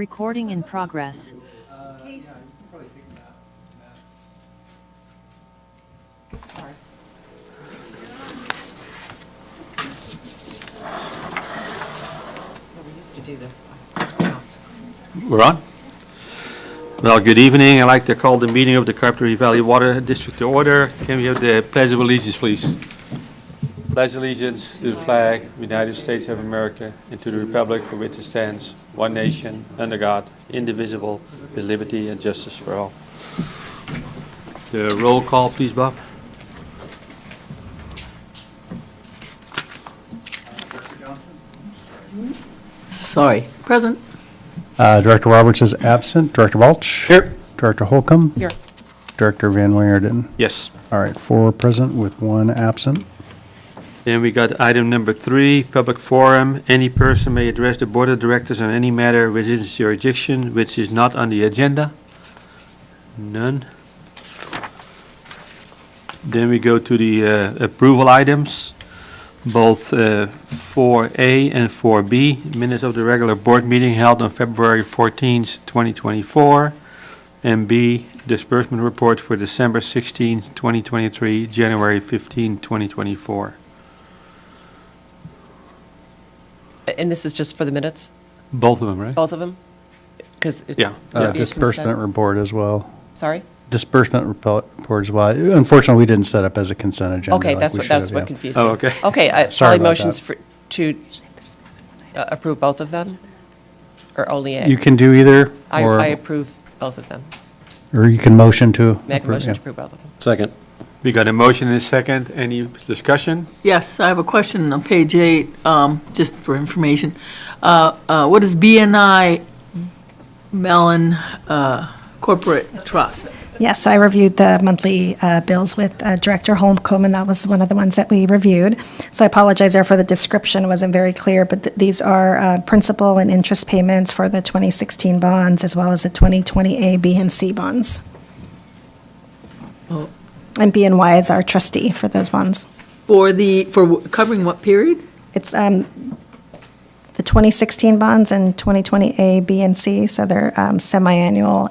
Recording in progress. Case. Sorry. Yeah, we used to do this. We're on? Well, good evening. I'd like to call the meeting of the Carpinteria Valley Water District to order. Can we have the Pledge of Allegiance, please? Pledge allegiance to the flag of the United States of America and to the republic for which it stands, one nation, under God, indivisible, with liberty and justice for all. The roll call, please, Bob. Sorry. Present. Director Roberts is absent. Director Balch? Here. Director Holcomb? Here. Director Van Wingerden? Yes. All right, 4 present with 1 absent. Then we got item number 3, public forum. Any person may address the board of directors on any matter within its jurisdiction which is not on the agenda. None. Then we go to the approval items, both 4A and 4B, minutes of the regular board meeting held on February 14th, 2024, and B, disbursement report for December 16th, 2023, January 15th, 2024. And this is just for the minutes, Both of them, right? both of them? Because Yeah. Disbursement report as well. Sorry? Disbursement report as well. Unfortunately, we didn't set up as a consent agenda. Okay, like that's we what, should that's have, what yeah. confused me. Oh, okay. Okay, Sorry probably about motions that. to approve both of them? Or only A? You can do either, I or approve both of them. you can motion to. Make a approve, motion yeah. to approve both of them. Second. We got a motion and a second. Any discussion? Yes, I have a question on page 8, just for information. What is BNI Mellon Corporate Trust? Yes, I reviewed the monthly bills with Director Holcomb, and that was one of the ones that we reviewed. So I apologize there for the description, wasn't very clear, but these are principal and interest payments for the 2016 bonds as well as the 2020 A, B, and C bonds. Oh. And BNY is our trustee for those bonds. For covering what period? It's the 2016 bonds and 2020 A, B, and C, so they're semi-annual.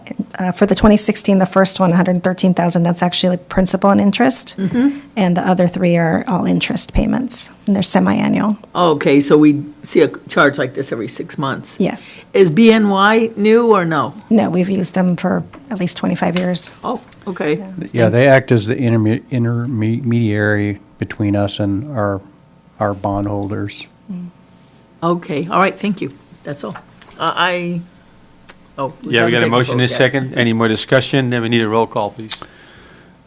For the 2016, the first one, 113,000, that's actually principal and interest. And the other 3 are all interest payments, and they're semi-annual. Okay, so we see a charge like this every 6 months. Yes. Is BNY new or no? No, we've used them for at least 25 years. Oh, okay. Yeah, they act as the intermediary between us and our bondholders. Okay, all right, thank you. That's all. Yeah, we haven't got a taken motion and a vote yet. second. Any more discussion? Then we need a roll call, please.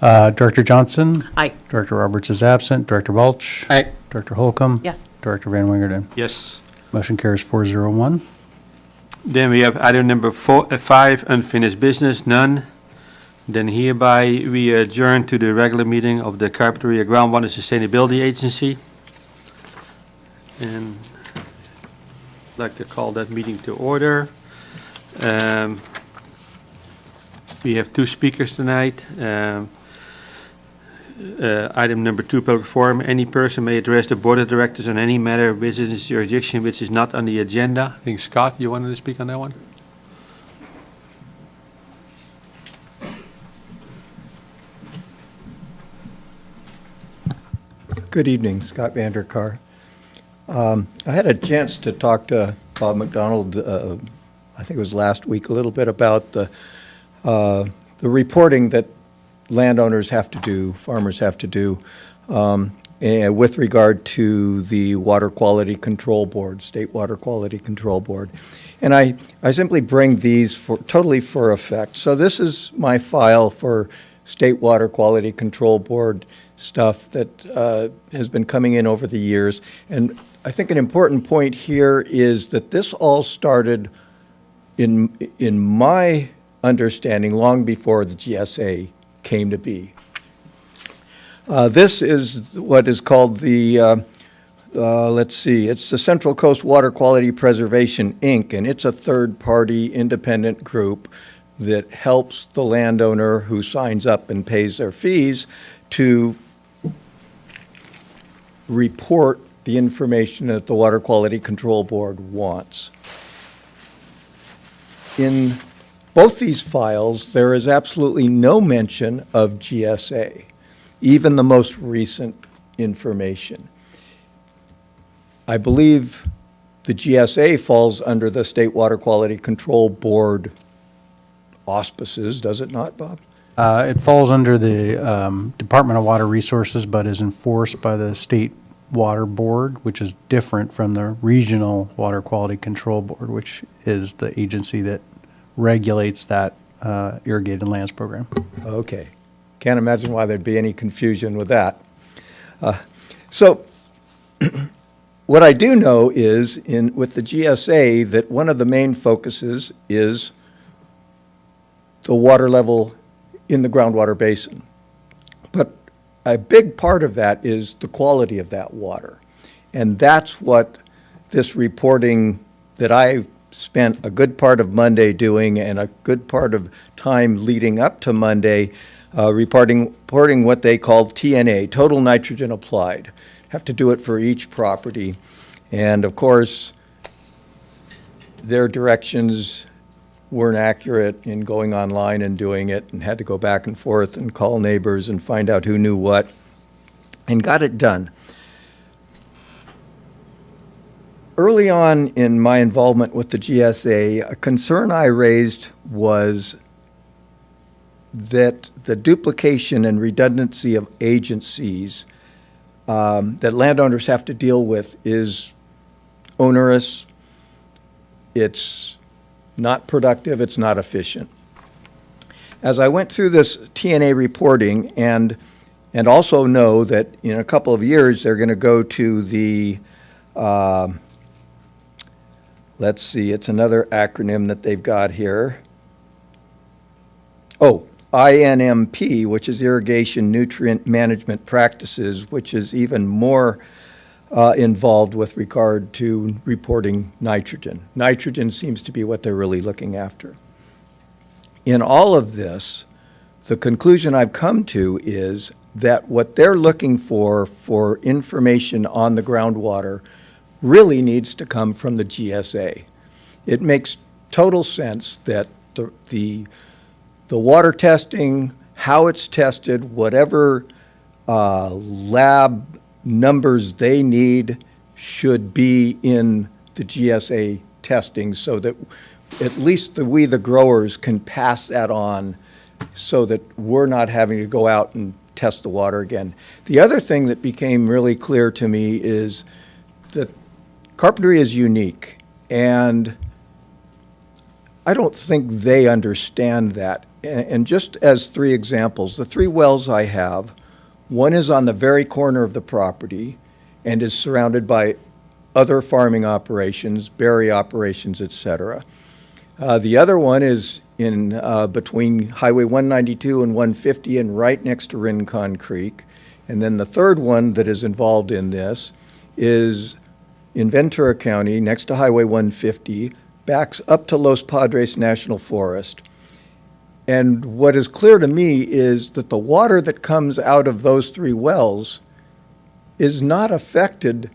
Director Johnson? Aye. Director Roberts is absent. Director Balch? Aye. Director Holcomb? Yes. Director Van Wingerden? Yes. Motion carries 401. Then we have item number 5, unfinished business, none. Then hereby we adjourn to the regular meeting of the Carpinteria Groundwater Sustainability Agency. And I'd like to call that meeting to order. We have 2 speakers tonight. Item number 2, public forum. Any person may address the board of directors on any matter within its jurisdiction which is not on the agenda. I think, Scott, you wanted to speak on that one? Good evening, Scott Vanderkar. I had a chance to talk to Bob McDonald, I think it was last week, a little bit about the reporting that landowners have to do, farmers have to do, and with regard to the Water Quality Control Board, State Water Quality Control Board. And I simply bring these totally for effect. So this is my file for State Water Quality Control Board stuff that has been coming in over the years. And I think an important point here is that this all started in my understanding long before the GSA came to be. This is what is called the, let's see, it's the Central Coast Water Quality Preservation, Inc., and it's a third-party independent group that helps the landowner who signs up and pays their fees to report the information that the Water Quality Control Board wants. in both these files, there is absolutely no mention of GSA, even the most recent information. I believe the GSA falls under the State Water Quality Control Board auspices, does it not, Bob? It falls under the Department of Water Resources, but is enforced by the State Water Board, which is different from the Regional Water Quality Control Board, which is the agency that regulates that irrigated lands program. Okay. Can't imagine why there'd be any confusion with that. So what I do know is with the GSA that one of the main focuses is the water level in the groundwater basin. But a big part of that is the quality of that water. And that's what this reporting that I spent a good part of Monday doing and a good part of time leading up to Monday, reporting what they call TNA, total nitrogen applied. Have to do it for each property. And of course, their directions weren't accurate in going online and doing it, and had to go back and forth and call neighbors and find out who knew what, and got it done. Early on in my involvement with the GSA, a concern I raised was that the duplication and redundancy of agencies that landowners have to deal with is onerous, it's not productive, it's not efficient. As I went through this TNA reporting and also know that in a couple of years they're going to go to the let's see, it's another acronym that they've got here. Oh, INMP, which is Irrigation Nutrient Management Practices, which is even more involved with regard to reporting nitrogen. Nitrogen seems to be what they're really looking after. In all of this, the conclusion I've come to is that what they're looking for information on the groundwater really needs to come from the GSA. It makes total sense that the water testing, how it's tested, whatever lab numbers they need should be in the GSA testing so that at least we, the growers, can pass that on so that we're not having to go out and test the water again. The other thing that became really clear to me is that Carpinteria is unique, and I don't think they understand that. And just as 3 examples, the 3 wells I have, one is on the very corner of the property and is surrounded by other farming operations, berry operations, et cetera. The other one is in between Highway 192 and 150 and right next to Rincon Creek. And then the third one that is involved in this is in Ventura County, next to Highway 150, backs up to Los Padres National Forest. And what is clear to me is that the water that comes out of those 3 wells is not affected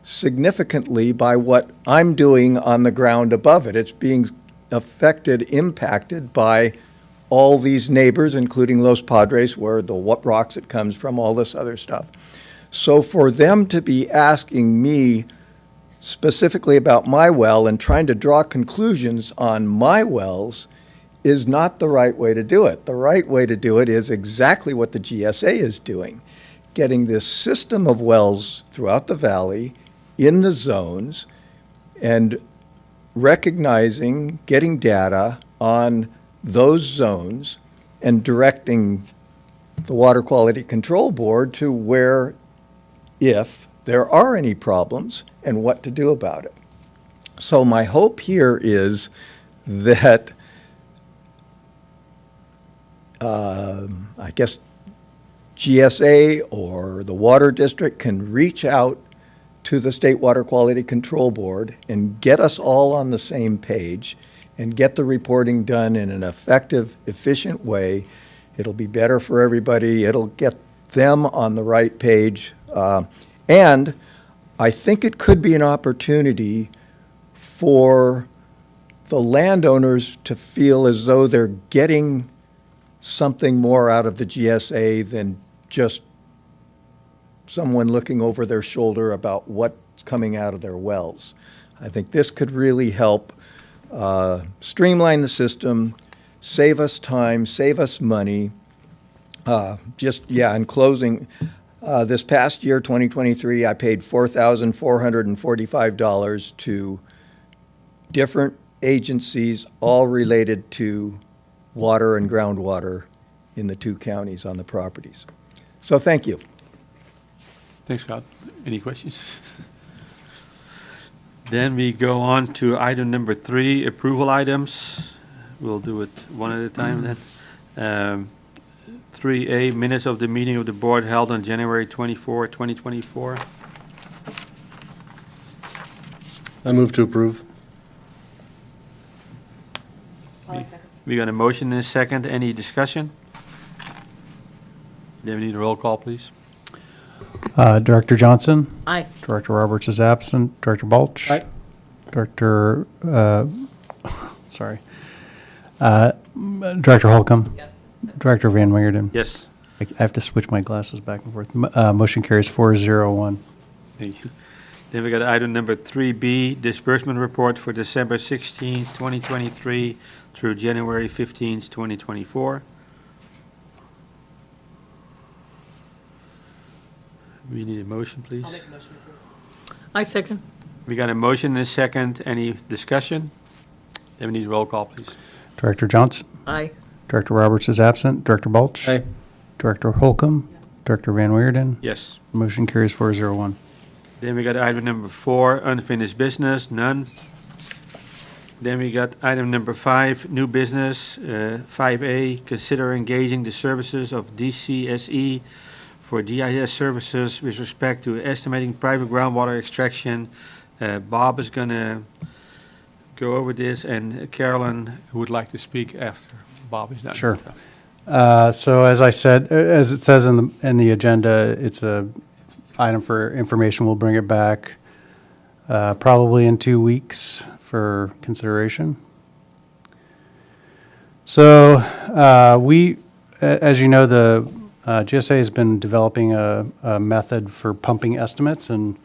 significantly by what I'm doing on the ground above it. It's being impacted by all these neighbors, including Los Padres, where the rocks it comes from, all this other stuff. So for them to be asking me specifically about my well and trying to draw conclusions on my wells is not the right way to do it. The right way to do it is exactly what the GSA is doing, getting this system of wells throughout the valley in the zones and recognizing, getting data on those zones and directing the Water Quality Control Board to where, if there are any problems, and what to do about it. So my hope here is that I guess GSA or the Water District can reach out to the State Water Quality Control Board and get us all on the same page and get the reporting done in an effective, efficient way. It'll be better for everybody. It'll get them on the right page. And I think it could be an opportunity for the landowners to feel as though they're getting something more out of the GSA than just someone looking over their shoulder about what's coming out of their wells. I think this could really help streamline the system, save us time, save us money. In closing, this past year, 2023, I paid $4,445 to different agencies, all related to water and groundwater in the 2 counties on the properties. So thank you. Thanks, Scott. Any questions? Then we go on to item number 3, approval items. We'll do it one at a time then. 3A, minutes of the meeting of the board held on January 24, 2024. I move to approve. We got a motion and a second. Any discussion? Then we need a roll call, please. Director Johnson? Aye. Director Roberts is absent. Director Balch? Aye. Director, Director Holcomb? Yes. Director Van Wingerden? Yes. I have to switch my glasses back and forth. Motion carries 4-0-1. Thank you. Then we got item number 3B, disbursement report for December 16th, 2023 through January 15th, 2024. We need a motion, please. I second. We got a motion and a second. Any discussion? Then we need a roll call, please. Director Johnson? Aye. Director Roberts is absent. Director Balch? Aye. Director Holcomb? Director Van Wingerden? Yes. Motion carries 4-0-1. Then we got item number 4, unfinished business, none. Then we got item number 5, new business, 5A, consider engaging the services of DCSE for GIS services with respect to estimating private groundwater extraction. Bob is going to go over this, and Carolyn would like to speak after Bob is done. Sure. So as I said, as it says in the agenda, it's a item for information. We'll bring it back probably in 2 weeks for consideration. So as you know, the GSA has been developing a method for pumping estimates, and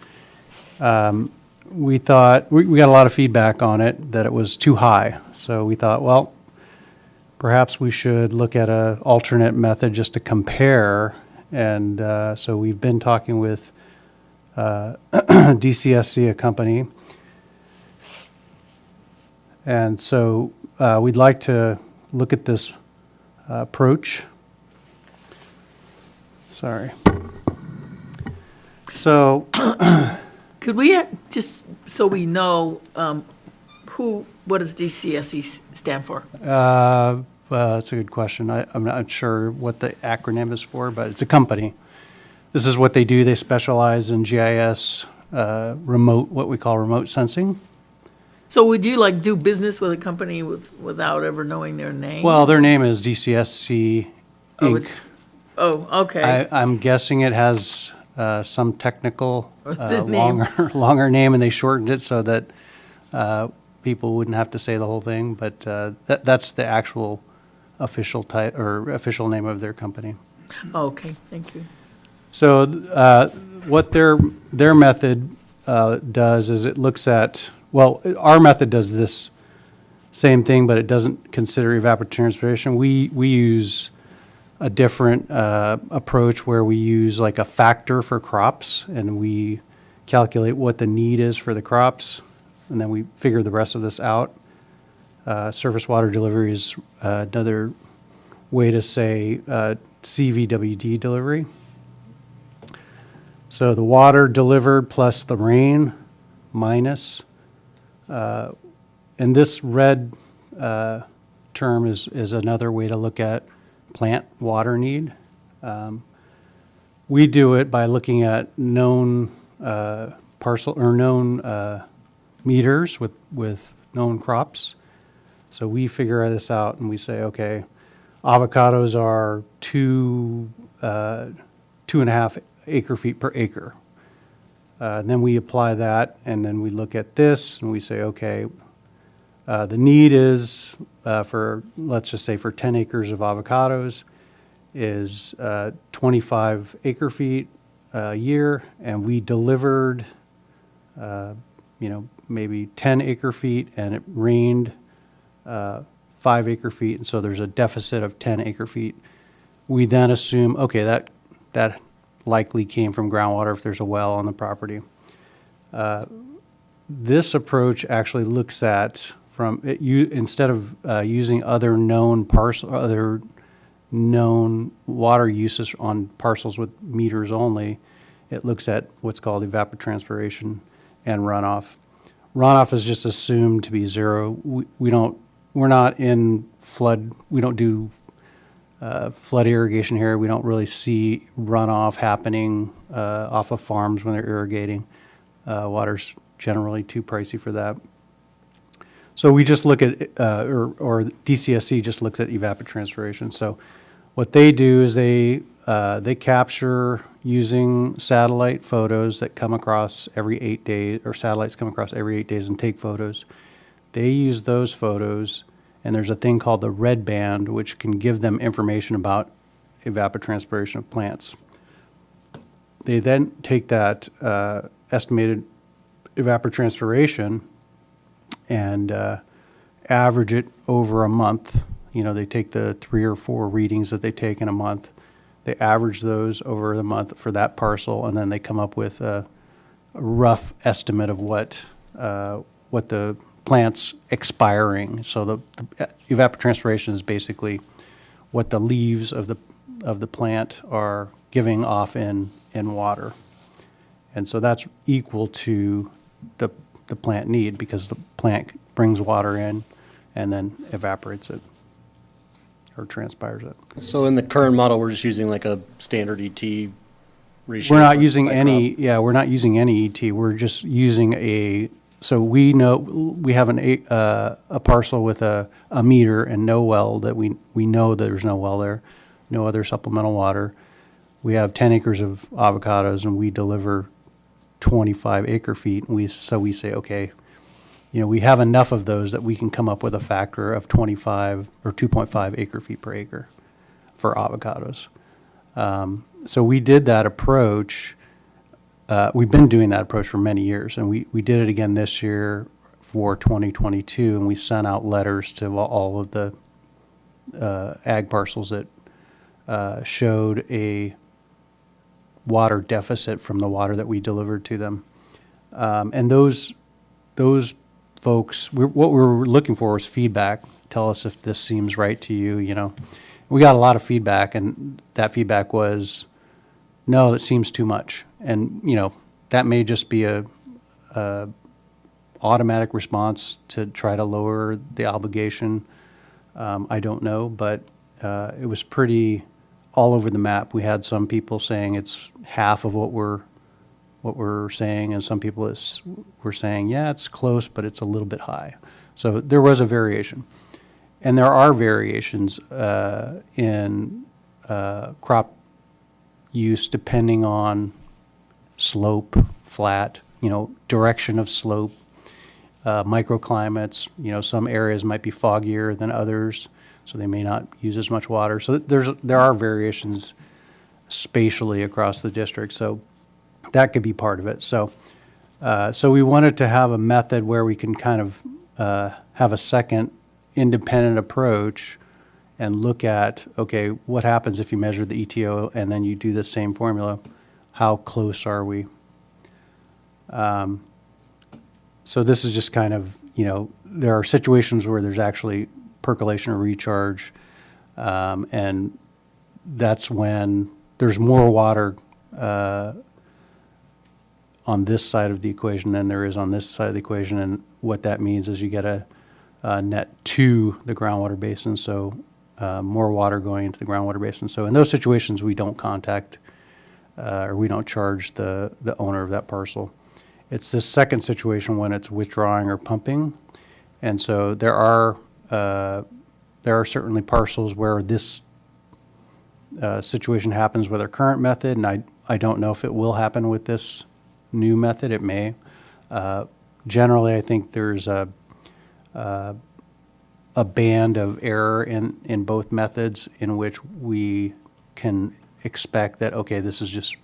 we thought, we got a lot of feedback on it that it was too high. So we thought, well, perhaps we should look at an alternate method just to compare. And so we've been talking with DCSC, a company. And so we'd like to look at this approach. Sorry. So Could we, just so we know, what does DCSE stand for? that's a good question. I'm not sure what the acronym is for, but it's a company. This is what they do. They specialize in GIS, what we call remote sensing. So would you like do business with a company without ever knowing their name? Well, their name is DCSC Oh, Inc. Okay. I'm guessing it has some technical, Or the name. longer name, and they shortened it so that people wouldn't have to say the whole thing. But that's the actual official official name of their company. Okay, thank you. So what their method does is it looks at, well, our method does this same thing, but it doesn't consider evapotranspiration. We use a different approach where we use like a factor for crops, and we calculate what the need is for the crops, and then we figure the rest of this out. Surface water delivery is another way to say CVWD delivery. So the water delivered plus the rain minus, and this red term is another way to look at plant water need. We do it by looking at known known meters with known crops. So we figure this out and we say, okay, avocados are 2.5 acre feet per acre. And then we apply that, and then we look at this and we say, okay, The need is for, let's just say for 10 acres of avocados is 25 acre feet a year, and we delivered, maybe 10 acre feet, and it rained 5 acre feet, and so there's a deficit of 10 acre feet. We then assume, okay, that likely came from groundwater if there's a well on the property. This approach actually looks at instead of using other known water uses on parcels with meters only, it looks at what's called evapotranspiration and runoff. Runoff is just assumed to be zero. We're not in flood. We don't do flood irrigation here. We don't really see runoff happening off of farms when they're irrigating. Water's generally too pricey for that. So we just look at, or DCSC just looks at evapotranspiration. So what they do is they capture using satellite photos that come across every 8 days, or satellites come across every 8 days and take photos. They use those photos, and there's a thing called the red band, which can give them information about evapotranspiration of plants. They then take that estimated evapotranspiration and average it over a month. They take the 3 or 4 readings that they take in a month. They average those over the month for that parcel, and then they come up with a rough estimate of what the plant's expiring. So the evapotranspiration is basically what the leaves of the plant are giving off in water. And so that's equal to the plant need, because the plant brings water in and then evaporates it or transpires it. So in the current model, we're just using like a standard ET ratio? We're not for- using by any, crop? we're not using any ET. We're just using so we know, we have a parcel with a meter and no well that we know that there's no well there, no other supplemental water. We have 10 acres of avocados, and we deliver 25 acre feet. And so we say, okay, we have enough of those that we can come up with a factor of 25 or 2.5 acre feet per acre for avocados. So we did that approach. We've been doing that approach for many years, and we did it again this year for 2022, and we sent out letters to all of the ag parcels that showed a water deficit from the water that we delivered to them. And those folks, what we were looking for was feedback. Tell us if this seems right to you, We got a lot of feedback, and that feedback was, no, it seems too much. And, that may just be a automatic response to try to lower the obligation. I don't know, but it was pretty all over the map. We had some people saying it's half of what we're saying, and some people were saying, yeah, it's close, but it's a little bit high. So there was a variation. And there are variations in crop use depending on slope, flat, direction of slope, microclimates. Some areas might be foggier than others, so they may not use as much water. So there are variations spatially across the district. So that could be part of it. So we wanted to have a method where we can kind of have a second independent approach and look at, okay, what happens if you measure the ETO and then you do the same formula? How close are we? So this is just kind of, there are situations where there's actually percolation or recharge, and that's when there's more water on this side of the equation than there is on this side of the equation. And what that means is you get a net to the groundwater basin, so more water going into the groundwater basin. So in those situations, we don't contact or we don't charge the owner of that parcel. It's this second situation when it's withdrawing or pumping. And so there are certainly parcels where this situation happens with our current method, and I don't know if it will happen with this new method. It may. Generally, I think there's a band of error in both methods in which we can expect that, okay, this is just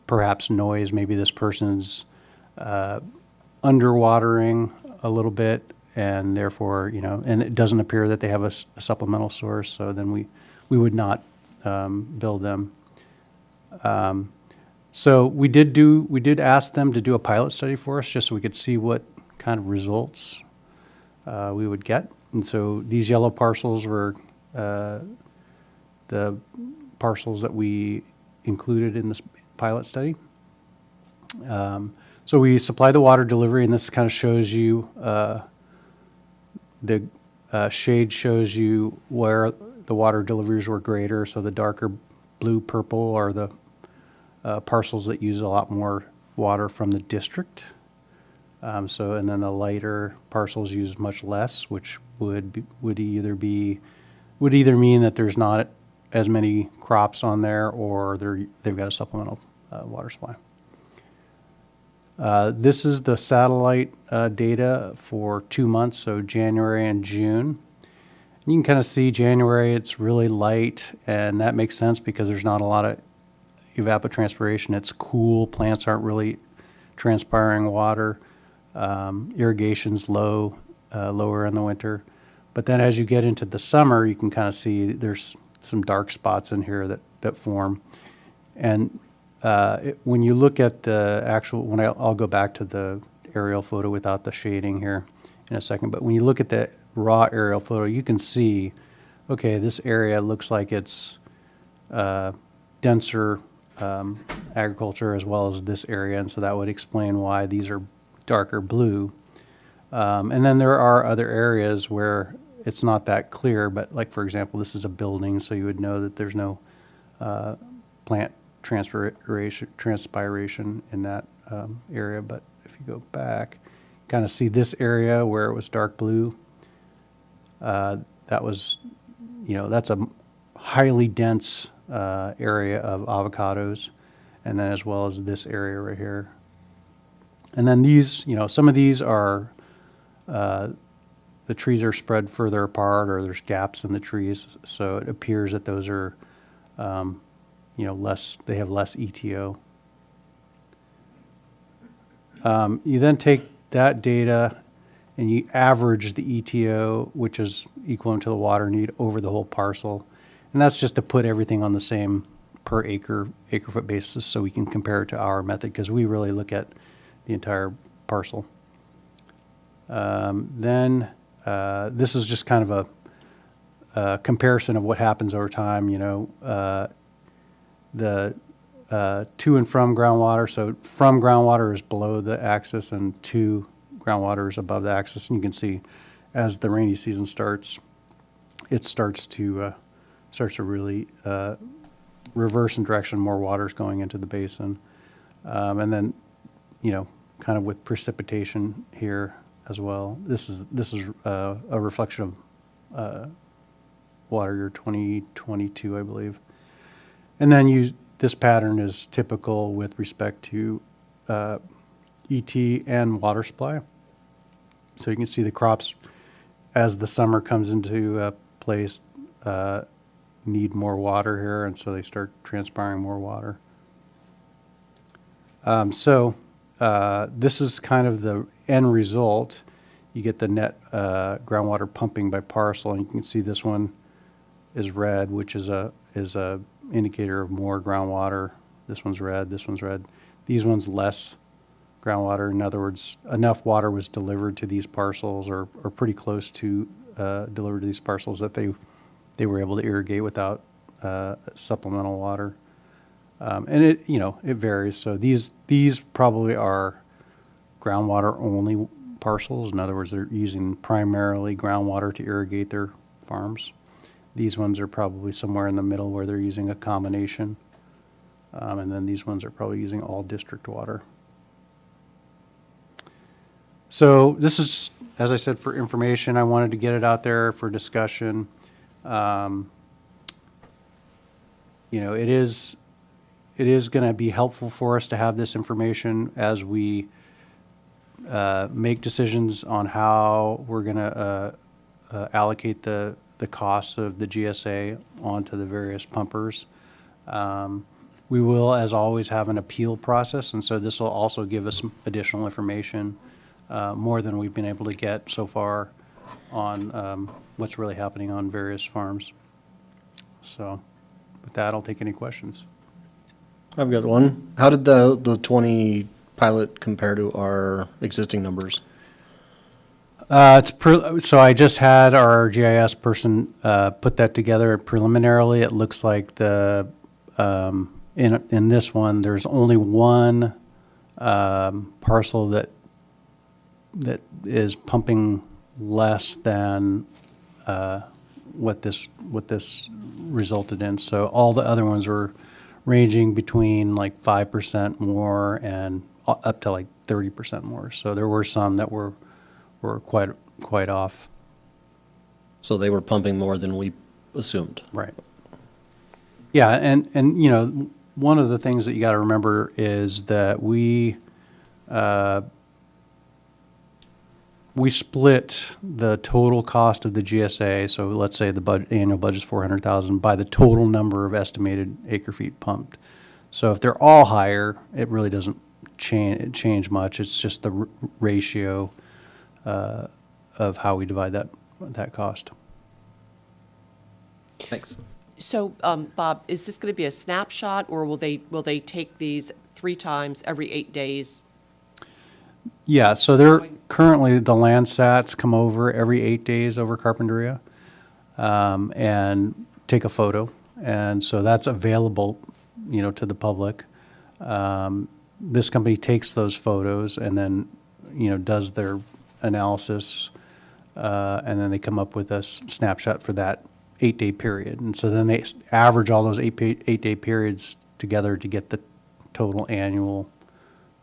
perhaps noise. Maybe this person's underwatering a little bit, and therefore, and it doesn't appear that they have a supplemental source, so then we would not bill them. So we did ask them to do a pilot study for us, just so we could see what kind of results we would get. And so these yellow parcels were the parcels that we included in this pilot study. So we supply the water delivery, and this kind of shows you, the shade shows you where the water deliveries were greater. So the darker blue, purple are the parcels that use a lot more water from the district. And then the lighter parcels use much less, which would either mean that there's not as many crops on there, or they've got a supplemental water supply. This is the satellite data for 2 months, so January and June. And you can kind of see January, it's really light, and that makes sense because there's not a lot of evapotranspiration. It's cool, plants aren't really transpiring water. Irrigation's lower in the winter. But then as you get into the summer, you can kind of see there's some dark spots in here that form. And when you look at the actual, I'll go back to the aerial photo without the shading here in a second, but when you look at the raw aerial photo, you can see, okay, this area looks like it's denser agriculture as well as this area, and so that would explain why these are darker blue. And then there are other areas where it's not that clear, but like, for example, this is a building, so you would know that there's no plant transpiration in that area. But if you go back, kind of see this area where it was dark blue. That was, that's a highly dense area of avocados, and then as well as this area right here. And then these, some of these are, the trees are spread further apart, or there's gaps in the trees, so it appears that those are, they have less ETO. You then take that data and you average the ETO, which is equivalent to the water need over the whole parcel. And that's just to put everything on the same per acre foot basis, so we can compare it to our method, because we really look at the entire parcel. Then this is just kind of a comparison of what happens over time. The to and from groundwater. So from groundwater is below the axis, and to groundwater is above the axis. And you can see as the rainy season starts, it starts to really reverse in direction. More water is going into the basin, and then kind of with precipitation here as well. This is a reflection of water year 2022, I believe. And then this pattern is typical with respect to ET and water supply. So you can see the crops, as the summer comes into place, need more water here, and so they start transpiring more water. This is kind of the end result. You get the net groundwater pumping by parcel, and you can see this one is red, which is a indicator of more groundwater. This one's red, this one's red. These ones less groundwater. In other words, enough water was delivered to these parcels, or pretty close to delivered to these parcels, that they were able to irrigate without supplemental water. And it varies. So these probably are groundwater only parcels. In other words, they're using primarily groundwater to irrigate their farms. These ones are probably somewhere in the middle where they're using a combination. And then these ones are probably using all district water. So this is, as I said, for information. I wanted to get it out there for discussion. It is going to be helpful for us to have this information as we make decisions on how we're going to allocate the costs of the GSA onto the various pumpers. We will, as always, have an appeal process, and so this will also give us some additional information, more than we've been able to get so far on what's really happening on various farms. So with that, I'll take any questions. I've got one. How did the 20 pilot compare to our existing numbers? So I just had our GIS person put that together preliminarily. It looks like in this one, there's only one parcel that is pumping less than what this resulted in. So all the other ones were ranging between like 5% more and up to like 30% more. So there were some that were quite off. So they were pumping more than we assumed. Right. Yeah, and you know, one of the things that you got to remember is that we split the total cost of the GSA. So let's say the annual budget is 400,000 by the total number of estimated acre feet pumped. So if they're all higher, it really doesn't change much. It's just the ratio of how we divide that cost. Thanks. So, Bob, is this going to be a snapshot, or will they take these 3 times every 8 days? Yeah, so they're currently, the Landsats come over every 8 days over Carpinteria and take a photo. And so that's available, you know, to the public. This company takes those photos and then, you know, does their analysis, and then they come up with a snapshot for that 8-day period. And so then they average all those 8-day periods together to get the total annual.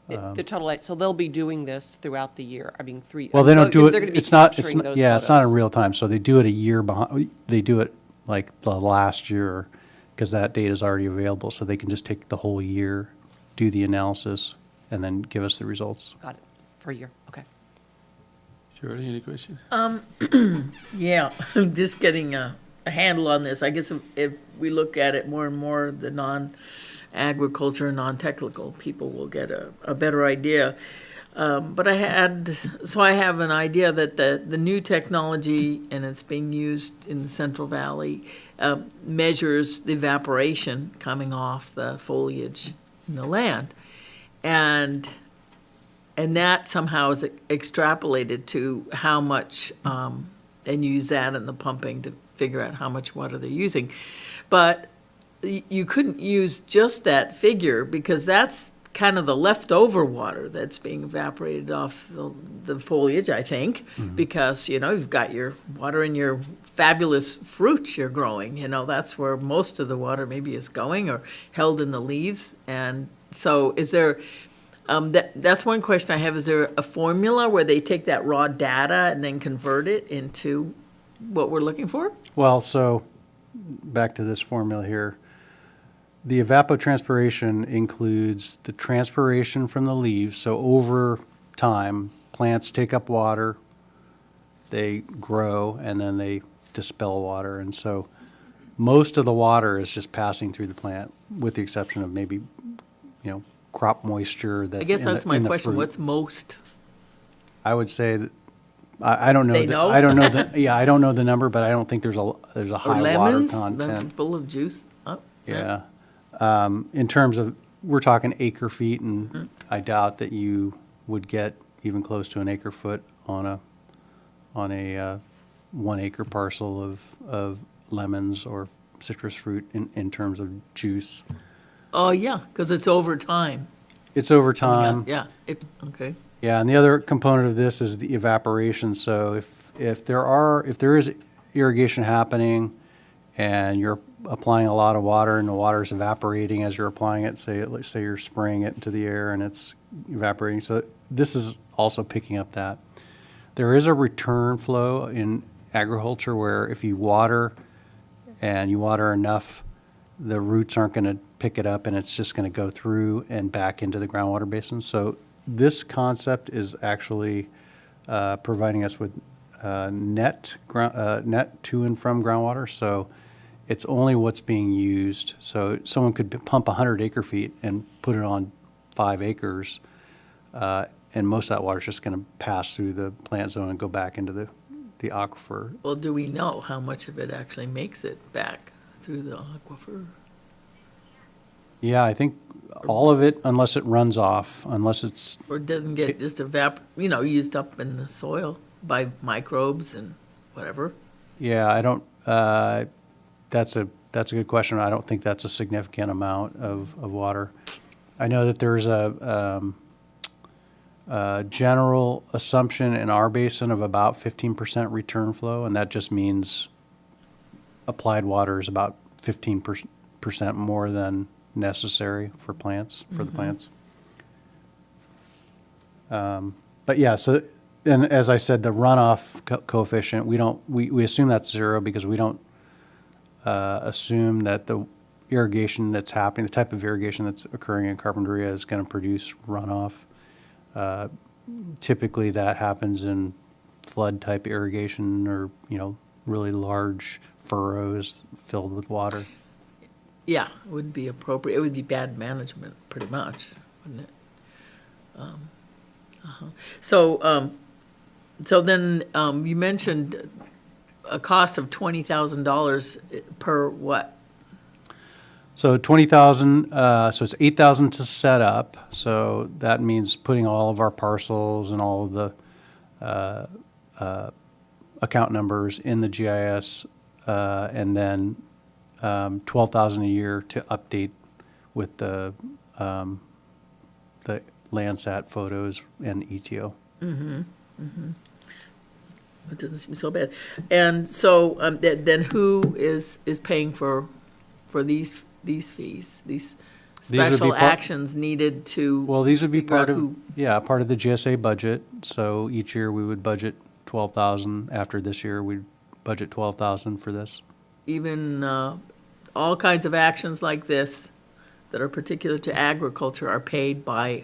The total, so they'll be doing this throughout the year. I mean, Well, they don't do it, They're going to be it's not, capturing those yeah, it's not in photos. real time. So they do it a year behind, they do it like the last year, because that data is already available. So they can just take the whole year, do the analysis, and then give us the results. Got it, for a year, okay. Shirley, any questions? Yeah, I'm just getting a handle on this. I guess if we look at it more and more, the non-agriculture, non-technical people will get a better idea. But I have an idea that the new technology, and it's being used in the Central Valley, measures the evaporation coming off the foliage in the land. And that somehow is extrapolated to how much, and use that in the pumping to figure out how much water they're using. But you couldn't use just that figure, because that's kind of the leftover water that's being evaporated off the foliage, I think, because, you know, you've got your water in your fabulous fruit you're growing, you know, that's where most of the water maybe is going, or held in the leaves. And so is there, that's one question I have, is there a formula where they take that raw data and then convert it into what we're looking for? Well, so back to this formula here. The evapotranspiration includes the transpiration from the leaves. So over time, plants take up water, they grow, and then they dispel water. And so most of the water is just passing through the plant, with the exception of maybe, you know, crop moisture that's I guess that's my in the question, fruit. what's most? I would say that, I don't know. They know? I don't know yeah, I don't know the number, but I don't think there's a Or high water lemons, content. full of juice? Oh, Yeah. In terms of, we're talking acre feet, and I doubt that you would get even close to an acre foot on a 1 acre parcel of lemons or citrus fruit in terms of juice. Oh, yeah, because it's over time. It's over time. Yeah, okay. Yeah, and the other component of this is the evaporation. So if there is irrigation happening and you're applying a lot of water and the water is evaporating as you're applying it, let's say you're spraying it into the air and it's evaporating. So this is also picking up that. There is a return flow in agriculture where if you water and you water enough, the roots aren't going to pick it up and it's just going to go through and back into the groundwater basin. So this concept is actually providing us with net to and from groundwater, so it's only what's being used. So someone could pump 100 acre feet and put it on 5 acres, and most of that water is just going to pass through the plant zone and go back into the aquifer. Well, do we know how much of it actually makes it back through the aquifer? Yeah, I think all of it, unless it runs off, unless it's, Or doesn't get just used up in the soil by microbes and whatever? yeah, I don't, that's a good question. I don't think that's a significant amount of water. I know that there's a general assumption in our basin of about 15% return flow, and that just means applied water is about 15% more than necessary for plants, for the plants. But yeah, so, and as I said, the runoff coefficient, we assume that's 0 because we don't assume that the irrigation that's happening, the type of irrigation that's occurring in Carpinteria is going to produce runoff. Typically that happens in flood type irrigation or, really large furrows filled with water. Yeah, it wouldn't be appropriate. It would be bad management, pretty much, wouldn't it? So then you mentioned a cost of $20,000 per what? So 20,000, so it's 8,000 to set up. So that means putting all of our parcels and all of the account numbers in the GIS, and then 12,000 a year to update with the Landsat photos and ETO. It doesn't seem so bad. And so then who is paying for these fees, these These would be special part- actions needed to? Well, these would be figure out part of, who- part of the GSA budget. So each year we would budget 12,000. After this year, we'd budget 12,000 for this. Even all kinds of actions like this that are particular to agriculture are paid by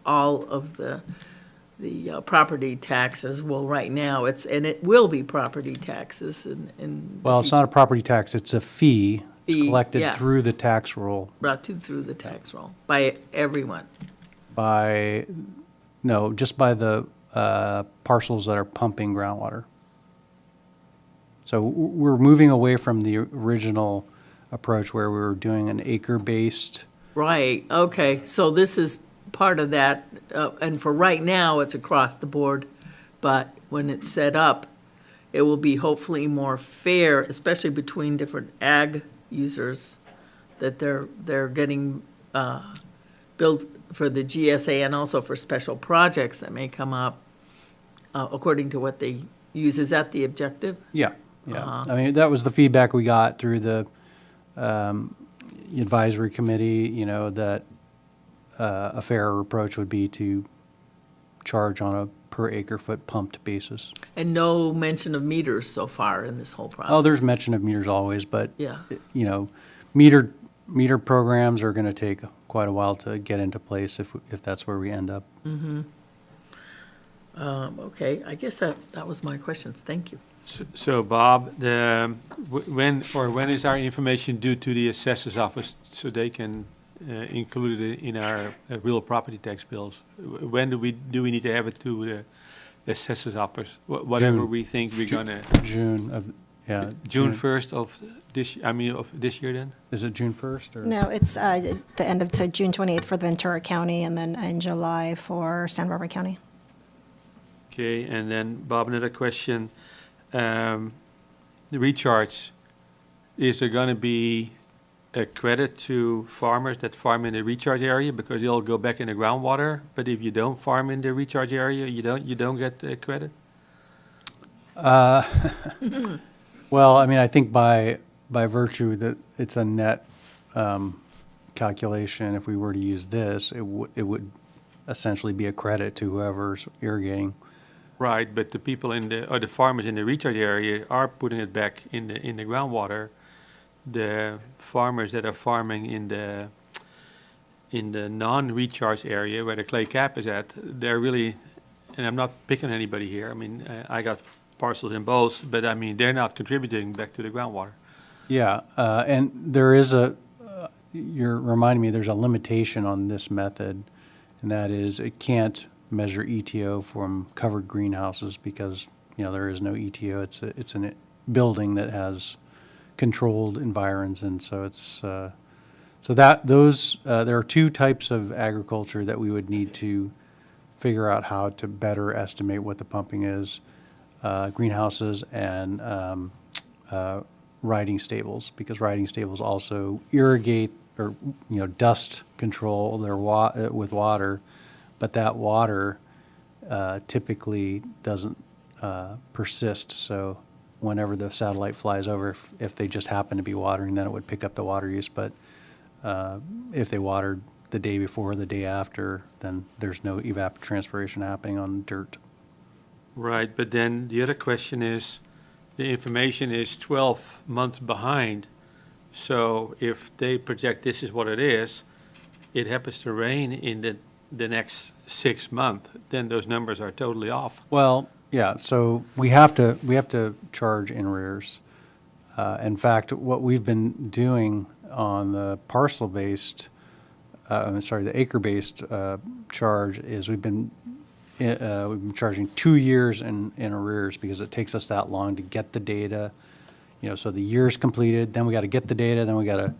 all of the property taxes. Well, right now, it will be property taxes in. Well, it's not a property tax, it's a fee. It's Fee, collected yeah. through the tax roll Through the tax roll, by everyone. just by the parcels that are pumping groundwater. So we're moving away from the original approach where we were doing an acre-based. Right, okay, so this is part of that, and for right now, it's across the board, but when it's set up, it will be hopefully more fair, especially between different ag users, that they're getting billed for the GSA and also for special projects that may come up according to what they use. Is that the objective? Yeah. I mean, that was the feedback we got through the advisory committee, that a fairer approach would be to charge on a per acre foot pumped basis. And no mention of meters so far in this whole process? Oh, there's mention of meters always, but, Yeah. meter programs are going to take quite a while to get into place if that's where we end up. Okay, I guess that was my questions. Thank you. So Bob, when is our information due to the assessor's office so they can include it in our real property tax bills? When do we need to have it to the assessor's office? Whatever June. we think we're gonna. June of, June 1st of this year then? Is it June 1st or? No, it's the end of, so June 28th for Ventura County, and then in July for Santa Barbara County. Okay, and then Bob, another question. The recharge, is there gonna be a credit to farmers that farm in the recharge area because they'll go back in the groundwater? But if you don't farm in the recharge area, you don't get the credit? Well, I mean, I think by virtue that it's a net calculation, if we were to use this, it would essentially be a credit to whoever's irrigating. Right, but the people or the farmers in the recharge area are putting it back in the groundwater. The farmers that are farming in in the non-recharge area where the clay cap is at, they're really, and I'm not picking anybody here, I mean, I got parcels in both, but I mean, they're not contributing back to the groundwater. Yeah, and there is you're reminding me, there's a limitation on this method, and that is it can't measure ETO from covered greenhouses because, there is no ETO. It's a building that has controlled environs, and so it's, there are two types of agriculture that we would need to figure out how to better estimate what the pumping is. Greenhouses and riding stables, because riding stables also irrigate or dust control their with water, but that water typically doesn't persist. So whenever the satellite flies over, if they just happen to be watering, then it would pick up the water use. But if they watered the day before or the day after, then there's no evapotranspiration happening on dirt. Right, but then the other question is, the information is 12 months behind. So if they project this is what it is, it happens to rain in the next 6 months, then those numbers are totally off. Well, yeah, so we have to charge in arrears. In fact, what we've been doing on the parcel-based, the acre-based charge is we've been charging 2 years in arrears because it takes us that long to get the data. So the year's completed, then we got to get the data, then we got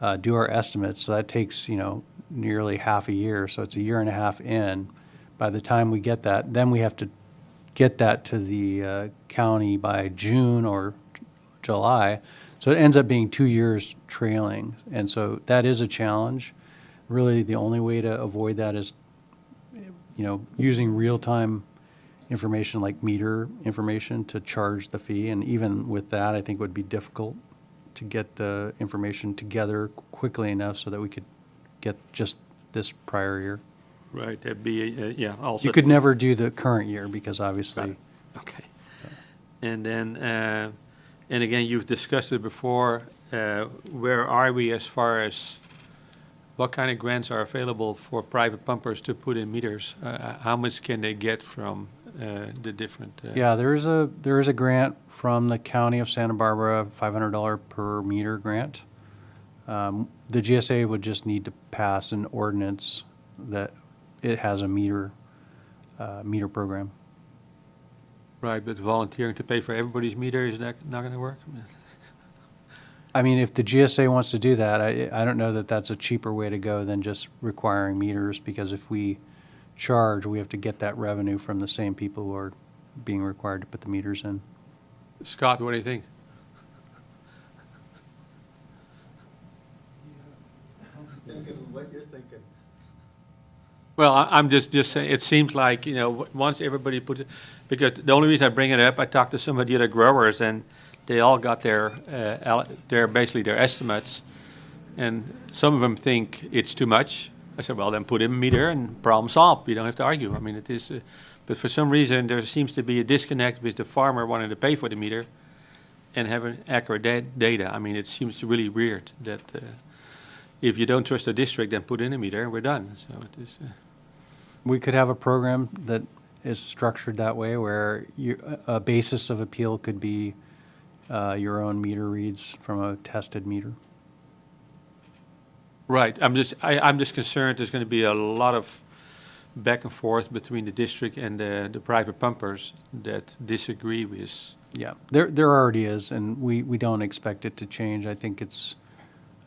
to do our estimates. So that takes, nearly half a year. So it's a year and a half in. By the time we get that, then we have to get that to the county by June or July. So it ends up being 2 years trailing. And so that is a challenge. Really, the only way to avoid that is, using real-time information like meter information to charge the fee. And even with that, I think it would be difficult to get the information together quickly enough so that we could get just this prior year. Right, that'd be, also. You could never do the current year because obviously. Okay. And then, and again, you've discussed it before, where are we as far as what kind of grants are available for private pumpers to put in meters? How much can they get from the different? Yeah, there is a grant from the County of Santa Barbara, $500 per meter grant. The GSA would just need to pass an ordinance that it has a meter program. Right, but volunteering to pay for everybody's meter, is that not going to work? I mean, if the GSA wants to do that, I don't know that that's a cheaper way to go than just requiring meters, because if we charge, we have to get that revenue from the same people who are being required to put the meters in. Scott, what do you think? What you're thinking. Well, I'm just saying, it seems like, once everybody put it, because the only reason I bring it up, I talked to some of the other growers, and they all got basically their estimates, and some of them think it's too much. I said, well, then put in a meter and problem solved. We don't have to argue. I mean, it is, but for some reason, there seems to be a disconnect with the farmer wanting to pay for the meter and having accurate data. I mean, it seems really weird that if you don't trust the district, then put in a meter and we're done. So it is. We could have a program that is structured that way, where a basis of appeal could be your own meter reads from a tested meter. Right. I'm just concerned there's going to be a lot of back and forth between the district and the private pumpers that disagree with. Yeah, there already is, and we don't expect it to change. I think it's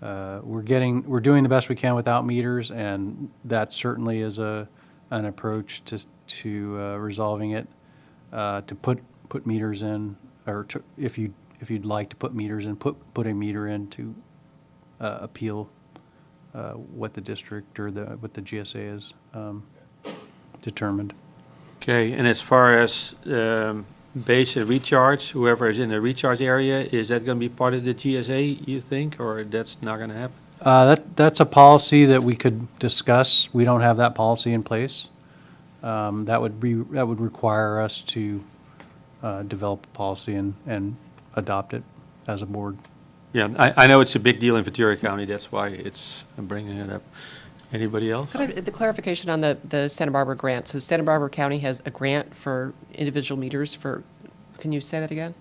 we're doing the best we can without meters, and that certainly is an approach to resolving it. To put meters in, or if you'd like to put meters in, put a meter in to appeal what the district or what the GSA is determined. Okay, and as far as base and recharge, whoever is in the recharge area, is that going to be part of the GSA, you think, or that's not going to happen? That's a policy that we could discuss. We don't have that policy in place. That would require us to develop a policy and adopt it as a board. Yeah, I know it's a big deal in Ventura County. That's why I'm bringing it up. Anybody else? The clarification on the Santa Barbara grant. So Santa Barbara County has a grant for individual meters for, can you say that again?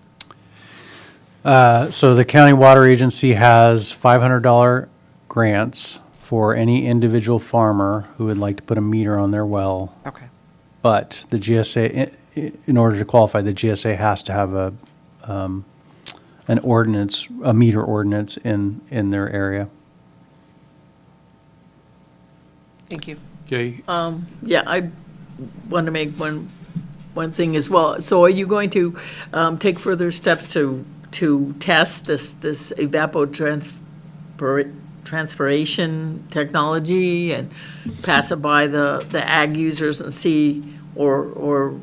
So the county water agency has $500 grants for any individual farmer who would like to put a meter on their well. Okay. But the GSA, in order to qualify, the GSA has to have an ordinance, a meter ordinance in their area. Thank you. Okay, Yeah, I want to make one thing as well. So are you going to take further steps to test this evapotranspiration technology and pass it by the ag users and see, or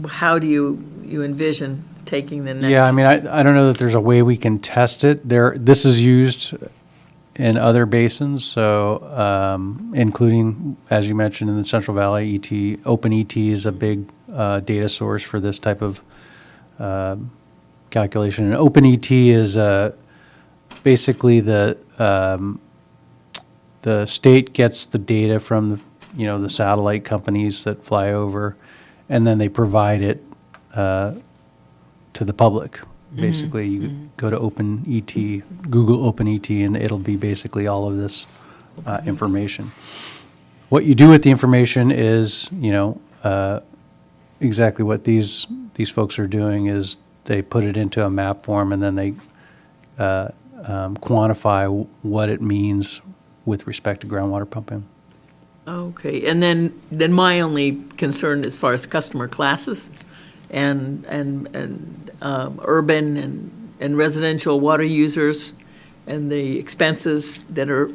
how do you envision taking the next? Yeah, I mean, I don't know that there's a way we can test it. This is used in other basins, so, including, as you mentioned, in the Central Valley, OpenET is a big data source for this type of calculation. And OpenET is basically the state gets the data from, the satellite companies that fly over, and then they provide it to the public. Basically, you go to OpenET, Google OpenET, and it'll be basically all of this information. What you do with the information is, exactly what these folks are doing is they put it into a map form, and then they quantify what it means with respect to groundwater pumping. Okay, and then my only concern as far as customer classes and urban and residential water users and the expenses that are,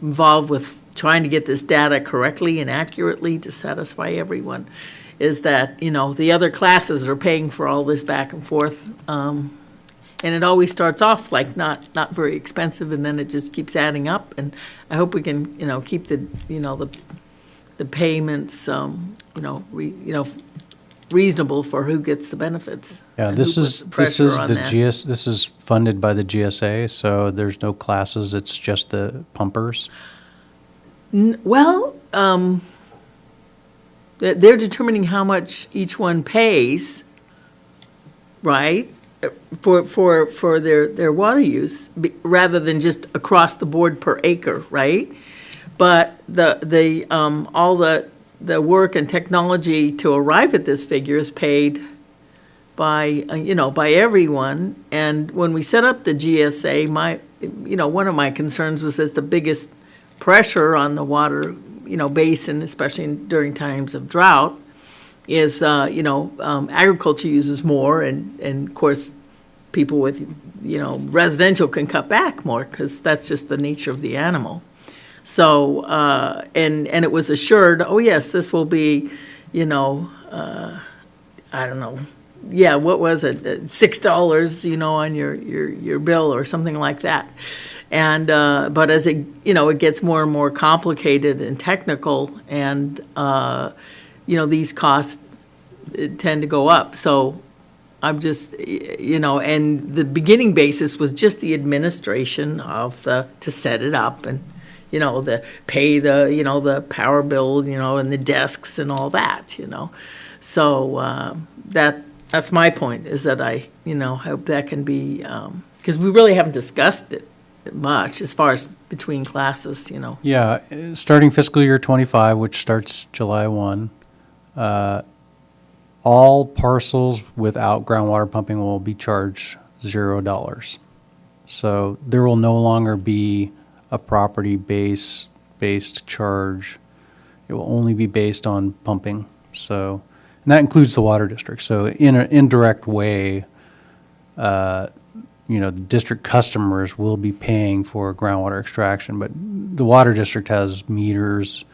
involved with trying to get this data correctly and accurately to satisfy everyone, is that, the other classes are paying for all this back and forth. And it always starts off like not very expensive, and then it just keeps adding up. And I hope we can, keep the payments, reasonable for who gets the benefits. Yeah, and this who is, puts the pressure on that. this is funded by the GSA, so there's no classes, it's just the pumpers. Well, they're determining how much each one pays, right? For their water use, rather than just across the board per acre, right? But all the work and technology to arrive at this figure is paid by everyone. And when we set up the GSA, one of my concerns was that the biggest pressure on the water, basin, especially during times of drought, is, agriculture uses more, and of course, people with, residential can cut back more, because that's just the nature of the animal. So, and it was assured, oh, yes, this will be, I don't know, yeah, what was it, $6, on your bill or something like that. And, but as it, it gets more and more complicated and technical, and, these costs tend to go up. So I'm just, and the beginning basis was just the administration of to set it up, and, the pay the power bill, and the desks and all that, So that's my point, is that I hope that can be, because we really haven't discussed it much as far as between classes, Yeah, starting fiscal year '25, which starts July 1, all parcels without groundwater pumping will be charged $0. So there will no longer be a property-based charge. It will only be based on pumping. So, and that includes the water district. So in an indirect way, the district customers will be paying for groundwater extraction, but the water district has meters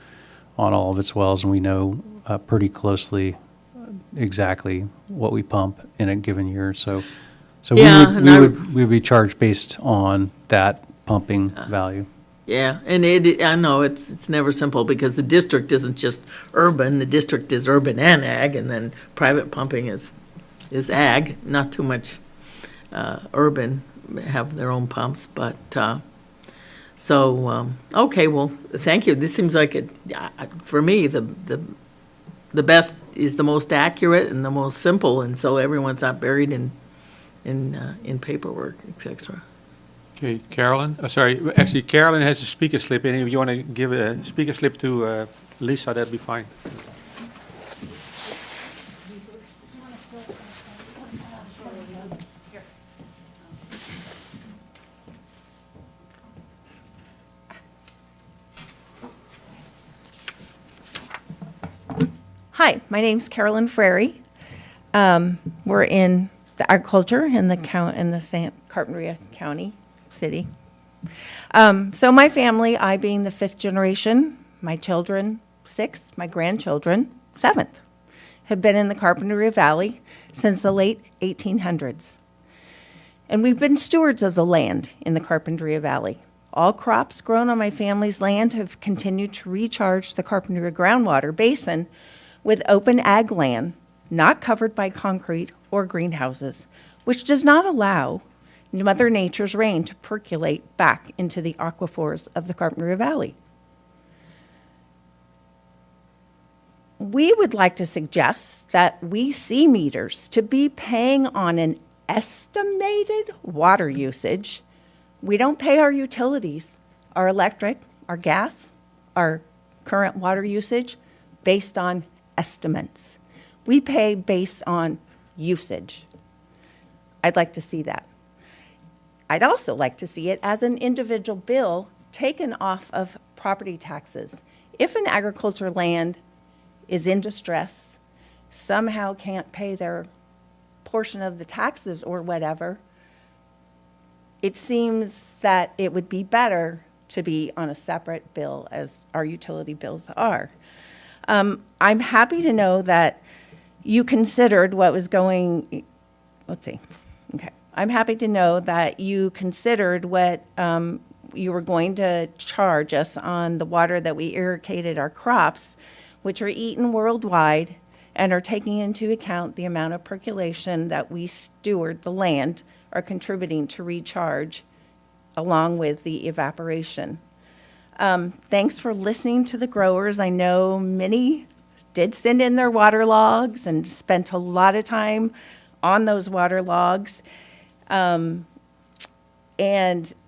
on all of its wells, and we know pretty exactly what we pump in a given year. So Yeah, we would be charged based on that pumping value. Yeah, and I know it's never simple, because the district isn't just urban, the district is urban and ag, and then private pumping is ag, not too much urban have their own pumps, but So, okay, well, thank you. This seems like for me, the best is the most accurate and the most simple, and so everyone's not buried in paperwork, et cetera. Okay, Carolyn, actually Carolyn has a speaker slip, and if you want to give a speaker slip to Lisa, that'd be fine. Hi, my name's Carolyn Frary. We're in the agriculture in the Carpinteria County city. So my family, I being the 5th generation, my children 6th, my grandchildren 7th, have been in the Carpinteria Valley since the late 1800s. And we've been stewards of the land in the Carpinteria Valley. All crops grown on my family's land have continued to recharge the Carpinteria groundwater basin with open ag land, not covered by concrete or greenhouses, which does not allow Mother Nature's rain to percolate back into the aquifers of the Carpinteria Valley. We would like to suggest that we see meters to be paying on an estimated water usage. We don't pay our utilities, our electric, our gas, our current water usage based on estimates. We pay based on usage. I'd like to see that. I'd also like to see it as an individual bill taken off of property taxes. If an agriculture land is in distress, somehow can't pay their portion of the taxes or whatever, it seems that it would be better to be on a separate bill as our utility bills are. I'm happy to know that you considered what was going, let's see, okay. I'm happy to know that you considered what you were going to charge us on the water that we irrigated our crops, which are eaten worldwide and are taking into account the amount of percolation that we steward the land are contributing to recharge along with the evaporation. Thanks for listening to the growers. I know many did send in their water logs and spent a lot of time on those water logs. And,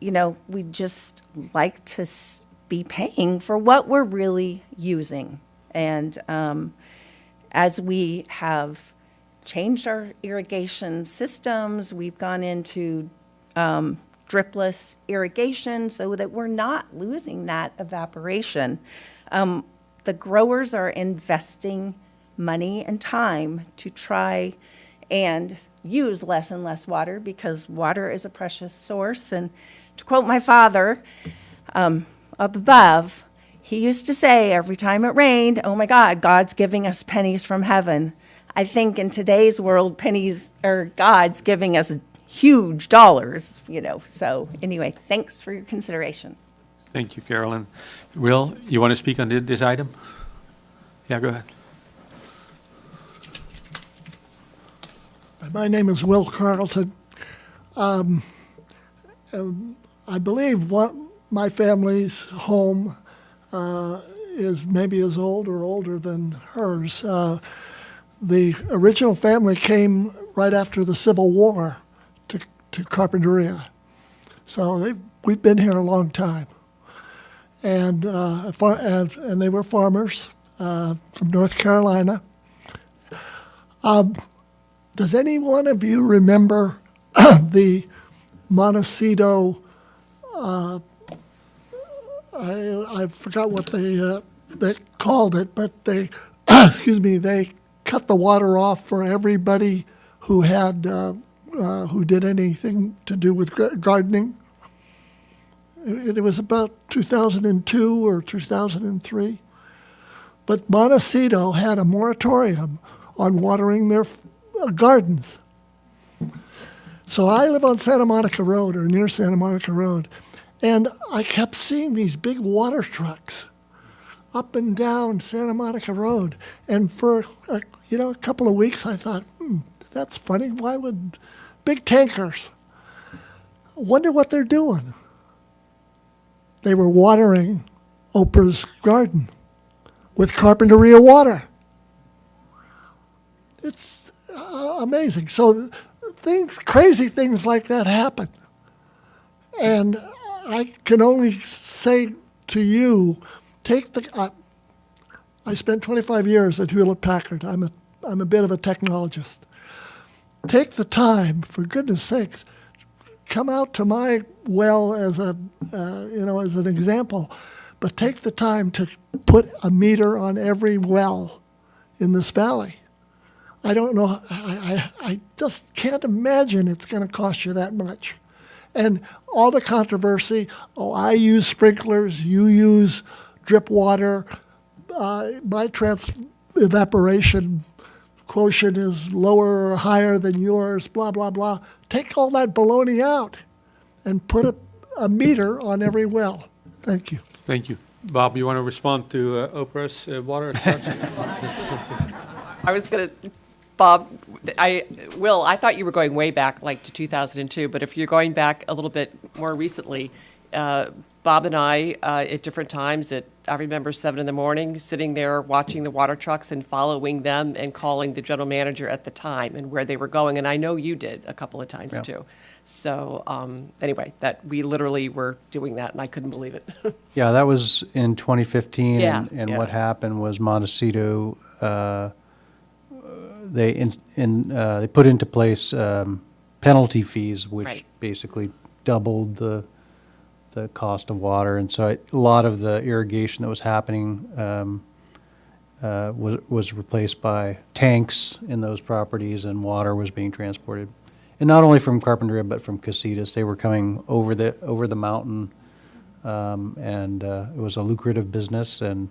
you know, we just like to be paying for what we're really using. And as we have changed our irrigation systems, we've gone into dripless irrigation so that we're not losing that evaporation. The growers are investing money and time to try and use less and less water because water is a precious source. And to quote my father up above, he used to say every time it rained, "Oh my God, God's giving us pennies from heaven." I think in today's world, pennies, or God's giving us huge dollars, you know. So anyway, thanks for your consideration. Thank you, Carolyn. Will, you want to speak on this item? Yeah, go ahead. My name is Will Carlton. I believe my family's home is maybe as old or older than hers. The original family came right after the Civil War to Carpinteria. So we've been here a long time. And they were farmers from North Carolina. Does any one of you remember the Montecito, I forgot what they called it, but they, excuse me, they cut the water off for everybody who had, who did anything to do with gardening. It was about 2002 or 2003. But Montecito had a moratorium on watering their gardens. So I live on Santa Monica Road, or near Santa Monica Road, and I kept seeing these big water trucks up and down Santa Monica Road. And for a couple of weeks, I thought, that's funny. Why would big tankers? Wonder what they're doing. they were watering Oprah's garden with Carpinteria water. It's amazing. So crazy things like that happen. And I can only say to you, I spent 25 years at Hewlett-Packard. I'm a bit of a technologist. Take the time, for goodness sakes, come out to my well as as an example, but take the time to put a meter on every well in this valley. I don't know, I just can't imagine it's going to cost you that much. And all the controversy, I use sprinklers, you use drip water, my evaporation quotient is lower or higher than yours, blah, blah, blah. Take all that baloney out and put a meter on every well. Thank you. Thank you. Bob, you want to respond to Oprah's water attraction? I was going to, Bob, Will, I thought you were going way back, like to 2002, but if you're going back a little bit more recently, Bob and I, at different times, I remember 7 in the morning, sitting there watching the water trucks and following them and calling the general manager at the time and where they were going. And I know you did a couple of times too. So anyway, that we literally were doing that, and I couldn't believe it. Yeah, that was in 2015, Yeah, and yeah. what happened was Montecito, they put into place penalty fees, which Right. basically doubled the cost of water, and so a lot of the irrigation that was happening was replaced by tanks in those properties, and water was being transported. And not only from Carpinteria, but from Casitas. They were coming over the mountain, and it was a lucrative business. And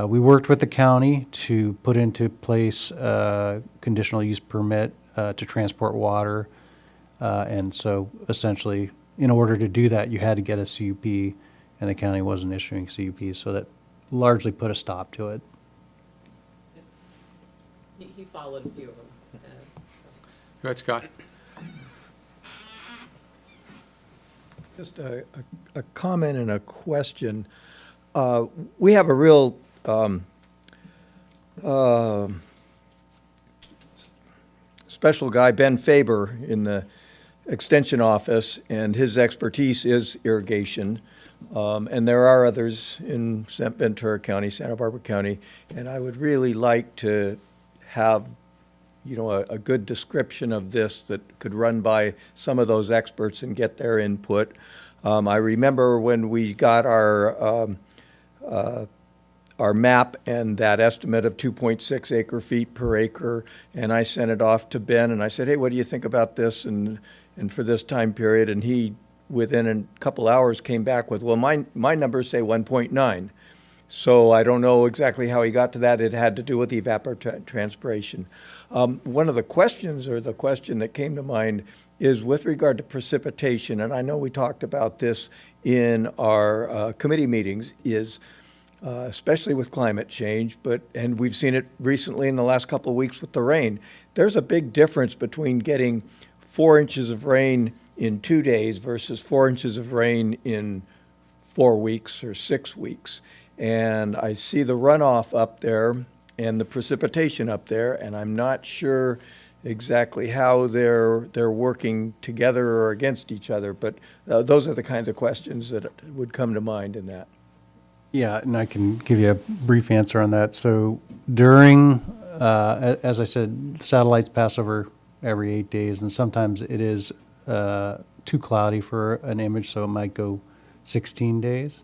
we worked with the county to put into place a conditional use permit to transport water. And so essentially, in order to do that, you had to get a CUP, and the county wasn't issuing CUPs, so that largely put a stop to it. He followed a few of them. Go ahead, Scott. Just a comment and a question. We have a real special guy, Ben Faber, in the Extension Office, and his expertise is irrigation. And there are others in Ventura County, Santa Barbara County, and I would really like to have a good description of this that could run by some of those experts and get their input. I remember when we got our map and that estimate of 2.6 acre feet per acre, and I sent it off to Ben, and I said, hey, what do you think about this and for this time period? And he, within a couple hours, came back with, well, my numbers say 1.9. So I don't know exactly how he got to that. It had to do with evapotranspiration. One of the questions, or the question that came to mind, is with regard to precipitation, and I know we talked about this in our committee meetings, is especially with climate change, and we've seen it recently in the last couple of weeks with the rain. There's a big difference between getting 4 inches of rain in 2 days versus 4 inches of rain in 4 weeks or 6 weeks. And I see the runoff up there and the precipitation up there, and I'm not sure exactly how they're working together or against each other, but those are the kinds of questions that would come to mind in that. Yeah, and I can give you a brief answer on that. So during, as I said, satellites pass over every 8 days, and sometimes it is too cloudy for an image, so it might go 16 days.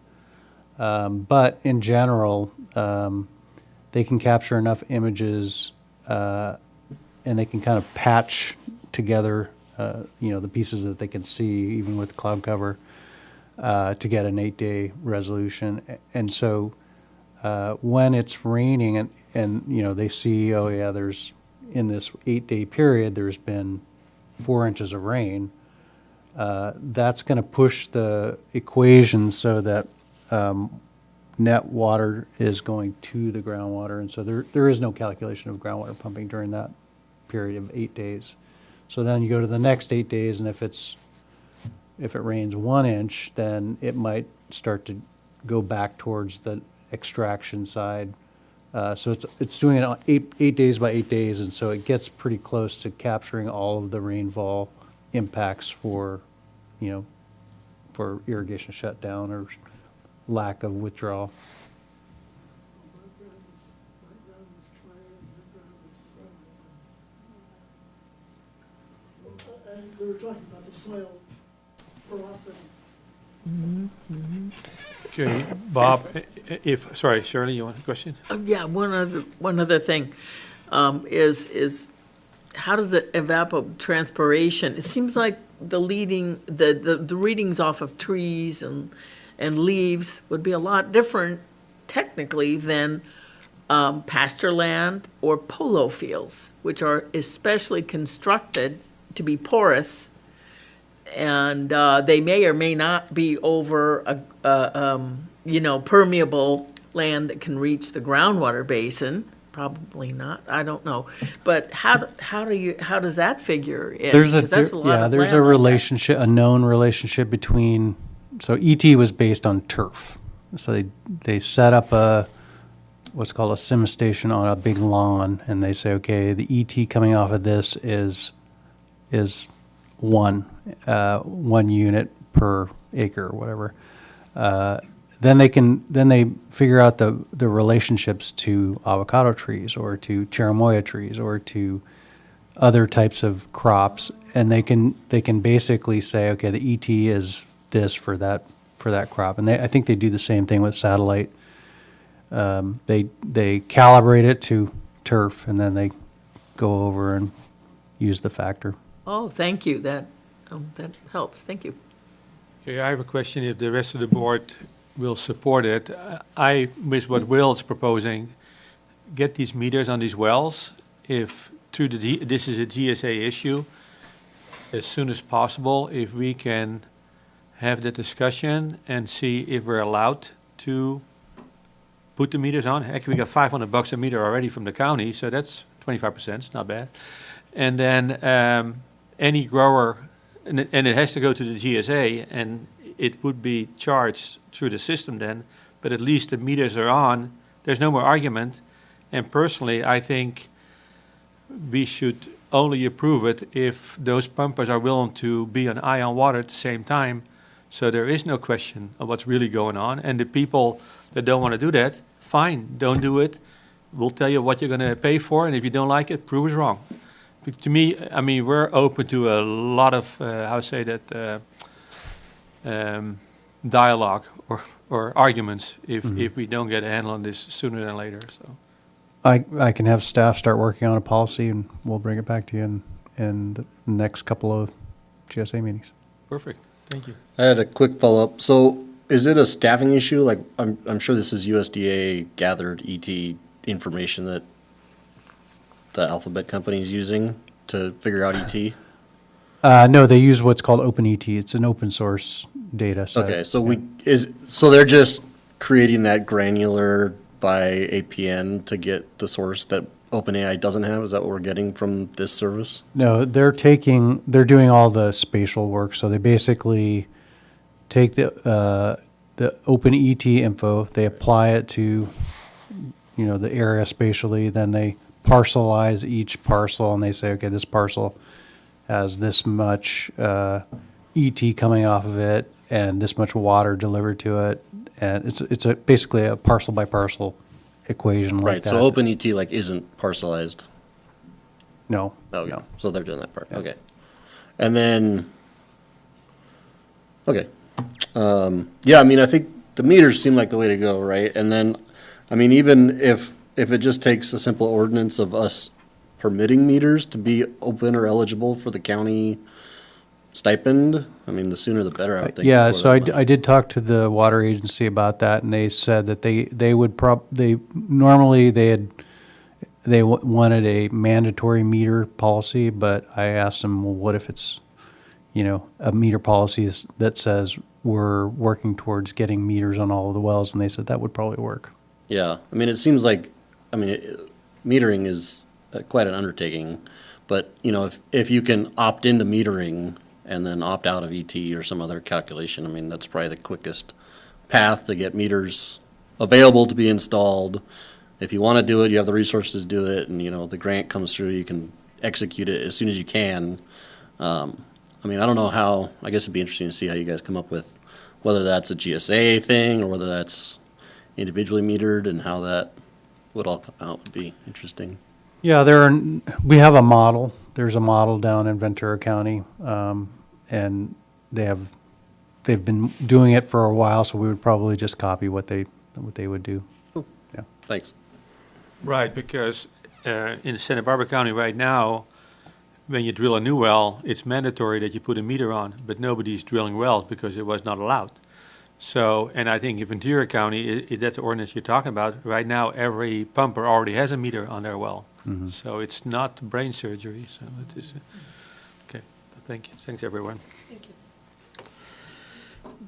But in general, they can capture enough images, and they can kind of patch together, the pieces that they can see, even with cloud cover, to get an 8-day resolution. And so when it's raining and they see, oh yeah, there's, in this 8-day period, there's been 4 inches of rain, that's going to push the equation so that net water is going to the groundwater, and so there is no calculation of groundwater pumping during that period of 8 days. So then you go to the next 8 days, and if it rains 1 inch, then it might start to go back towards the extraction side. So it's doing it on 8 days by 8 days, and so it gets pretty close to capturing all of the rainfall impacts for, for irrigation shutdown or lack of withdrawal. And we were talking about the soil porosity. Okay, Bob, sorry, Shirley, you want a question? Yeah, one other thing, is how does the evapotranspiration, it seems like the readings off of trees and leaves would be a lot different technically than pasture land or polo fields, which are especially constructed to be porous, and they may or may not be over a permeable land that can reach the groundwater basin. Probably not. I don't know. But how does that figure in? There's a 'Cause that's lot of there's land a like that. relationship, a known relationship between. So ET was based on turf. So they set up what's called a sim station on a big lawn, and they say, okay, the ET coming off of this is one unit per acre or whatever. Then they figure out the relationships to avocado trees or to cherimoya trees or to other types of crops, and they can basically say, okay, the ET is this for that crop, and I think they do the same thing with satellite. They calibrate it to turf, and then they go over and use the factor. Oh, thank you. That helps. Thank you. Okay, I have a question if the rest of the board will support it. I, with what Will's proposing, get these meters on these wells, if through this is a GSA issue, as soon as possible, if we can have that discussion and see if we're allowed to put the meters on. Heck, we got $500 a meter already from the county, so that's 25%, it's not bad. And then any grower, and it has to go to the GSA, and it would be charged through the system then, but at least the meters are on, there's no more argument. And personally, I think we should only approve it if those pumpers are willing to be on eye on water at the same time, so there is no question of what's really going on. And the people that don't want to do that, fine, don't do it. We'll tell you what you're going to pay for, and if you don't like it, prove us wrong. But to me, I mean, we're open to a lot of, dialogue or arguments if we don't get a handle on this sooner than later. So I can have staff start working on a policy, and we'll bring it back to you in the next couple of GSA meetings. perfect, thank you. I had a quick follow-up. So is it a staffing issue? Like, I'm sure this is USDA gathered ET information that the Alphabet company is using to figure out ET? No, they use what's called OpenET. It's an open source data set. Okay, so so they're just creating that granular by APN to get the source that OpenAI doesn't have? Is that what we're getting from this service? No, they're doing all the spatial work. So they basically take the OpenET info, they apply it to, the area spatially, then they parcelize each parcel, and they say, okay, this parcel has this much ET coming off of it and this much water delivered to it, and it's basically a parcel by parcel equation like Right, that. so OpenET isn't parcelized? No. Okay, no. so they're doing that part, okay. And then, okay. Yeah, I mean, I think the meters seem like the way to go, right? And then, I mean, even if it just takes a simple ordinance of us permitting meters to be open or eligible for the county stipend, I mean, the sooner the better, I would think. Yeah, before so that I did talk to the water agency about that, and they said that they would normally they wanted a mandatory meter policy, but I asked them, well, what if it's, a meter policy that says we're working towards getting meters on all of the wells, and they said that would probably work. Yeah, I mean, it seems like, metering is quite an undertaking, but, if you can opt into metering and then opt out of ET or some other calculation, I mean, that's probably the quickest path to get meters available to be installed. If you want to do it, you have the resources to do it, and, the grant comes through, you can execute it as soon as you can. I mean, I don't know how, I guess it'd be interesting to see how you guys come up with, whether that's a GSA thing, or whether that's individually metered, and how that would all come out would be interesting. Yeah, we have a model. There's a model down in Ventura County, and they've been doing it for a while, so we would probably just copy what they would do. Yeah. Thanks. Right, because in Santa Barbara County right now, when you drill a new well, it's mandatory that you put a meter on, but nobody's drilling wells because it was not allowed. So, and I think in Ventura County, that's the ordinance you're talking about. Right now, every pumper already has a meter on their well. So it's not brain surgery, so it is, okay, thank you. Thanks, everyone. Thank you.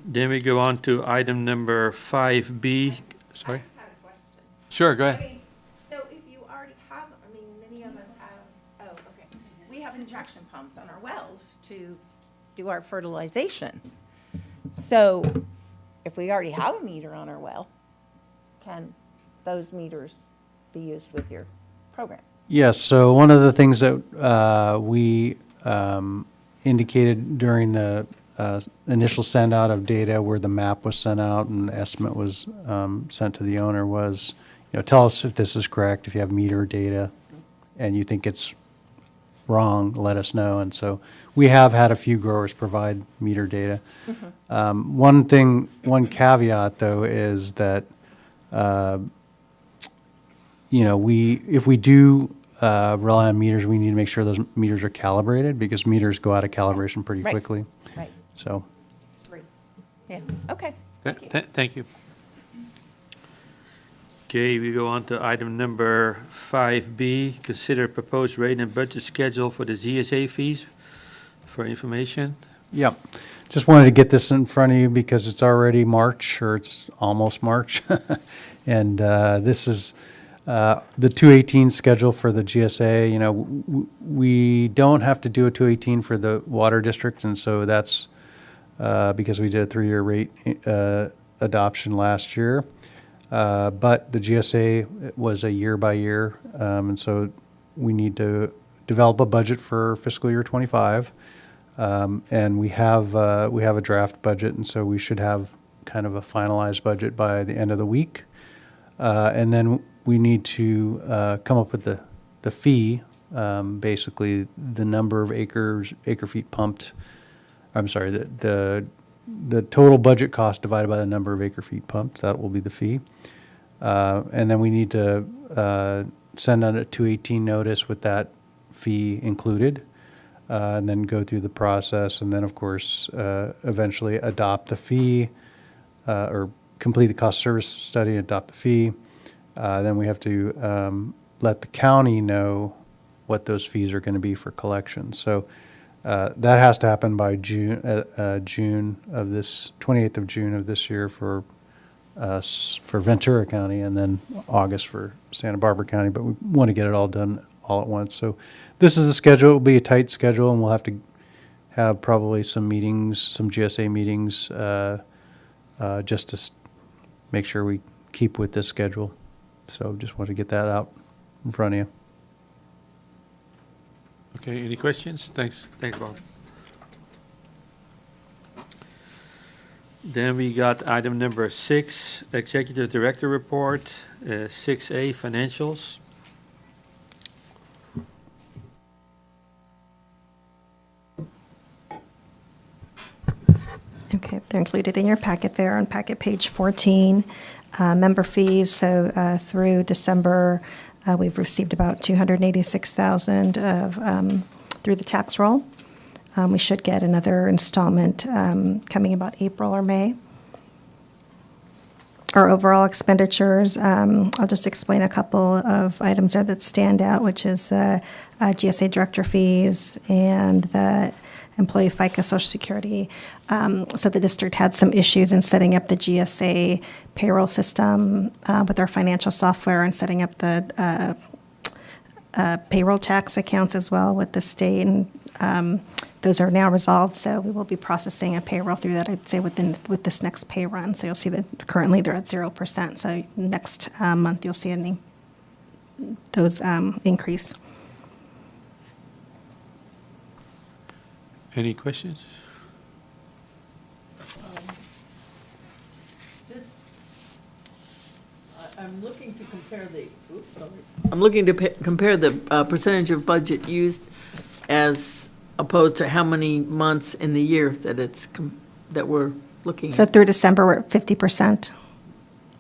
Then we go on to item number 5B. Sorry? I just had a question. Sure, go I ahead. mean, so if you already have, many of us have, okay. We have injection pumps on our wells to do our fertilization. So if we already have a meter on our well, can those meters be used with your program? Yes, so one of the things that we indicated during the initial send out of data where the map was sent out and the estimate was sent to the owner was, tell us if this is correct, if you have meter data and you think it's wrong, let us know. And so we have had a few growers provide meter data. One caveat though is that, if we do rely on meters, we need to make sure those meters are calibrated because meters go out of calibration pretty Right. quickly. Right. So, Great. Yeah, okay. Thank you. Okay, we go on to item number 5B, consider proposed rate and budget schedule for the ZSA fees for information. yep. Just wanted to get this in front of you because it's already March, or it's almost March. And this is the 218 schedule for the GSA. We don't have to do a 218 for the water district, and so that's because we did a 3-year rate adoption last year. But the GSA was a year by year, and so we need to develop a budget for fiscal year '25. And we have a draft budget, and so we should have kind of a finalized budget by the end of the week. And then we need to come up with the fee, basically the number of acre feet pumped. I'm sorry, the total budget cost divided by the number of acre feet pumped. That will be the fee. And then we need to send out a 218 notice with that fee included. And then go through the process, and then, of course, eventually adopt the fee, or complete the cost service study, adopt the fee. Then we have to let the county know what those fees are going to be for collection. So that has to happen by June of this, 28th of June of this year for Ventura County, and then August for Santa Barbara County. But we want to get it all done all at once. So this is the schedule. It will be a tight schedule, and we'll have to have probably some meetings, some GSA meetings, just to make sure we keep with this schedule. So just want to get that out in front of you. Okay, any questions? Thanks, Bob. Then we got item number 6, Executive Director Report, 6A, Financials. Okay, they're included in your packet there on packet page 14. Member fees, so through December, we've received about $286,000 of through the tax roll. We should get another installment coming about April or May. Our overall expenditures, I'll just explain a couple of items there that stand out, which is GSA director fees and the employee FICA Social Security. So the district had some issues in setting up the GSA payroll system with our financial software and setting up the payroll tax accounts as well with the state. And those are now resolved, so we will be processing a payroll through that, I'd say, with this next pay run. So you'll see that currently they're at 0%, so next month you'll see those increase. Any questions? I'm looking to compare I'm looking to compare the percentage of budget used as opposed to how many months in the year that that we're looking So at. through December, we're at 50%.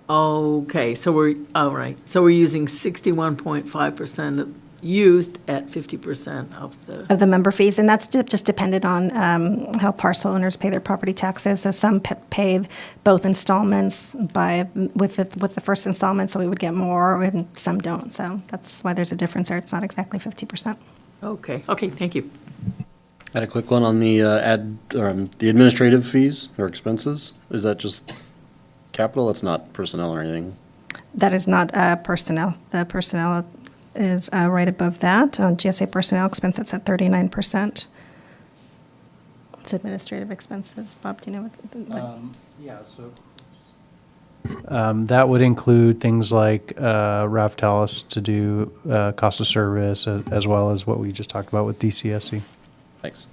Okay, so all right, so we're using 61.5% used at 50% Of the member fees, and that's just dependent on how parcel owners pay their property taxes. So some pay both installments with the first installment, so we would get more, and some don't. So that's why there's a difference there. It's not exactly 50%. Okay, thank you. I had a quick one on the the administrative fees or expenses. Is that just capital? It's not personnel or anything? That is not personnel. The personnel is right above that. On GSA personnel expense, it's at 39%. It's administrative expenses. Bob, do you know what? Yeah, so. That would include things like Ralph Tallis to do cost of service, as well as what we just talked about with DCSE. Thanks.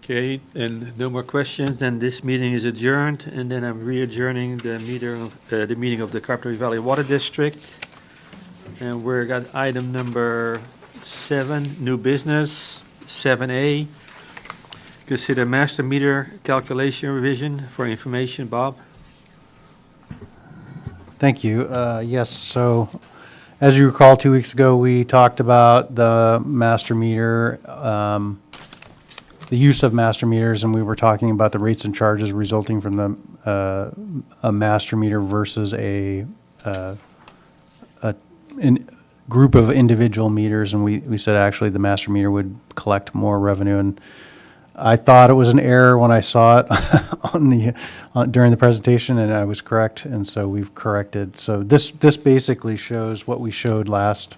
Okay, and no more questions, then this meeting is adjourned, and then I'm re-adjourning the meeting of the Carpinteria Valley Water District. And we're got item number 7, new business, 7A. Consider master meter calculation revision for information. Bob? Thank you. Yes, so as you recall, 2 weeks ago, we talked about the master meter, the use of master meters, and we were talking about the rates and charges resulting from a master meter versus a group of individual meters, and we said actually the master meter would collect more revenue, and I thought it was an error when I saw it during the presentation, and I was correct, and so we've corrected. So this basically shows what we showed at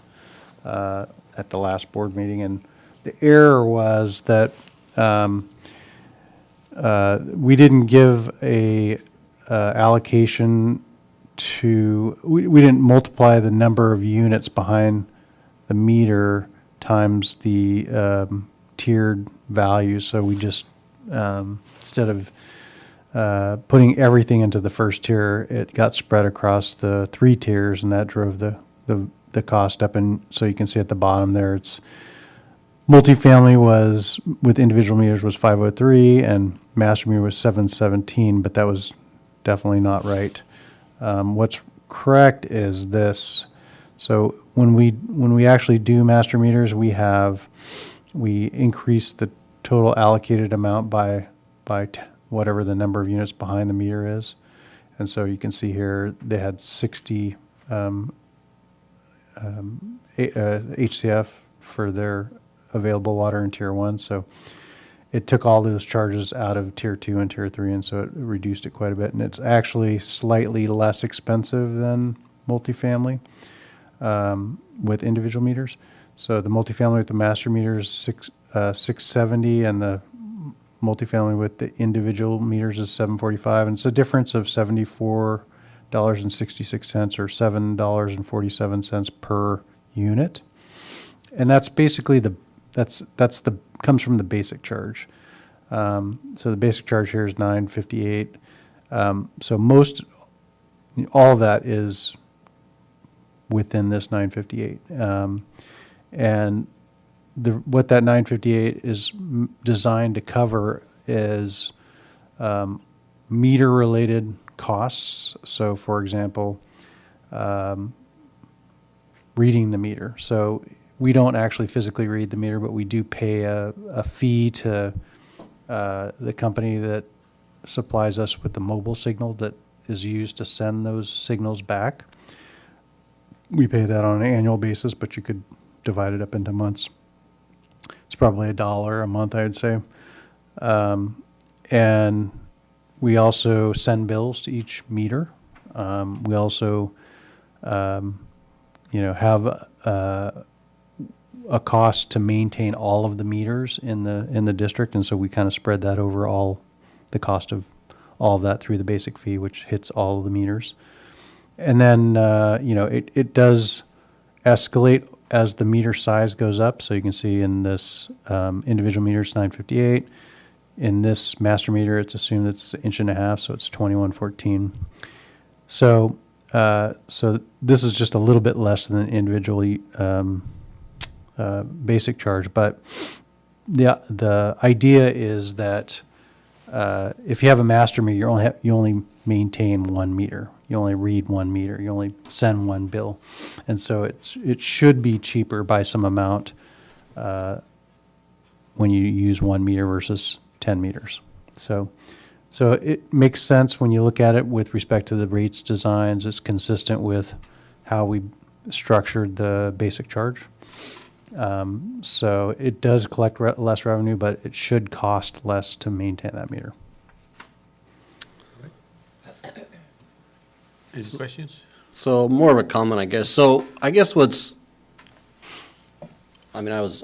the last board meeting, and the error was that we didn't give a allocation to, we didn't multiply the number of units behind the meter times the tiered values. So we just, instead of putting everything into the first tier, it got spread across the 3 tiers, and that drove the cost up. And so you can see at the bottom there, it's multifamily was, with individual meters, was 503, and master meter was 717, but that was definitely not right. What's correct is this. So when we actually do master meters, we increase the total allocated amount by whatever the number of units behind the meter is. And so you can see here, they had 60 HCF for their available water in Tier 1. So it took all those charges out of Tier 2 and Tier 3, and so it reduced it quite a bit. And it's actually slightly less expensive than multifamily with individual meters. So the multifamily with the master meter is $670, and the multifamily with the individual meters is $745, and it's a difference of $74.66 or $7.47 per unit. And that's basically comes from the basic charge. So the basic charge here is $9.58. So all of that is within this $9.58. And what that $9.58 is designed to cover is meter-related costs. So, for example, reading the meter. So we don't actually physically read the meter, but we do pay a fee to the company that supplies us with the mobile signal that is used to send those signals back. We pay that on an annual basis, but you could divide it up into months. It's probably $1 a month, I'd say. And we also send bills to each meter. We also, have a cost to maintain all of the meters in the district, and so we kind of spread that over all the cost of all of that through the basic fee, which hits all of the meters. And then, it does escalate as the meter size goes up. So you can see in this individual meter, it's 958. In this master meter, it's assumed it's 1.5 inches, so it's 2114. So this is just a little bit less than an individually basic charge. But the idea is that if you have a master meter, you only maintain 1 meter. You only read 1 meter. You only send 1 bill, and so it should be cheaper by some amount when you use 1 meter versus 10 meters. So it makes sense when you look at it with respect to the rates designs. It's consistent with how we structured the basic charge. So it does collect less revenue, but it should cost less to maintain that meter. Any questions? So more of a comment, I guess. So I guess I was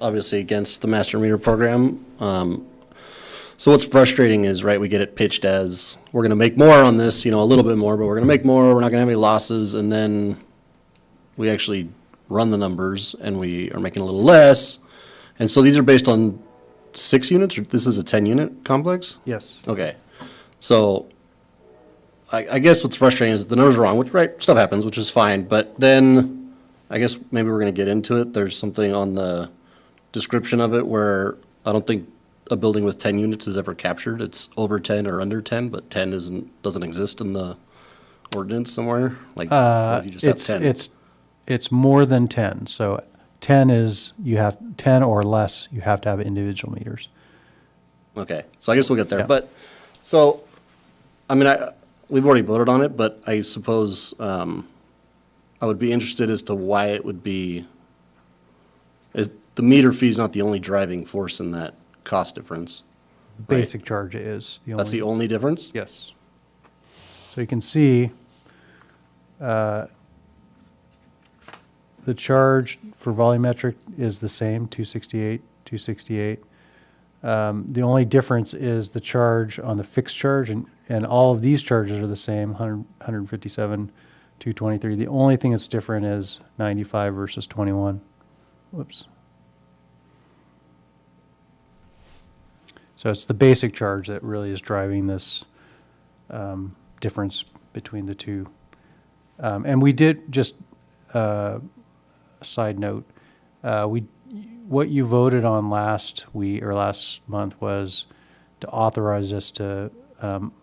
obviously against the master meter program. So what's frustrating is, right, we get it pitched as, we're going to make more on this, a little bit more, but we're going to make more, we're not going to have any losses, and then we actually run the numbers, and we are making a little less. And so these are based on 6 units, or this is a 10-unit complex? Yes. Okay. So I guess what's frustrating is that the numbers are wrong, which, right, stuff happens, which is fine, but then I guess maybe we're going to get into it. There's something on the description of it where I don't think a building with 10 units is ever captured. It's over 10 or under 10, but 10 doesn't exist in the ordinance somewhere. Like, what if you just have 10? It's more than 10. So 10 is, you have 10 or less, you have to have individual meters. Okay, so I guess we'll get there. Yeah. But, so, we've already voted on it, but I suppose I would be interested as to why it would be, is the meter fee is not the only driving force in that cost difference. Basic charge is the only. That's the only difference? Yes. So you can see the charge for volumetric is the same, 268, 268. The only difference is the charge on the fixed charge, and all of these charges are the same, 157, 223. The only thing that's different is 95 versus 21. Whoops. So it's the basic charge that really is driving this difference between the two. And we did, just a side note, what you voted on last month was to authorize us to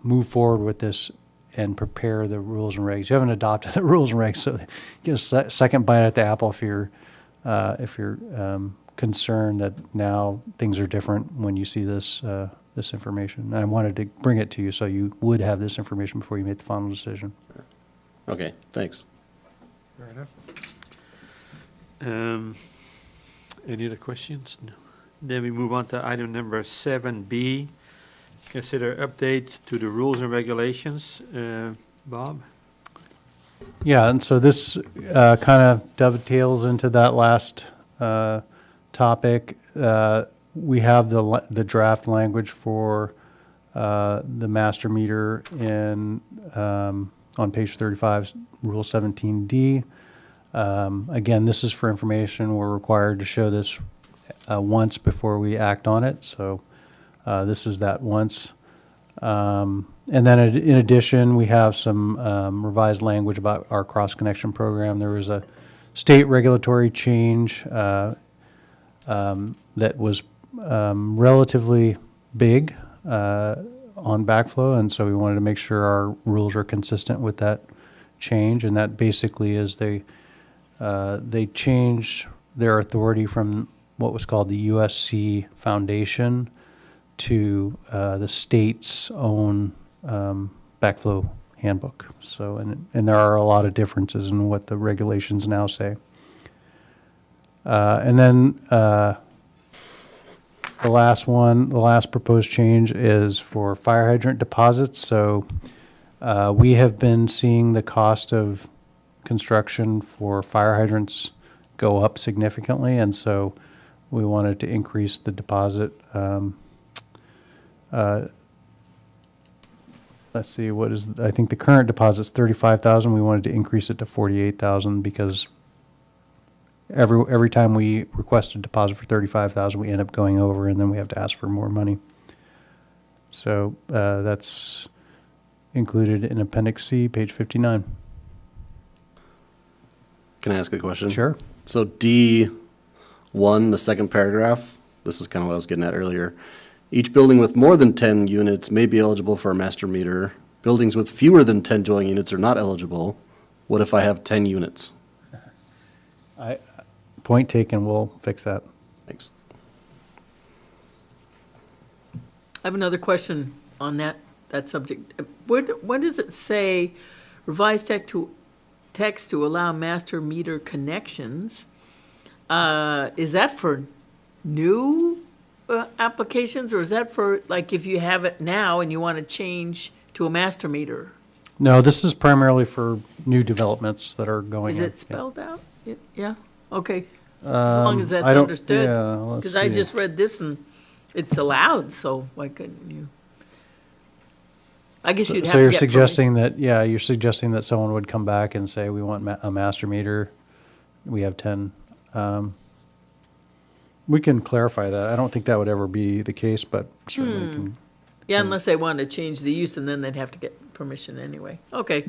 move forward with this and prepare the rules and regs. You haven't adopted the rules and regs, so get a second bite at the apple if you're concerned that now things are different when you see this information. And I wanted to bring it to you so you would have this information before you made the final decision. Okay, thanks. Fair enough. Any other questions? No. Then we move on to item number 7B. Consider update to the rules and regulations. Bob? Yeah, and so this kind of dovetails into that last topic. We have the draft language for the master meter on page 35, Rule 17D. Again, this is for information. We're required to show this once before we act on it. So this is that once. And then in addition, we have some revised language about our cross-connection program. There was a state regulatory change that was relatively big on backflow, and so we wanted to make sure our rules are consistent with that change. And that basically is they changed their authority from what was called the USC Foundation to the state's own backflow handbook. So, and there are a lot of differences in what the regulations now say. And then the last proposed change is for fire hydrant deposits. So we have been seeing the cost of construction for fire hydrants go up significantly, and so we wanted to increase the deposit. Let's see, I think the current deposit's 35,000. We wanted to increase it to 48,000 because every time we request a deposit for 35,000, we end up going over, and then we have to ask for more money. So that's included in Appendix C, page 59. Can I ask a question? Sure. So D1, the second paragraph, this is kind of what I was getting at earlier. Each building with more than 10 units may be eligible for a master meter. Buildings with fewer than 10 dwelling units are not eligible. What if I have 10 units? Point taken, we'll fix that. Thanks. I have another question on that subject. What does it say, revised text to allow master meter connections? Is that for new applications, or is that for, like, if you have it now and you want to change to a master meter? No, this is primarily for new developments that are going Is in. it spelled out? Yeah, okay. As long as that's I don't- understood. yeah, let's Because I see. just read this and it's allowed, so why couldn't you? I guess you'd have to So you're get suggesting that, you're suggesting that someone would come back and say, we want a master meter, we have 10. We can clarify that. I don't think that would ever be the case, but certainly can. Yeah, unless they wanted to change the use, and then they'd have to get permission anyway. Okay,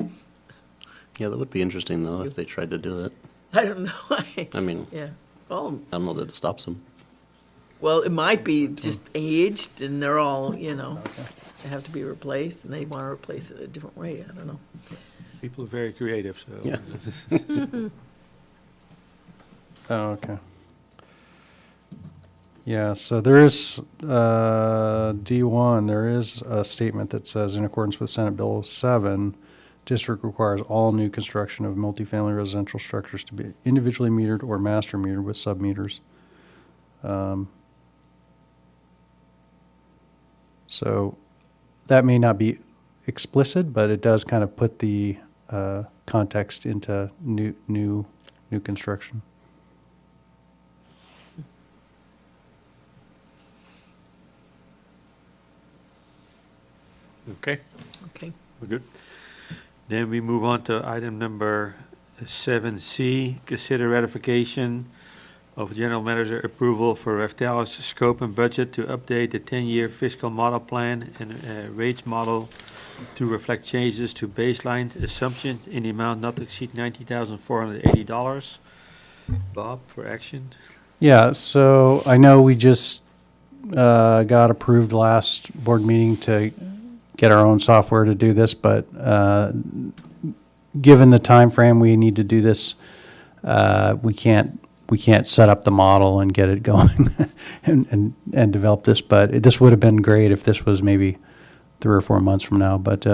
Yeah, that would be interesting, though, if they tried to do it. I don't know. I mean, Yeah, well, I don't know that it stops them. well, it might be just aged, and they're all, they have to be replaced, and they want to replace it a different way, I don't know. People are very creative, so. Yeah. Oh, okay. Yeah, so there is, D1, there is a statement that says, in accordance with Senate Bill 7, district requires all new construction of multifamily residential structures to be individually metered or master metered with sub-meters. So that may not be explicit, but it does kind of put the context into new construction. Okay, Okay. we're good. Then we move on to item number 7C, consider ratification of general manager approval for Raftalis scope and budget to update the 10-year fiscal model plan and rates model to reflect changes to baseline assumptions in the amount not to exceed $90,480. Bob, for action? Yeah, so I know we just got approved last board meeting to get our own software to do this, but given the time frame we need to do this, we can't set up the model and get it going and develop this. But this would have been great if this was maybe 3 or 4 months from now. But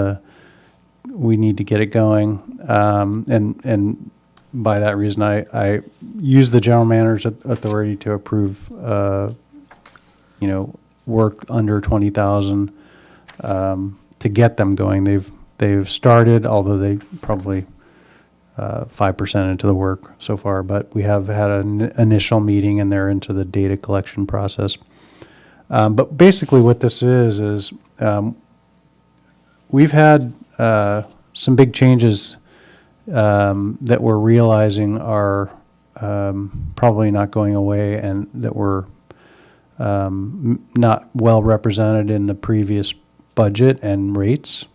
we need to get it going, and by that reason, I use the general manager's authority to approve, work under 20,000 to get them going. They've started, although they probably 5% into the work so far, but we have had an initial meeting and they're into the data collection process. But basically what this is we've had some big changes that we're realizing are probably not going away and that were not well represented in the previous budget and rates.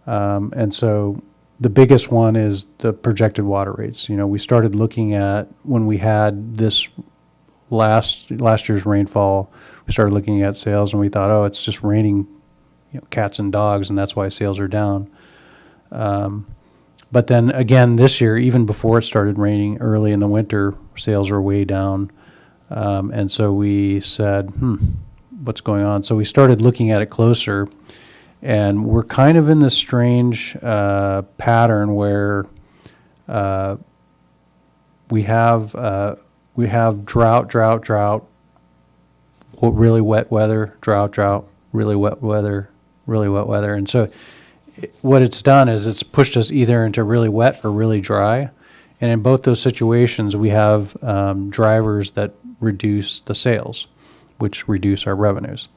And so the biggest one is the projected water rates. We started looking at when we had this last year's rainfall, we started looking at sales and we thought, oh, it's just raining cats and dogs and that's why sales are down. But then again, this year, even before it started raining early in the winter, sales are way down. And so we said, what's going on? So we started looking at it closer, and we're kind of in this strange pattern where we have drought, really wet weather, drought, really wet weather, really wet weather. And so what it's done is it's pushed us either into really wet or really dry. And in both those situations, we have drivers that reduce the sales, which reduce our revenues.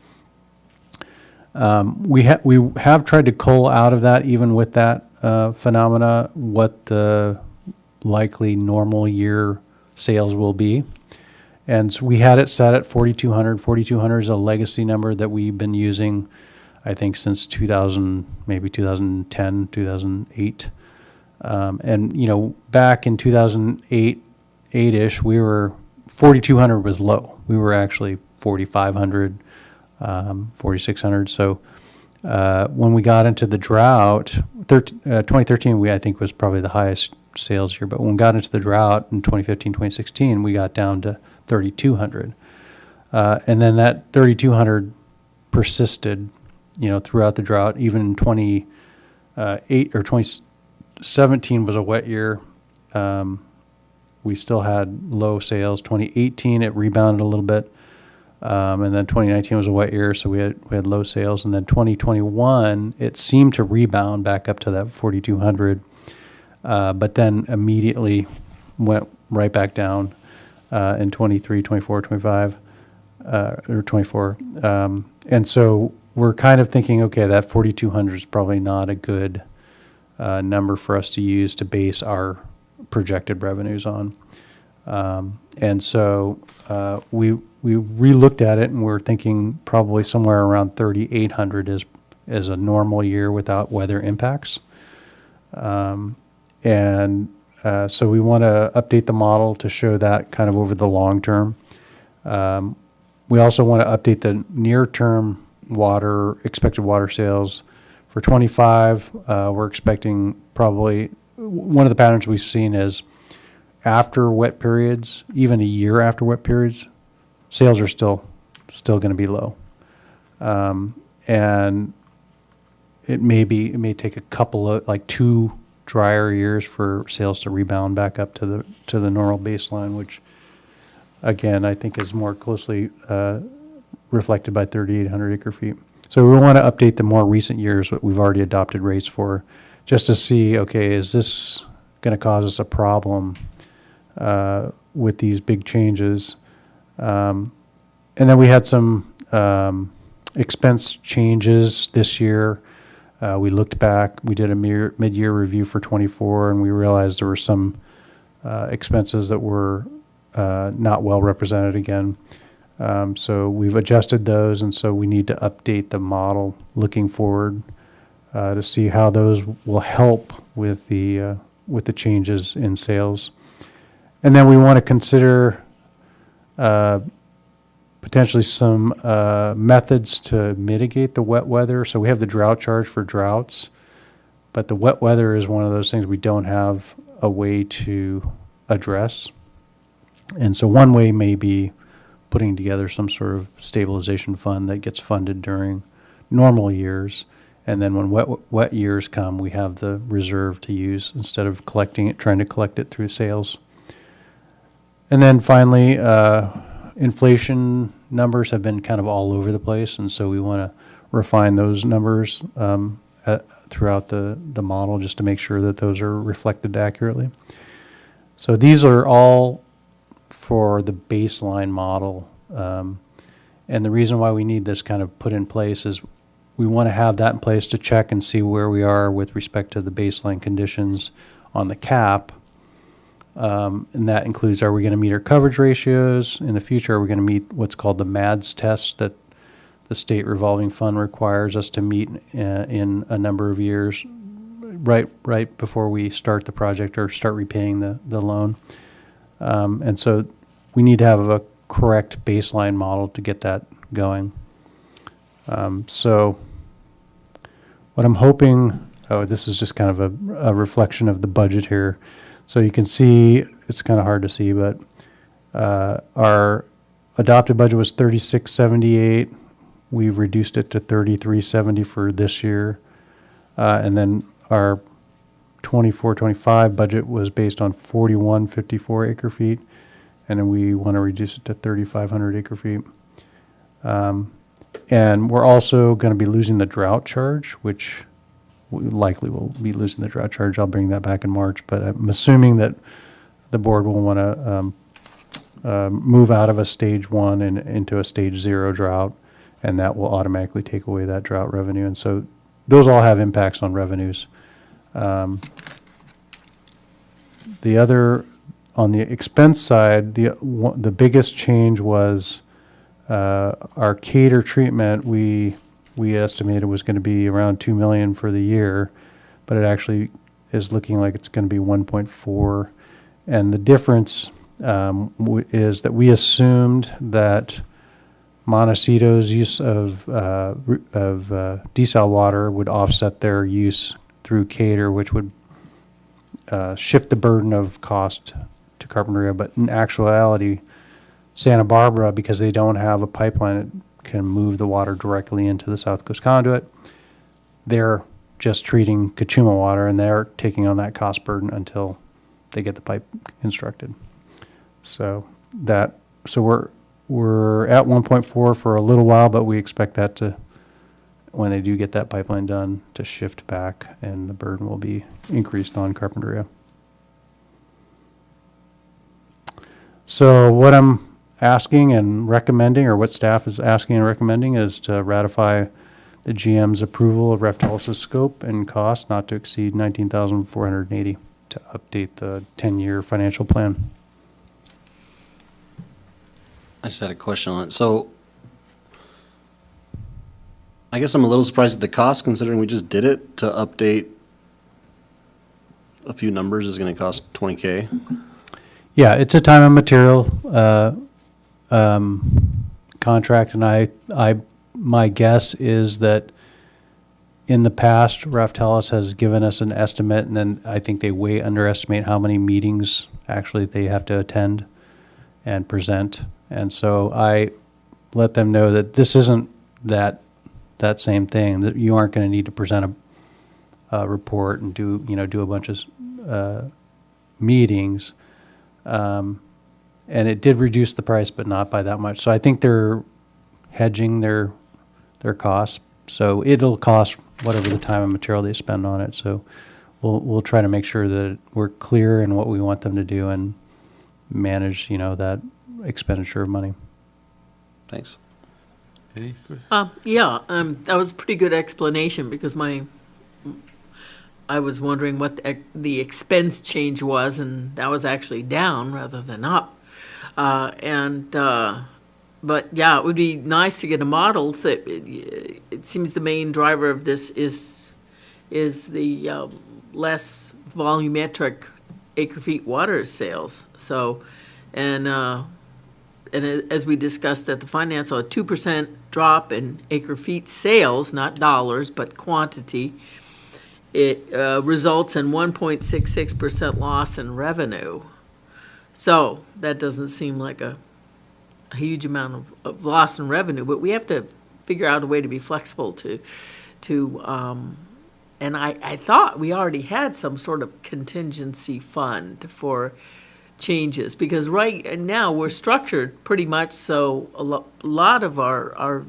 We have tried to cull out of that, even with that phenomena, what the likely normal year sales will be. And so we had it set at 4,200. 4,200 is a legacy number that we've been using, I think, since 2000, maybe 2010, 2008. And, you know, back in 2008, 8-ish, 4,200 was low. We were actually 4,500, 4,600. So when we got into the drought, 2013, I think, was probably the highest sales year. But when we got into the drought in 2015, 2016, we got down to 3,200. And then that 3,200 persisted, you know, throughout the drought. Even in 2008 or 2017 was a wet year. We still had low sales. 2018, it rebounded a little bit. And then 2019 was a wet year, so we had low sales. And then 2021, it seemed to rebound back up to that 4,200, but then immediately went right back down in 23, 24, 25, or 24. And so we're kind of thinking, okay, that 4,200 is probably not a good number for us to use to base our projected revenues on. And so we re-looked at it, and we're thinking probably somewhere around 3,800 is a normal year without weather impacts. So we want to update the model to show that kind of over the long term. We also want to update the near-term expected water sales. For 25, we're expecting probably, one of the patterns we've seen is after wet periods, even a year after wet periods, sales are still going to be low. And it may take a couple of, like 2 drier years for sales to rebound back up to the normal baseline, which again, I think is more closely reflected by 3,800 acre feet. So we want to update the more recent years, what we've already adopted rates for, just to see, okay, is this going to cause us a problem with these big changes? And then we had some expense changes this year. We looked back, we did a mid-year review for 24, and we realized there were some expenses that were not well represented again. So we've adjusted those, and so we need to update the model looking forward to see how those will help with the changes in sales. And then we want to consider potentially some methods to mitigate the wet weather. So we have the drought charge for droughts, but the wet weather is one of those things we don't have a way to address. And so one way may be putting together some sort of stabilization fund that gets funded during normal years. And then when wet years come, we have the reserve to use instead of trying to collect it through sales. And then finally, inflation numbers have been kind of all over the place, and so we want to refine those numbers throughout the model just to make sure that those are reflected accurately. So these are all for the baseline model. And the reason why we need this kind of put in place is we want to have that in place to check and see where we are with respect to the baseline conditions on the cap. And that includes, are we going to meet our coverage ratios in the future? Are we going to meet what's called the MADS test that the state revolving fund requires us to meet in a number of years, right before we start the project or start repaying the loan? And so we need to have a correct baseline model to get that going. So what I'm hoping, this is just kind of a reflection of the budget here. So you can see, it's kind of hard to see, but our adopted budget was 3678. We've reduced it to 3370 for this year. And then our 24-25 budget was based on 4154 acre feet. And then we want to reduce it to 3,500 acre feet. And we're also going to be losing the drought charge, which we likely will be losing the drought charge. I'll bring that back in March, but I'm assuming that the board will want to move out of a stage 1 and into a stage 0 drought, and that will automatically take away that drought revenue. And so those all have impacts on revenues. The other, on the expense side, the biggest change was our Cater treatment. We estimated was going to be around 2 million for the year, but it actually is looking like it's going to be 1.4. And the difference is that we assumed that Montecito's use of desal water would offset their use through Cater, which would shift the burden of cost to Carpinteria. But in actuality, Santa Barbara, because they don't have a pipeline that can move the water directly into the South Coast Conduit, they're just treating Kachuma water, and they're taking on that cost burden until they get the pipe constructed. So we're at 1.4 for a little while, but we expect that to, when they do get that pipeline done, to shift back, and the burden will be increased on Carpinteria. So what I'm asking and recommending, or what staff is asking and recommending, is to ratify the GM's approval of Reftelis' scope and cost not to exceed $19,480 to update the 10-year financial plan. I just had a question on it. So I guess I'm a little surprised at the cost, considering we just did it. To update a few numbers is going to cost $20K. Yeah, it's a time and material contract, and my guess is that in the past, Reftelis has given us an estimate, and then I think they way underestimate how many meetings actually they have to attend and present. And so I let them know that this isn't that same thing, that you aren't going to need to present a report and do a bunch of meetings. And it did reduce the price, but not by that much. So I think they're hedging their costs. So it'll cost whatever the time and material they spend on it. So we'll try to make sure that we're clear in what we want them to do and manage, that expenditure of money. Thanks. Any questions? That was a pretty good explanation, because I was wondering what the expense change was, and that was actually down rather than up. But yeah, it would be nice to get a model that it seems the main driver of this is the less volumetric acre-feet water sales. So, and as we discussed at the finance, a 2% drop in acre-feet sales, not dollars, but quantity, it results in 1.66% loss in revenue. So that doesn't seem like a huge amount of loss in revenue, but we have to figure out a way to be flexible and I thought we already had some sort of contingency fund for changes, because right now we're structured pretty much so a lot of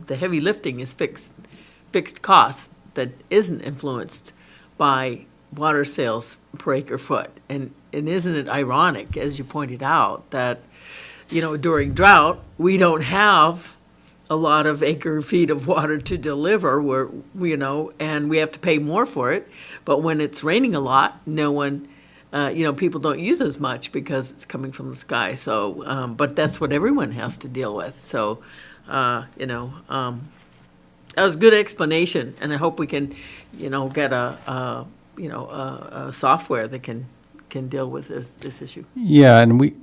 the heavy lifting is fixed costs that isn't influenced by water sales per acre foot. And isn't it ironic, as you pointed out, that during drought, we don't have a lot of acre feet of water to deliver, and we have to pay more for it. But when it's raining a lot, no one, people don't use as much because it's coming from the sky. So, but that's what everyone has to deal with. So, that was a good explanation, and I hope we can, get a software that can deal with this issue. Yeah, and we,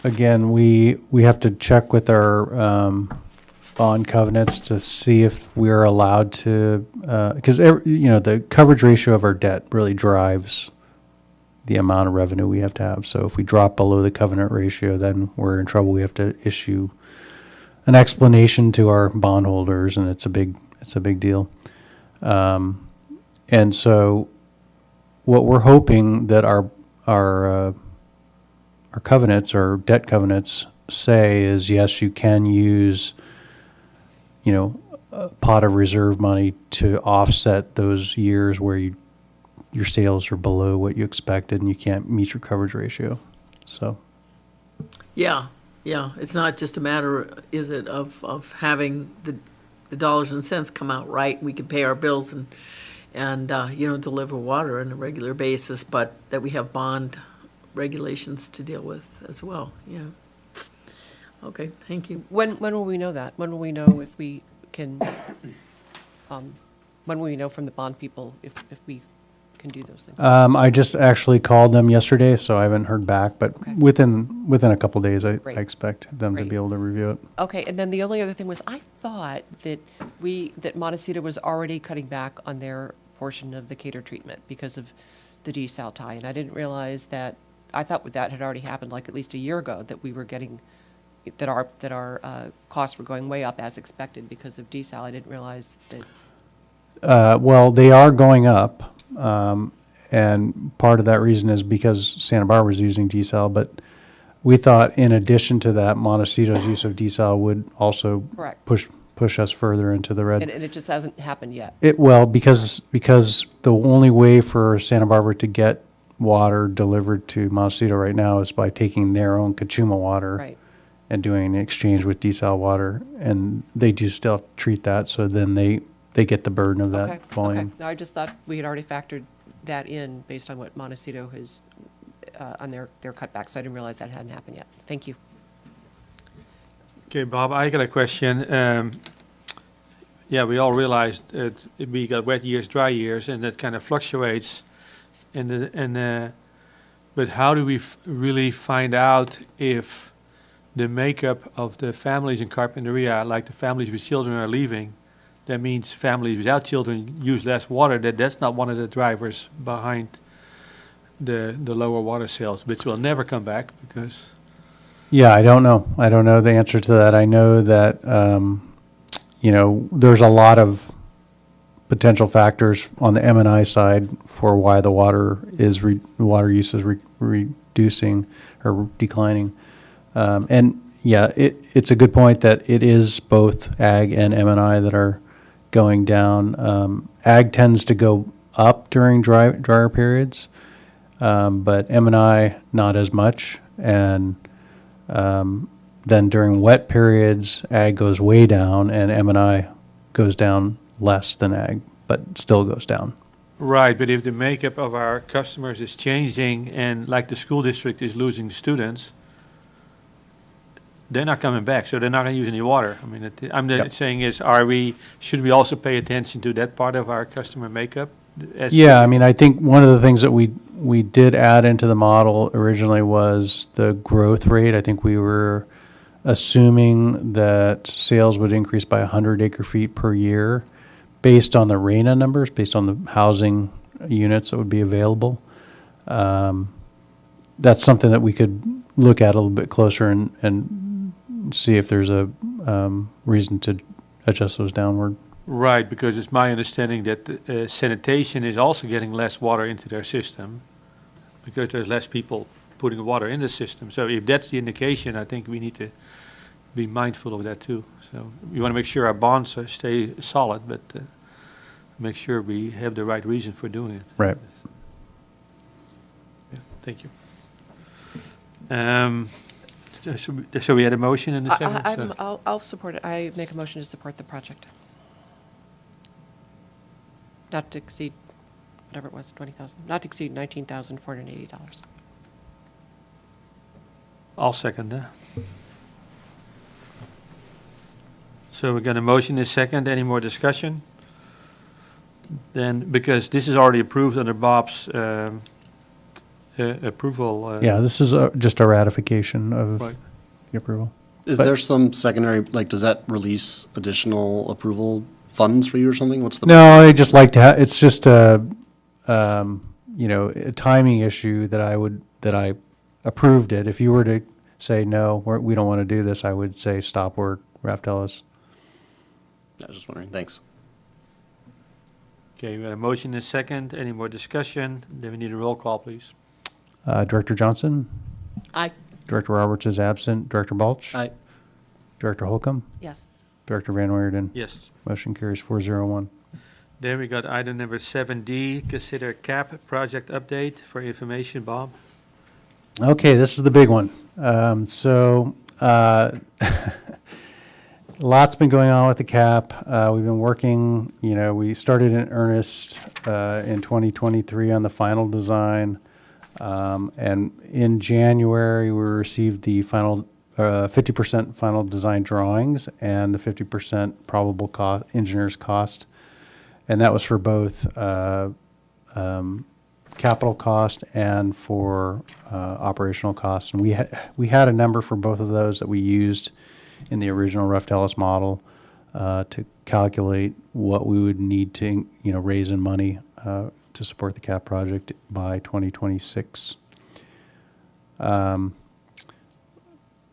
again, we have to check with our bond covenants to see if we're allowed to, because the coverage ratio of our debt really drives the amount of revenue we have to have. So if we drop below the covenant ratio, then we're in trouble. We have to issue an explanation to our bondholders, and it's a big deal. And so what we're hoping that our covenants, our debt covenants, say is, yes, you can use, a pot of reserve money to offset those years where your sales are below what you expected and you can't meet your coverage ratio. So, Yeah, yeah, it's not just a matter, is it, of having the dollars and cents come out right, we can pay our bills and, deliver water on a regular basis, but that we have bond regulations to deal with as well, yeah. Okay, thank you. When will we know that? When will we know if we can, when will we know from the bond people if we can do those things? I just actually called them yesterday, so I haven't heard back, but Okay. within a couple days, I Great. expect them to Great. be able to review it. Okay, and then the only other thing was, I thought that Montecito was already cutting back on their portion of the cater treatment because of the desal tie, and I didn't realize that, I thought that had already happened like at least a year ago, that we were getting, that our costs were going way up as expected because of desal. I didn't realize that, Well, they are going up, and part of that reason is because Santa Barbara's using desal, but we thought in addition to that, Montecito's use of desal would also Correct. push us further into the red. and it just hasn't happened yet. Well, because the only way for Santa Barbara to get water delivered to Montecito right now is by taking their own Cachuma water Right. and doing an exchange with desal water, and they do still treat that, so then they get the burden of Okay, that volume. okay. I just thought we had already factored that in based on what Montecito has, on their cutback, so I didn't realize that hadn't happened yet. Thank you. Okay, Bob, I got a question. Yeah, we all realized that we got wet years, dry years, and that kind of fluctuates. But how do we really find out if the makeup of the families in Carpinteria, like the families with children, are leaving? That means families without children use less water. That's not one of the drivers behind the lower water sales, which will never come back because. Yeah, I don't know. I don't know the answer to that. I know that, there's a lot of potential factors on the M&I side for why the water use is reducing or declining. And yeah, it's a good point that it is both ag and M&I that are going down. Ag tends to go up during drier periods, but M&I not as much. And then during wet periods, ag goes way down and M&I goes down less than ag, but still goes down. Right, but if the makeup of our customers is changing and like the school district is losing students, they're not coming back, so they're not going to use any water. I mean, Yep. saying is, should we also pay attention to that part of our customer makeup? Yeah, I mean, I think one of the things that we did add into the model originally was the growth rate. I think we were assuming that sales would increase by 100 acre feet per year based on the RENA numbers, based on the housing units that would be available. That's something that we could look at a little bit closer and see if there's a reason to adjust those downward. Right, because it's my understanding that sanitation is also getting less water into their system because there's less people putting water in the system. So if that's the indication, I think we need to be mindful of that too. So we want to make sure our bonds stay solid, but make sure we have the right reason for doing it. Right. Yeah, thank you. So we had a motion in the second? I'll support it. I make a motion to support the project. Not to exceed, whatever it was, 20,000, not to exceed $19,480. I'll second that. So we got a motion and a second. Any more discussion? Then, because this is already approved under Bob's approval. Yeah, this is just a ratification of Right. the approval. Is But- there some secondary, like, does that release additional approval funds for you or something? What's the? No, I just like to have, it's just a timing issue that I approved it. If you were to say, no, we don't want to do this, I would say stop work, Raftelis. I was just wondering, thanks. Okay, we got a motion and a second. Any more discussion? Then we need a roll call, please. Director Johnson, Aye. Director Roberts is absent, Director Balch, Aye. Director Holcomb, Yes. Director Van Weerden. Yes. Motion carries 401. Then we got item number 7D, consider CAP project update for information, Bob. Okay, this is the big one. Lots been going on with the cap. We've been working, we started in earnest in 2023 on the final design. And in January, we received the final 50% final design drawings and the 50% probable cost, engineer's cost. And that was for both capital cost and for operational costs. And we had a number for both of those that we used in the original Rough Dallas model to calculate what we would need to raise in money to support the CAP project by 2026.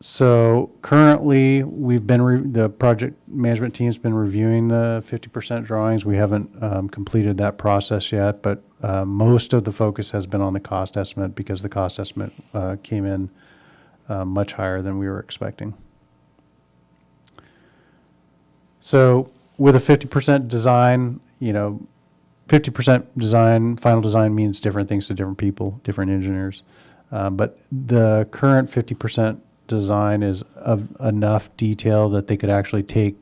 So currently, we've been the project management team's been reviewing the 50% drawings. We haven't completed that process yet, but most of the focus has been on the cost estimate because the cost estimate came in much higher than we were expecting. So with a 50% design, 50% design, final design means different things to different people, different engineers. But the current 50% design is of enough detail that they could actually take,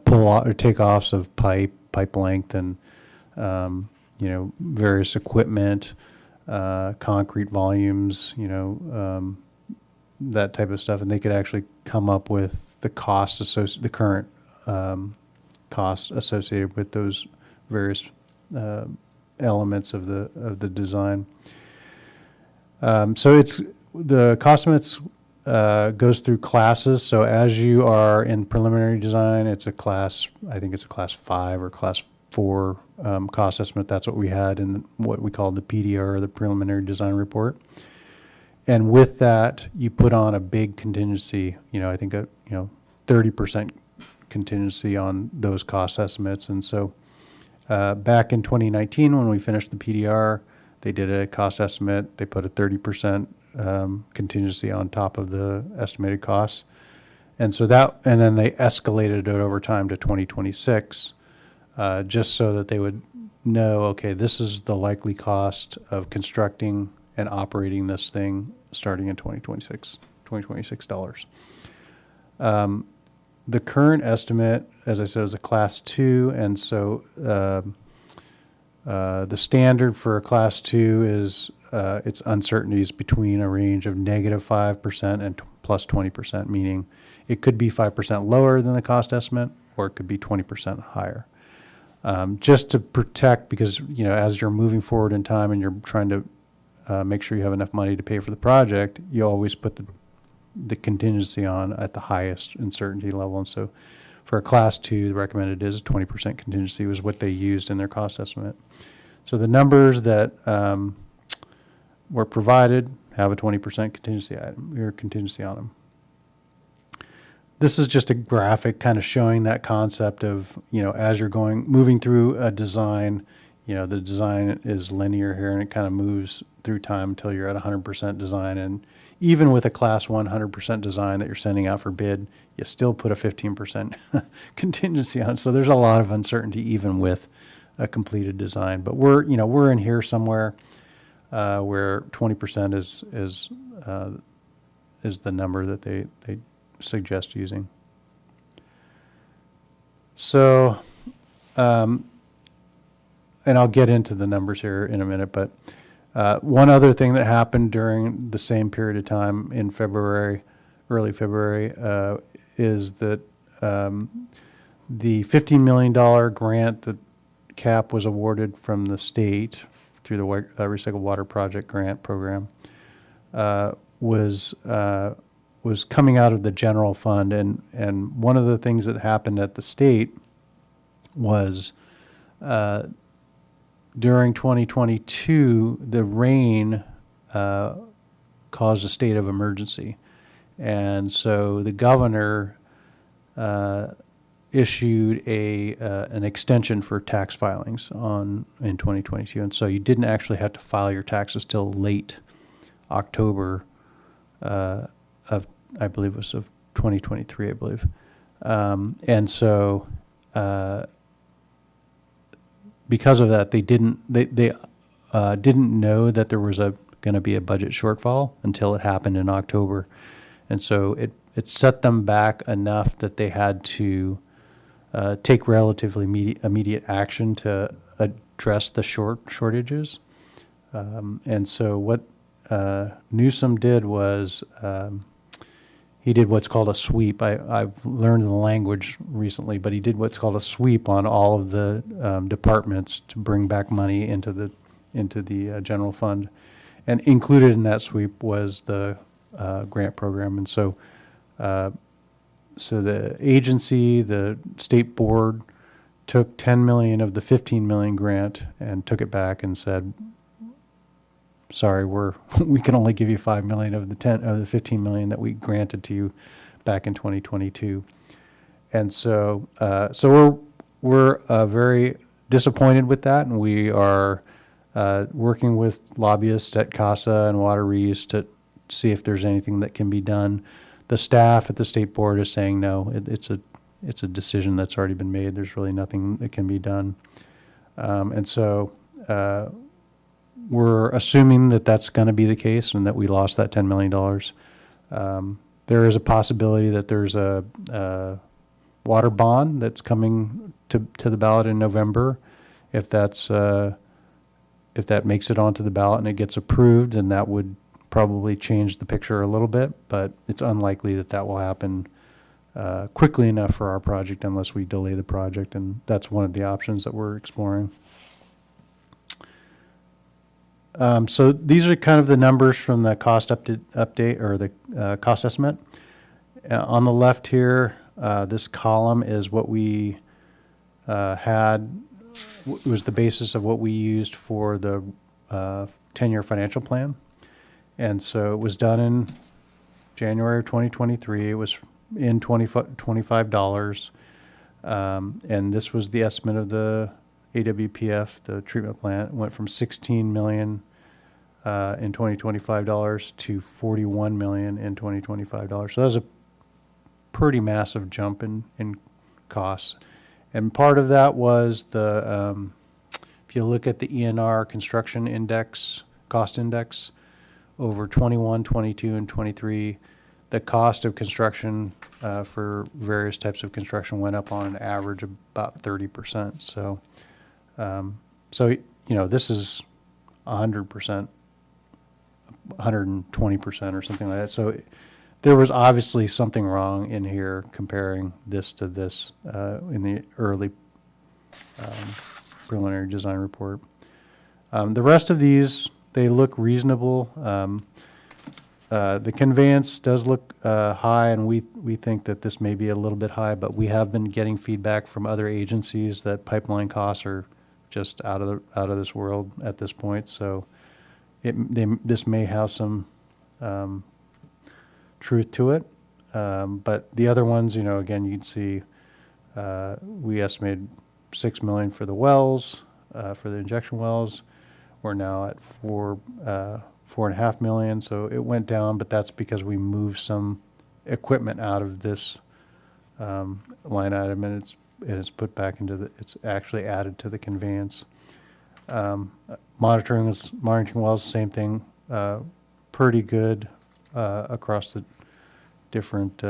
pull off or takeoffs of pipe length and, various equipment, concrete volumes, that type of stuff. And they could actually come up with the cost the current costs associated with those various elements of the design. So the cost estimates goes through classes. So as you are in preliminary design, it's a class, I think it's a class 5 or class 4 cost estimate. That's what we had in what we call the PDR, the preliminary design report. And with that, you put on a big contingency, I think 30% contingency on those cost estimates. And so back in 2019, when we finished the PDR, they did a cost estimate. They put a 30% contingency on top of the estimated costs. And so and then they escalated it over time to 2026, just so that they would know, okay, this is the likely cost of constructing and operating this thing starting in 2026 dollars. The current estimate, as I said, is a class 2, and so the standard for a class 2 is its uncertainties between a range of -5% and plus 20%, meaning it could be 5% lower than the cost estimate, or it could be 20% higher. Just to protect, because as you're moving forward in time and you're trying to make sure you have enough money to pay for the project, you always put the contingency on at the highest uncertainty level. And so for a class 2, the recommended is a 20% contingency was what they used in their cost estimate. So the numbers that were provided have a 20% contingency item or contingency on them. This is just a graphic kind of showing that concept of, as you're moving through a design, the design is linear here and it kind of moves through time until you're at 100% design. And even with a class 100% design that you're sending out for bid, you still put a 15% contingency on. So there's a lot of uncertainty even with a completed design. But we're in here somewhere where 20% is the number that they suggest using. So, and I'll get into the numbers here in a minute, but one other thing that happened during the same period of time in early February, is that the $15 million grant that CAP was awarded from the state through the Recycled Water Project grant program was coming out of the general fund. And one of the things that happened at the state was during 2022, the rain caused a state of emergency. And so the governor issued an extension for tax filings in 2022. And so you didn't actually have to file your taxes till late October I believe it was of 2023, I believe. And so because of that, they didn't know that there was a going to be a budget shortfall until it happened in October. And so it set them back enough that they had to take relatively immediate action to address the shortages. And so what Newsom did was he did what's called a sweep. I've learned the language recently, but he did what's called a sweep on all of the departments to bring back money into the general fund. And included in that sweep was the grant program. And so the agency, the state board, took 10 million of the 15 million grant and took it back and said, sorry, we can only give you 5 million of the 15 million that we granted to you back in 2022. And so we're very disappointed with that, and we are working with lobbyists at CASA and Water Reuse to see if there's anything that can be done. The staff at the state board is saying no. It's a decision that's already been made. There's really nothing that can be done, and so we're assuming that that's going to be the case and that we lost that $10 million. There is a possibility that there's a water bond that's coming to the ballot in November. If that makes it onto the ballot and it gets approved, then that would probably change the picture a little bit, but it's unlikely that will happen quickly enough for our project unless we delay the project, and that's one of the options that we're exploring. So these are kind of the numbers from the cost update or the cost estimate. On the left here, this column is what we had. It was the basis of what we used for the 10-year financial plan. And so it was done in January of 2023. It was in $25. And this was the estimate of the AWPF, the treatment plant. It went from $16 million in 2025 dollars to $41 million in 2025 dollars. So that was a pretty massive jump in costs. And part of that was the, if you look at the ENR construction index, cost index, over 21, 22, and 23, the cost of construction for various types of construction went up on an average of about 30%. So, this is 100%, 120% or something like that. So there was obviously something wrong in here comparing this to this in the early preliminary design report. The rest of these, they look reasonable. The conveyance does look high, and we think that this may be a little bit high, but we have been getting feedback from other agencies that pipeline costs are just out of this world at this point. So this may have some truth to it. But the other ones, again, you'd see we estimated $6 million for the wells, for the injection wells. We're now at $4.5 million. So it went down, but that's because we moved some equipment out of this line item, and it's put back into it's actually added to the conveyance. Monitoring wells, same thing, pretty good across the different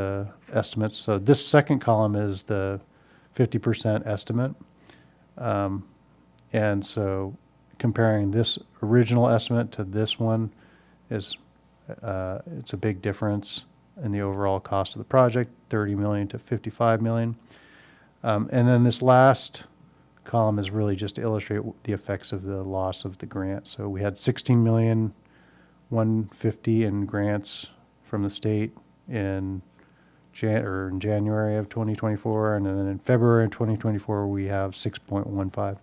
estimates. So this second column is the 50% estimate. And so comparing this original estimate to this one is it's a big difference in the overall cost of the project, 30 million to 55 million. And then this last column is really just to illustrate the effects of the loss of the grant. So we had 16,150,000 in grants from the state in January of 2024, and then in February of 2024 we have 6.15.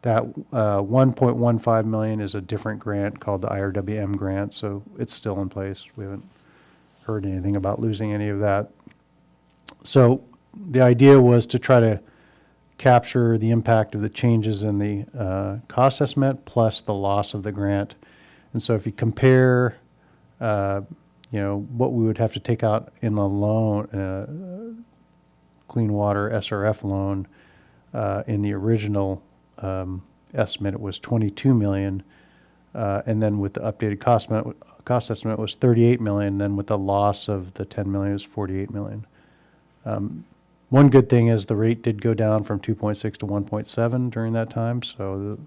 That 1.15 million is a different grant called the IRWM grant, so it's still in place. We haven't heard anything about losing any of that. So the idea was to try to capture the impact of the changes in the cost estimate plus the loss of the grant. And so if you compare, what we would have to take out in a loan, clean water SRF loan, in the original estimate, it was 22 million. And then with the updated cost estimate was 38 million, then with the loss of the 10 million was 48 million. One good thing is the rate did go down from 2.6 to 1.7 during that time, so the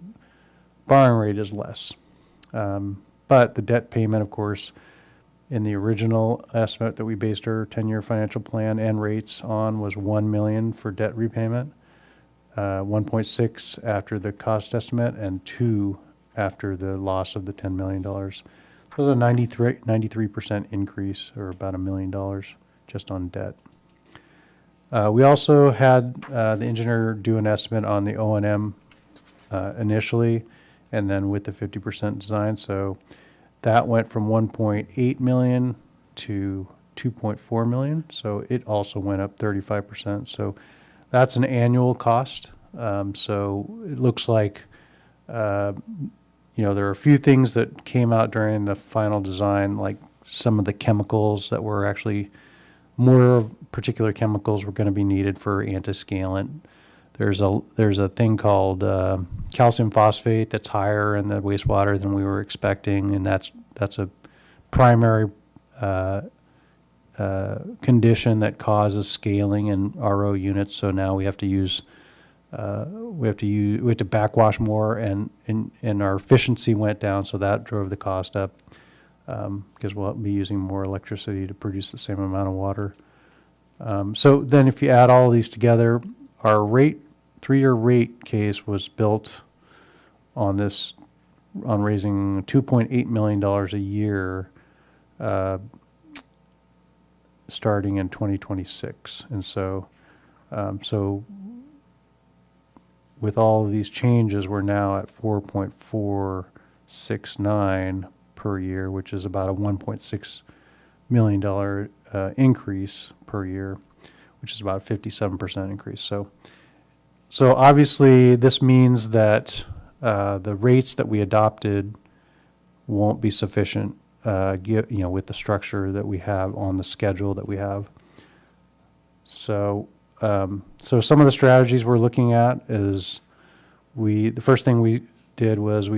borrowing rate is less. But the debt payment, of course, in the original estimate that we based our 10-year financial plan and rates on was 1 million for debt repayment, 1.6 after the cost estimate, and 2 after the loss of the $10 million. So it was a 93% increase, or about $1 million just on debt. We also had the engineer do an estimate on the O&M initially, and then with the 50% design. So that went from 1.8 million to 2.4 million. So it also went up 35%. So that's an annual cost. So it looks like, there are a few things that came out during the final design, like some of the chemicals that were actually more particular chemicals were going to be needed for antiscalant. There's a thing called calcium phosphate that's higher in the wastewater than we were expecting, and that's a primary condition that causes scaling in RO units. So now we have to use we have to backwash more, and our efficiency went down, so that drove the cost up because we'll be using more electricity to produce the same amount of water. So then if you add all of these together, our 3-year rate case was built on raising $2.8 million a year starting in 2026. And so with all of these changes, we're now at 4.469 per year, which is about a $1.6 million increase per year, which is about a 57% increase. So obviously this means that the rates that we adopted won't be sufficient, with the structure that we have on the schedule that we have. So some of the strategies we're looking at is the first thing we did was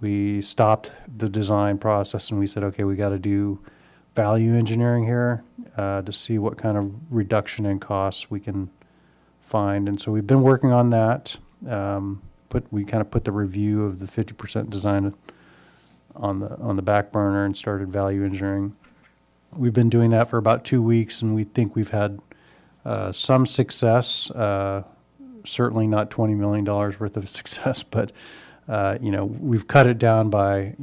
we stopped the design process, and we said, okay, we got to do value engineering here to see what kind of reduction in costs we can find. And so we've been working on that. We kind of put the review of the 50% design on the back burner and started value engineering. We've been doing that for about 2 weeks, and we think we've had some success. Certainly not $20 million worth of success, but we've cut it down by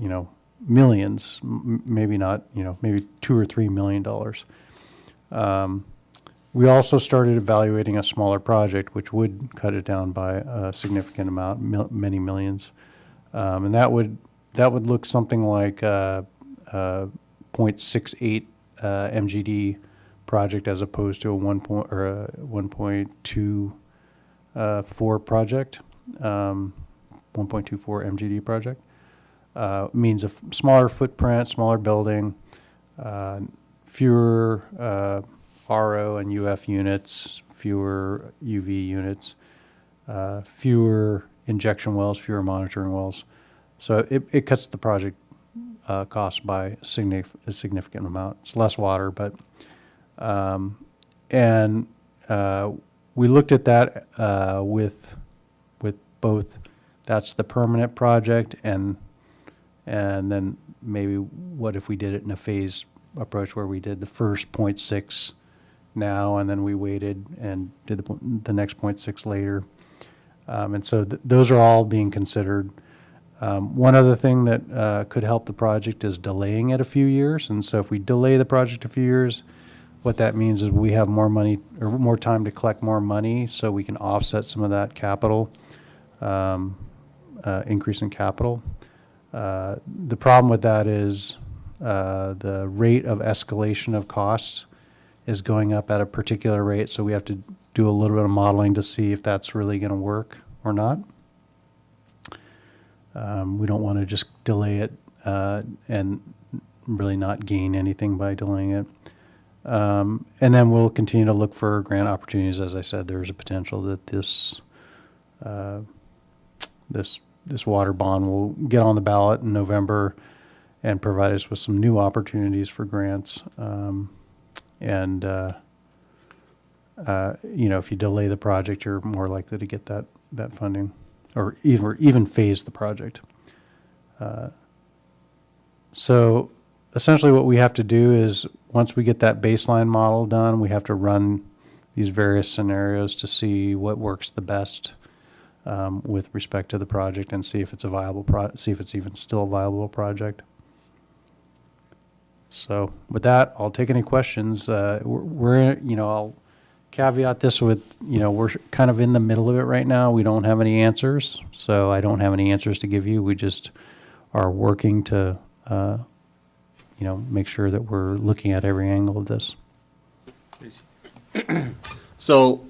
millions, maybe not, maybe $2 or $3 million. We also started evaluating a smaller project, which would cut it down by a significant amount, many millions, and that would look something like 0.68 MGD project as opposed to a 1.24 project, 1.24 MGD project. Means a smaller footprint, smaller building, fewer RO and UF units, fewer UV units, fewer injection wells, fewer monitoring wells. So it cuts the project cost by a significant amount. It's less water, but we looked at that with both. That's the permanent project, and then maybe what if we did it in a phased approach where we did the first 0.6 now, and then we waited and did the next 0.6 later. And so those are all being considered. One other thing that could help the project is delaying it a few years. And so if we delay the project a few years, what that means is we have more money or more time to collect more money, so we can offset some of that capital, increase in capital. The problem with that is the rate of escalation of costs is going up at a particular rate, so we have to do a little bit of modeling to see if that's really going to work or not. We don't want to just delay it and really not gain anything by delaying it. And then we'll continue to look for grant opportunities. As I said, there's a potential that this this water bond will get on the ballot in November and provide us with some new opportunities for grants. And if you delay the project, you're more likely to get that funding, or even phase the project. So essentially what we have to do is, once we get that baseline model done, we have to run these various scenarios to see what works the best with respect to the project, and see if it's a viable see if it's even still a viable project. So with that, I'll take any questions. I'll caveat this with, we're kind of in the middle of it right now. We don't have any answers, so I don't have any answers to give you. We just are working to, make sure that we're looking at every angle of this. So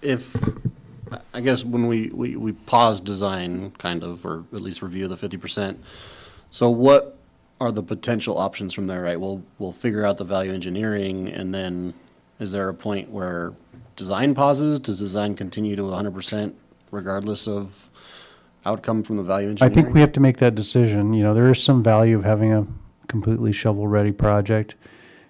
if, I guess when we pause design, kind of, or at least review the 50%, so what are the potential options from there, right? We'll figure out the value engineering, and then is there a point where design pauses? Does design continue to 100% regardless of outcome from the value I engineering? think we have to make that decision. There is some value of having a completely shovel-ready project.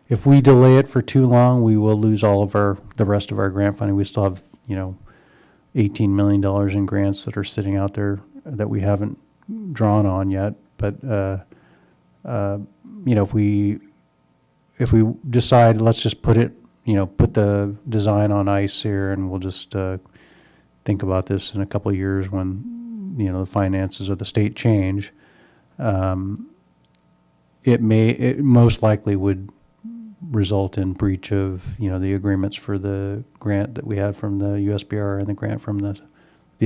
If we delay it for too long, we will lose all of the rest of our grant funding. We still have, $18 million in grants that are sitting out there that we haven't drawn on yet. But, if we decide, let's just put the design on ice here, and we'll just think about this in a couple of years when, the finances of the state change, it most likely would result in breach of, the agreements for the grant that we had from the USBR and the grant from the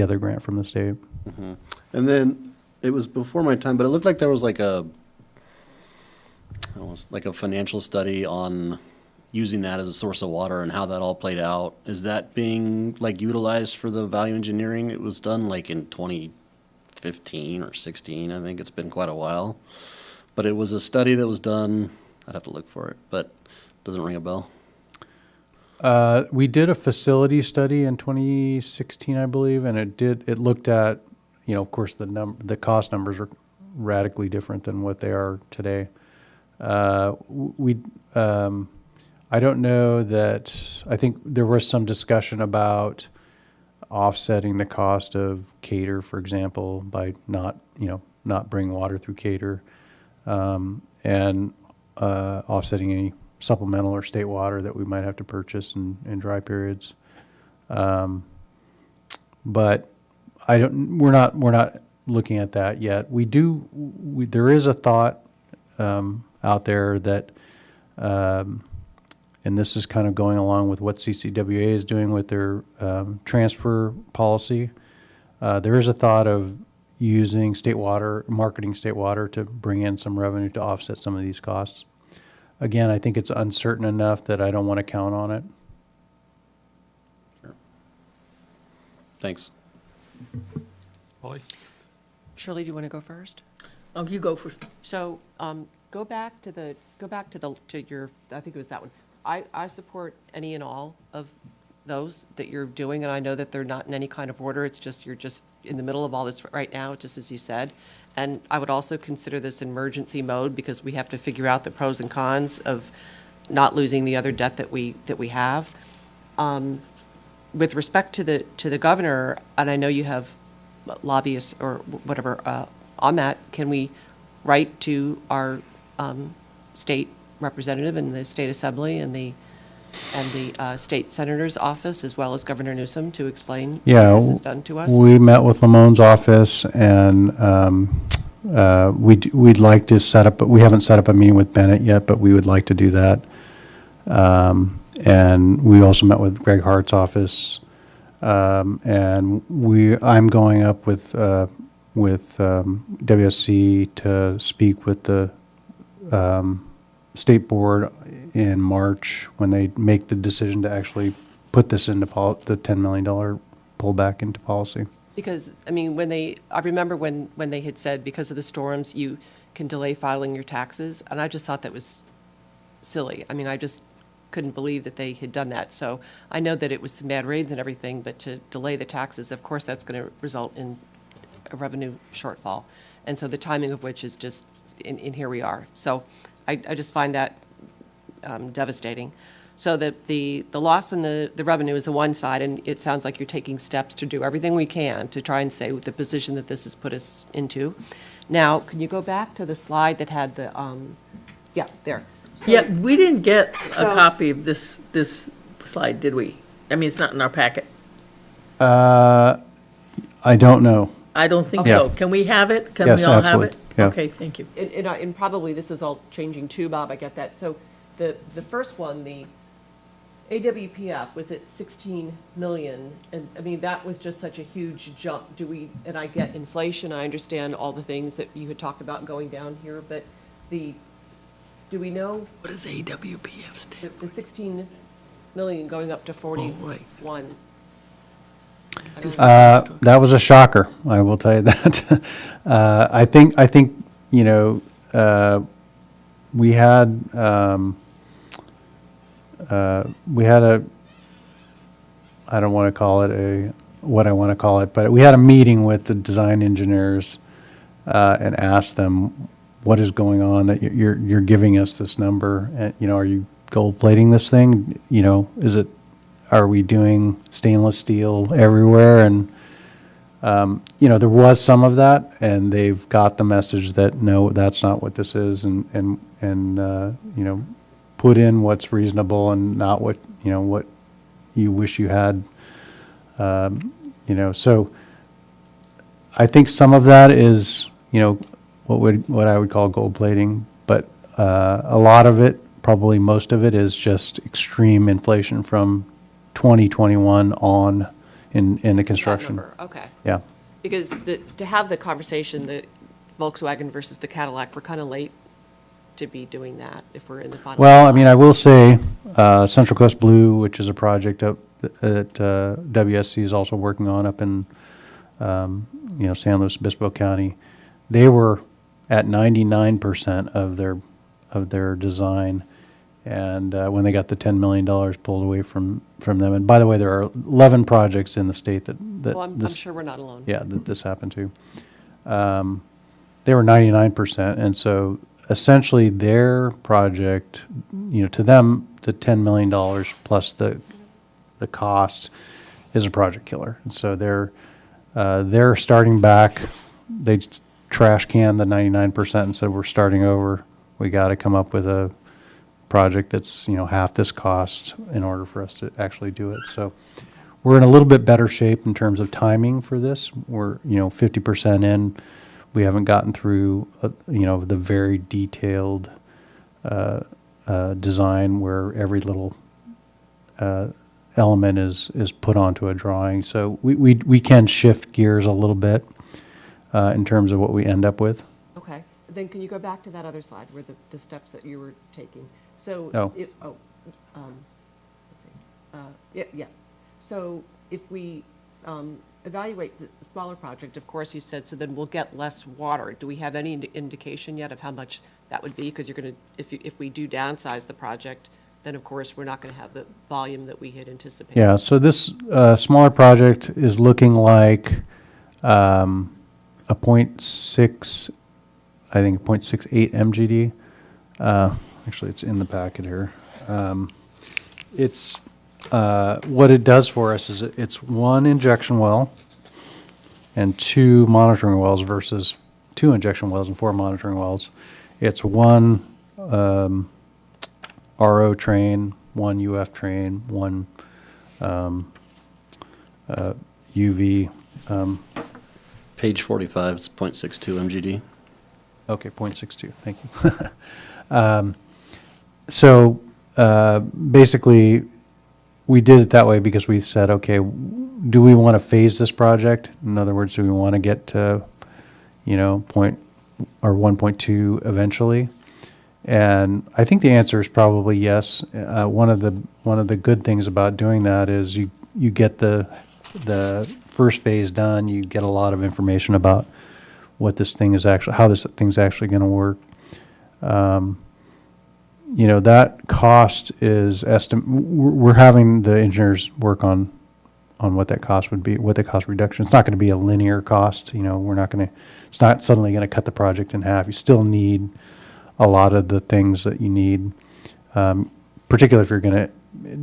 other grant from the state. Mm-hmm. And then, it was before my time, but it looked like there was almost like a financial study on using that as a source of water and how that all played out. Is that being utilized for the value engineering? It was done in 2015 or 16. I think it's been quite a while. But it was a study that was done, I'd have to look for it, but doesn't ring a bell. We did a facility study in 2016, I believe, and it looked at, of course, the cost numbers are radically different than what they are today. I don't know that, I think there was some discussion about offsetting the cost of Cater, for example, by not bringing water through Cater, and offsetting any supplemental or state water that we might have to purchase in dry periods. But we're not looking at that yet. There is a thought out there that, and this is kind of going along with what CCWA is doing with their transfer policy. There is a thought of using marketing state water to bring in some revenue to offset some of these costs. Again, I think it's uncertain enough that I don't want to count on it. Sure. Thanks. Holly? Shirley, do you want to go first? Oh, you go first. So, go back to your, I think it was that one. I support any and all of those that you're doing, and I know that they're not in any kind of order. It's just, you're just in the middle of all this right now, just as you said. And I would also consider this emergency mode, because we have to figure out the pros and cons of not losing the other debt that we have. With respect to the governor, and I know you have lobbyists or whatever on that, can we write to our state representative in the state assembly and the state senator's office, as well as Governor Newsom, to explain what this has done to us? We met with Lamone's office, and we'd like to set up, but we haven't set up a meeting with Bennett yet, but we would like to do that. And we also met with Greg Hart's office, and I'm going up with WSC to speak with the state board in March when they make the decision to actually put this into the $10 million pullback into policy. Because, I mean, I remember when they had said, because of the storms, you can delay filing your taxes, and I just thought that was silly. I mean, I just couldn't believe that they had done that. So I know that it was some bad rains and everything, but to delay the taxes, of course, that's going to result in a revenue shortfall. And so the timing of which is just, in here we are. So I just find that devastating. So that the loss in the revenue is the one side, and it sounds like you're taking steps to do everything we can to try and say with the position that this has put us into. Now, can you go back to the slide that had the, yeah, there. So- Yeah, we didn't get a So- copy of this slide, did we? I mean, it's not in our packet. I don't know. I don't think Yeah. so. Can we have it? Can Yes, we all have absolutely. it? Yeah. Okay, thank you. And probably this is all changing too, Bob, I get that. So the first one, the AWPF was at 16 million, and I mean, that was just such a huge jump. And I get inflation, I understand all the things that you had talked about going down here, but do we know What does AWPF stand? the 16 million going up to 41? That was a shocker, I will tell you that. I think, you know, we had a, I don't want to call it what I want to call it, but we had a meeting with the design engineers and asked them, what is going on that you're giving us this number? And, you know, are you gold plating this thing? You know, are we doing stainless steel everywhere? And, you know, there was some of that, and they've got the message that, no, that's not what this is, and you know, put in what's reasonable and not what you wish you had, you know. So I think some of that is, you know, what I would call gold plating, but a lot of it, probably most of it, is just extreme inflation from 2021 on in the That construction. number, okay. Yeah. Because to have the conversation, the Volkswagen versus the Cadillac, we're kind of late to be doing that if we're in the final. Well, I mean, I will say, Central Coast Blue, which is a project up that WSC is also working on up in, you know, San Luis Obispo County, they were at 99% of their design, and when they got the $10 million pulled away from them. And by the way, there are 11 projects in the state that Well, I'm this, sure we're not alone. yeah, that this happened to. They were 99%, and so essentially their project, you know, to them, the $10 million plus the cost is a project killer. And so they're starting back. They trash canned the 99% and said, we're starting over. We got to come up with a project that's, you know, half this cost in order for us to actually do it. So we're in a little bit better shape in terms of timing for this. We're, you know, 50% in. We haven't gotten through, you know, the very detailed design where every little element is put onto a drawing. So we can shift gears a little bit in terms of what we end up with. Okay, then can you go back to that other slide where the steps that you were taking? So, Oh. yeah. So if we evaluate the smaller project, of course, you said, so then we'll get less water. Do we have any indication yet of how much that would be? Because you're going to, if we do downsize the project, then of course, we're not going to have the volume that we had anticipated. Yeah, so this smaller project is looking like a 0.6, I think 0.68 MGD. Actually, it's in the packet here. It's what it does for us is it's one injection well and 2 monitoring wells versus 2 injection wells and 4 monitoring wells. It's one RO train, 1 UF train, 1 UV. Page 45, it's 0.62 MGD. Okay, 0.62, thank you. So basically, we did it that way because we said, okay, do we want to phase this project? In other words, do we want to get to, you know, 1.2 eventually? And I think the answer is probably yes. One of the good things about doing that is you get the first phase done. You get a lot of information about what this thing is actually, how this thing's actually going to work. You know, that cost is we're having the engineers work on on what that cost would be, what the cost reduction. It's not going to be a linear cost, we're not going to, it's not suddenly going to cut the project in half. You still need a lot of the things that you need, particularly if you're going to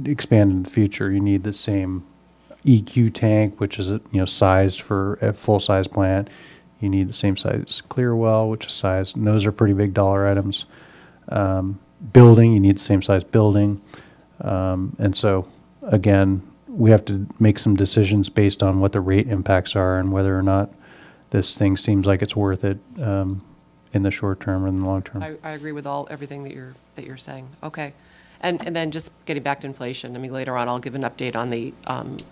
expand in the future. You need the same EQ tank, which is, sized for a full-size plant. You need the same size clear well, which is sized, and those are pretty big dollar items. Building, you need the same size building. And so, again, we have to make some decisions based on what the rate impacts are and whether or not this thing seems like it's worth it in the short term or in the long term. I agree with everything that you're saying. Okay. And then just getting back to inflation, I mean, later on, I'll give an update on the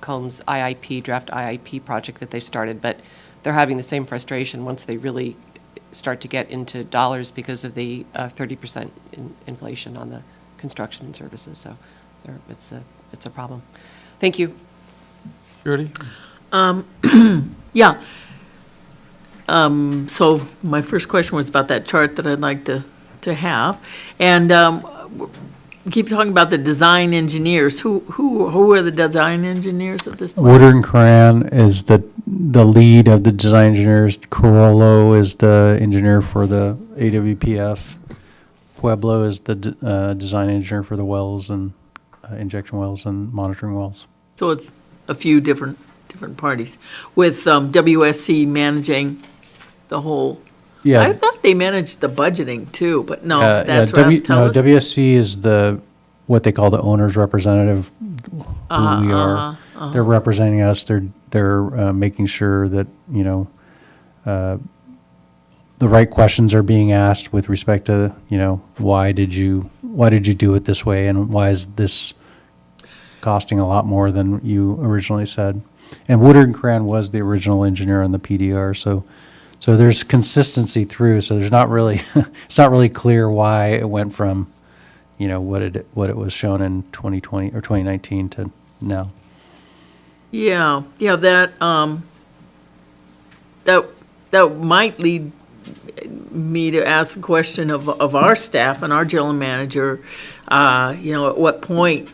Combs draft IIP project that they've started, but they're having the same frustration once they really start to get into dollars because of the 30% inflation on the construction and services. So it's a problem. Thank you. Shirley? Yeah. So my first question was about that chart that I'd like to have. And keep talking about the design engineers. Who are the design engineers at this point? Woodard and Cran is the lead of the design engineers. Corollo is the engineer for the AWPF. Pueblo is the design engineer for the wells and injection wells and monitoring wells. So it's a few different parties, with WSC managing the whole. Yeah. I thought they managed the budgeting too, but no, that's what WSC is what they call the owner's representative. Who we are. They're representing us. They're making sure that the right questions are being asked with respect to why did you do it this way, and why is this costing a lot more than you originally said. And Woodard and Cran was the original engineer on the PDR, so there's consistency through. So there's not really it's not really clear why it went from what it was shown in 2020 or 2019 to now. Yeah, that might lead me to ask the question of our staff and our general manager. At what point,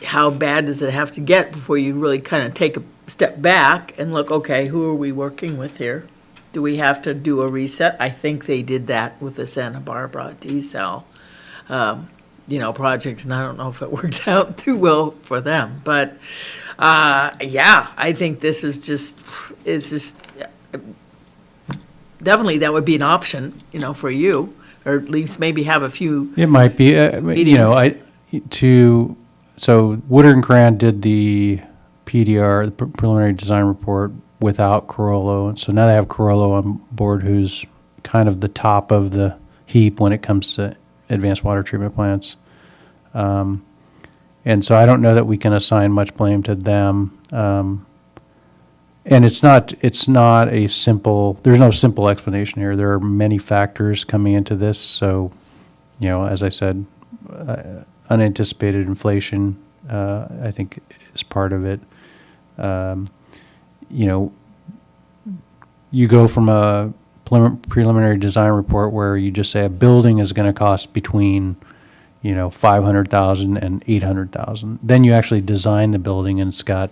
how bad does it have to get before you really kind of take a step back and look, okay, who are we working with here? Do we have to do a reset? I think they did that with the Santa Barbara desal, project, and I don't know if it worked out too well for them. But, I think this is just definitely that would be an option, for you, or at least maybe have a few. It might be, so Woodard and Cran did the PDR, the preliminary design report, without Corollo. So now they have Corollo on board, who's kind of the top of the heap when it comes to advanced water treatment plants. And so I don't know that we can assign much blame to them. And it's not a simple, there's no simple explanation here. There are many factors coming into this. So, as I said, unanticipated inflation, I think, is part of it. You go from a preliminary design report where you just say a building is going to cost between, $500,000 and $800,000. Then you actually design the building, and it's got,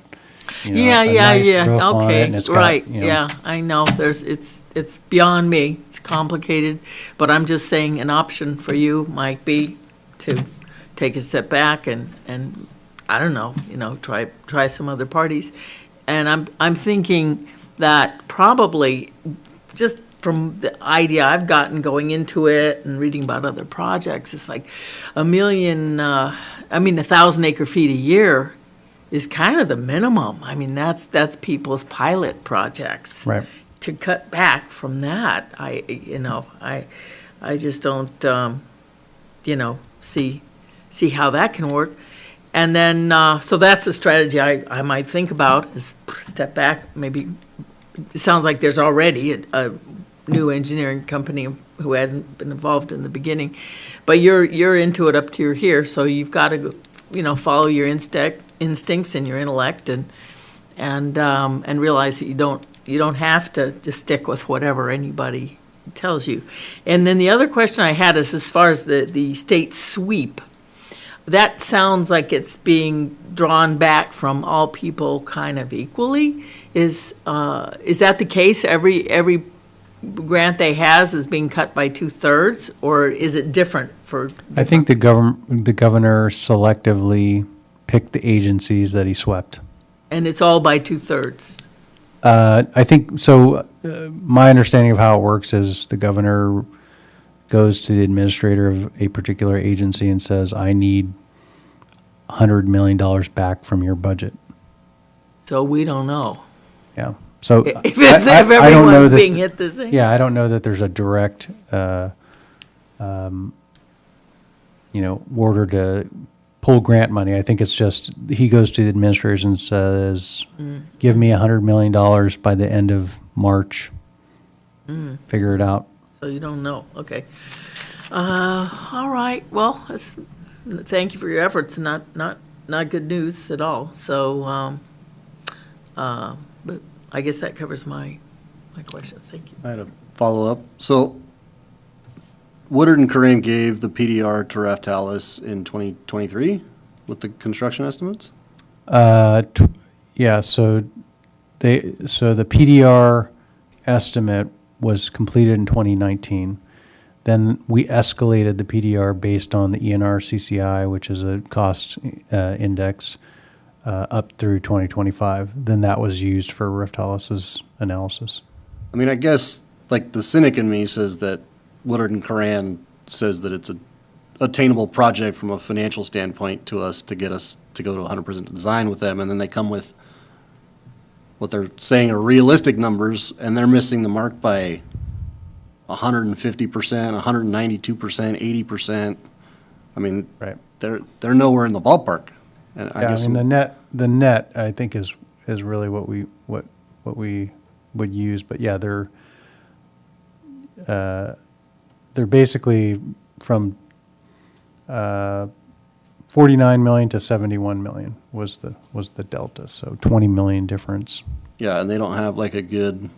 a nice roof on it, and it's got, right. Yeah, I know. It's beyond me. It's complicated, but I'm just saying an option for you might be to take a step back and I don't know, try some other parties. And I'm thinking that probably just from the idea I've gotten going into it and reading about other projects, it's like 1,000 acre feet a year is kind of the minimum. I mean, that's people's pilot projects. Right. To cut back from that, I just don't, see how that can work. And then, so that's a strategy I might think about, is step back. Maybe it sounds like there's already a new engineering company who hasn't been involved in the beginning, but you're into it up to your here, so you've got to follow your instincts and your intellect, and realize that you don't have to just stick with whatever anybody tells you. And then the other question I had is, as far as the state sweep, that sounds like it's being drawn back from all people kind of equally. Is that the case? Every grant they has is being cut by 2/3, or is it different for? I think the governor selectively picked the agencies that he swept. And it's all by 2/3. I think, so, my understanding of how it works is the governor goes to the administrator of a particular agency and says, I need $100 million back from your budget. So we don't know. Yeah. So If I don't know everyone's that- being hit the same. Yeah, I don't know that there's a direct, order to pull grant money. I think it's just, he goes to the administrators and says, give me $100 million by the end of March. Figure it out. So you don't know, okay. All right, well, thank you for your efforts, not good news at all, so, but I guess that covers my questions, thank you. I had a follow-up. So Woodard and Corain gave the PDR to Raftalis in 2023 with the construction estimates? Yeah, so the PDR estimate was completed in 2019. Then we escalated the PDR based on the ENR CCI, which is a cost index, up through 2025. Then that was used for Raftalis's analysis. I mean, I guess, like, the cynic in me says that Woodard and Coran says that it's a attainable project from a financial standpoint to us to get us to go to 100% design with them, and then they come with what they're saying are realistic numbers, and they're missing the mark by 150%, 192%, 80%. I mean, Right. they're nowhere in the ballpark. And I Yeah, guess I mean, the net, I think is really what we would use, but yeah, they're basically from 49 million to 71 million was the delta, so 20 million difference. yeah, and they don't have like a good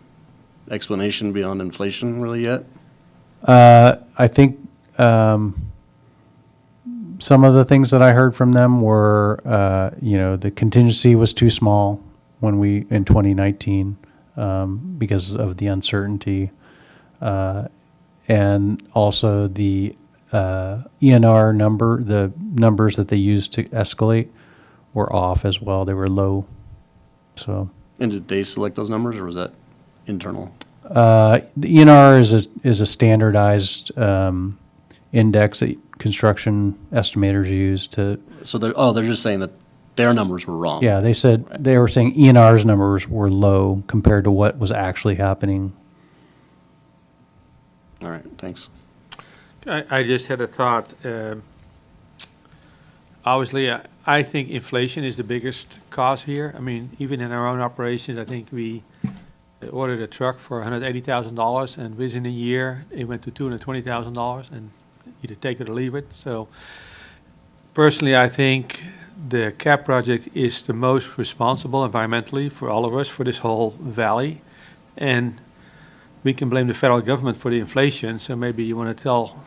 explanation beyond inflation really yet. I think some of the things that I heard from them were, the contingency was too small in 2019 because of the uncertainty. And also the ENR number, the numbers that they used to escalate were off as well. They were low. So And did they select those numbers, or was that internal? the ENR is a standardized index that construction estimators use to. So they're just saying that their numbers were wrong. Yeah, they said they were saying ENR's numbers were low compared to what was actually happening. All right, thanks. I just had a thought. Obviously, I think inflation is the biggest cause here. I mean, even in our own operations, I think we ordered a truck for $180,000, and within a year, it went to $220,000, and either take it or leave it. So personally, I think the CAP project is the most responsible environmentally for all of us, for this whole valley. And we can blame the federal government for the inflation, so maybe you want to tell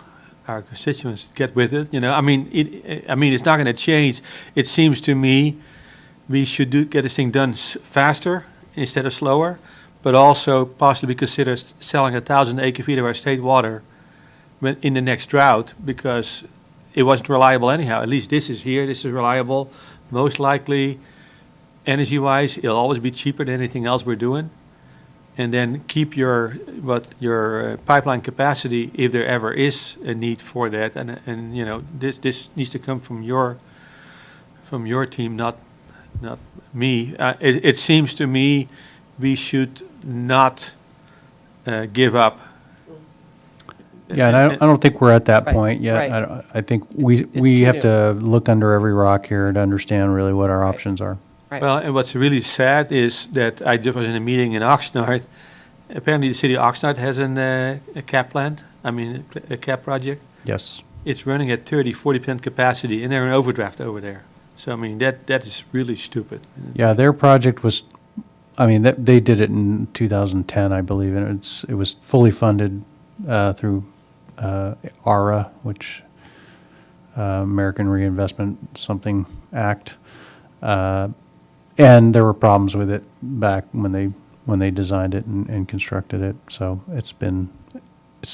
our constituents, get with it. I mean, it's not going to change. It seems to me we should get this thing done faster instead of slower, but also possibly consider selling 1,000 acre-feet of our state water in the next drought, because it wasn't reliable anyhow. At least this is reliable. Most likely, energy-wise, it'll always be cheaper than anything else we're doing. And then keep your pipeline capacity if there ever is a need for that. And this needs to come from your team, not me. It seems to me we should not give up. Yeah, and I don't think we're at that Right, point yet. right. I think we too have new. to look under every rock here to understand really what our options are. Right. Well, and what's really sad is that I just was in a meeting in Oxnard. Apparently, the city of Oxnard has a CAP plant, a CAP project. Yes. It's running at 30-40% capacity, and they're in overdraft over there. So, I mean, that is really stupid. Yeah, their project was, they did it in 2010, I believe, and it was fully funded through ARA, which American Reinvestment something Act. And there were problems with it back when they designed it and constructed it. So it's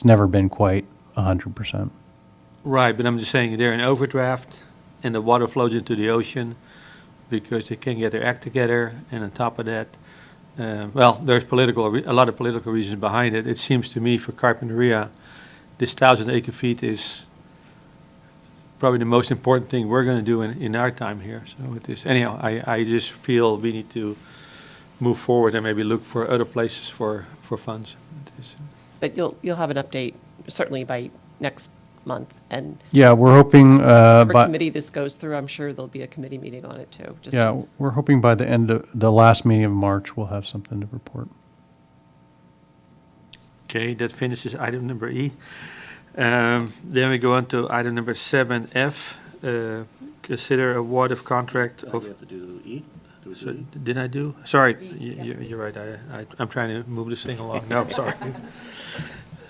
never been quite 100%. Right, but I'm just saying they're in overdraft and the water flows into the ocean because they can't get their act together. And on top of that, well, there's a lot of political reasons behind it. It seems to me for Carpinteria, this 1,000 acre feet is probably the most important thing we're going to do in our time here. So it is, anyhow, I just feel we need to move forward and maybe look for other places for funds. It is, But you'll have an update certainly by next month. And Yeah, we're hoping, whatever by, committee this goes through, I'm sure there'll be a committee meeting on it too. just to- yeah, we're hoping by the end of the last meeting of March, we'll have something to report. okay, that finishes item number E. Then we go on to item number 7F, consider award of contract We of, have to do E? Do we do so, E? did I do? Sorry, you're right, I'm trying to move this thing along. No, sorry.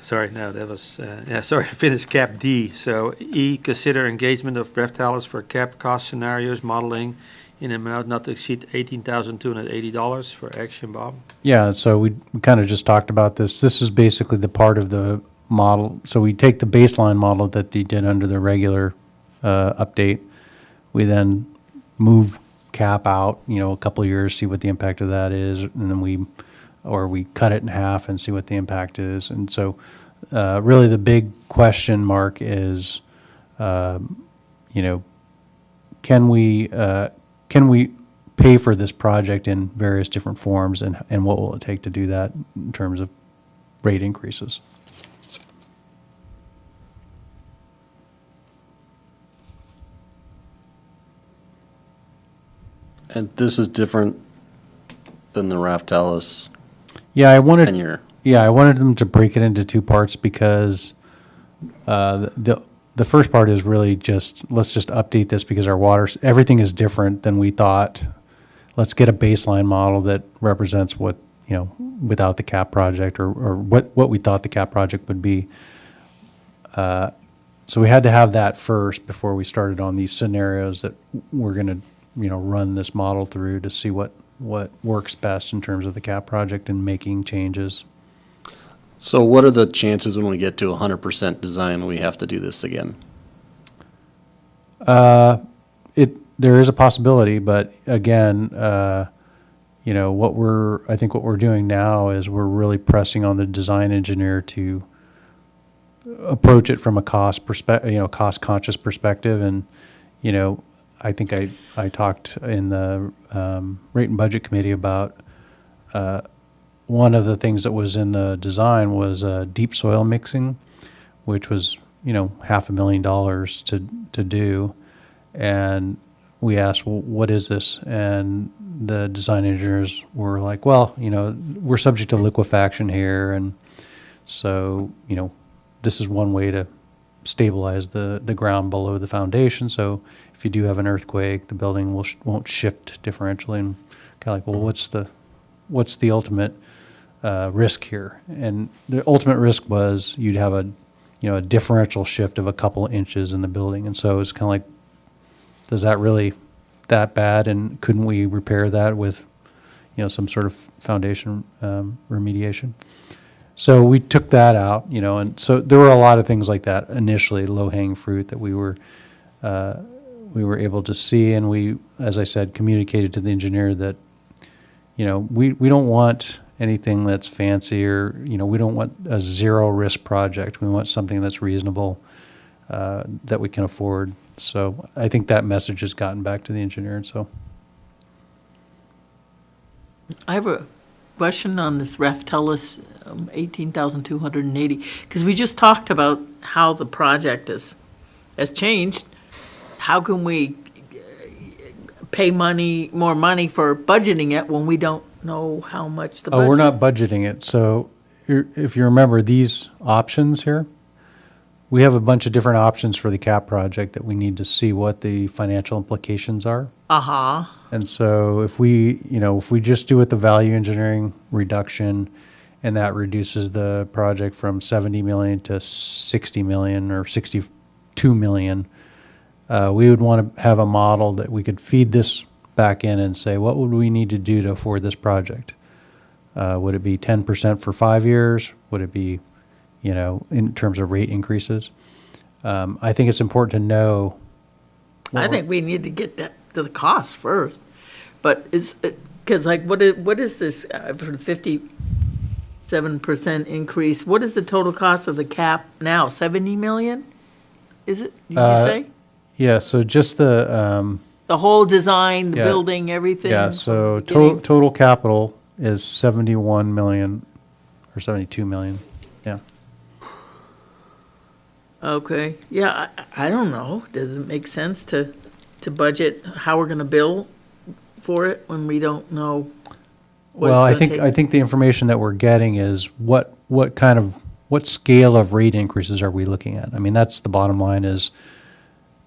Sorry, no, that was, sorry, finish cap D. So E, consider engagement of Breftalis for cap cost scenarios modeling in an amount not to exceed $18,280 for action, Bob. Yeah, so we kind of just talked about this. This is basically the part of the model. So we take the baseline model that they did under the regular update. We then move cap out, a couple of years, see what the impact of that is, and then we cut it in half and see what the impact is. And so really the big question mark is, can we pay for this project in various different forms, and what will it take to do that in terms of rate increases? And this is different than the Raftalis Yeah, I wanted. tenure. Yeah, I wanted them to break it into two parts because the first part is really just, let's just update this because everything is different than we thought. Let's get a baseline model that represents what, without the cap project or what we thought the cap project would be. So we had to have that first before we started on these scenarios that we're going to, run this model through to see what works best in terms of the cap project and making changes. So what are the chances when we get to 100% design, we have to do this again? There is a possibility, but again, I think what we're doing now is we're really pressing on the design engineer to approach it from a cost conscious perspective. And, I think I talked in the rate and budget committee about one of the things that was in the design was deep soil mixing, which was, $500,000 to do. And we asked, well, what is this? And the design engineers were like, well, we're subject to liquefaction here. And so, this is one way to stabilize the ground below the foundation. So if you do have an earthquake, the building won't shift differentially. And kind of like, well, what's the ultimate risk here? And the ultimate risk was you'd have a differential shift of a couple of inches in the building. And so it's kind of like, is that really that bad? And couldn't we repair that with, some sort of foundation remediation? So we took that out, and so there were a lot of things like that initially, low-hanging fruit that we were able to see, and we, as I said, communicated to the engineer that, we don't want anything that's fancy or, we don't want a zero-risk project. We want something that's reasonable, that we can afford. So I think that message has gotten back to the engineer, and so. I have a question on this Raftalis 18,280, because we just talked about how the project has changed. How can we pay more money for budgeting it when we don't know how much the budget? Oh, we're not budgeting it. So if you remember these options here, we have a bunch of different options for the cap project that we need to see what the financial implications are. Uh-huh. And so if we just do it the value engineering reduction, and that reduces the project from 70 million to 60 million or 62 million, we would want to have a model that we could feed this back in and say, what would we need to do to afford this project? Would it be 10% for 5 years? Would it be, in terms of rate increases? I think it's important to know. I think we need to get that to the cost first. But because like, what is this, for the 57% increase, what is the total cost of the cap now? 70 million? Is it, did you say? Yeah, so just the whole design, the yeah. building, everything? Yeah, from so the beginning? total capital is 71 million or 72 million. Yeah. Okay, yeah, I don't know. Does it make sense to budget how we're gonna bill for it when we don't know what Well, it's gonna I take? think the information that we're getting is what scale of rate increases are we looking at? I mean, that's the bottom line is,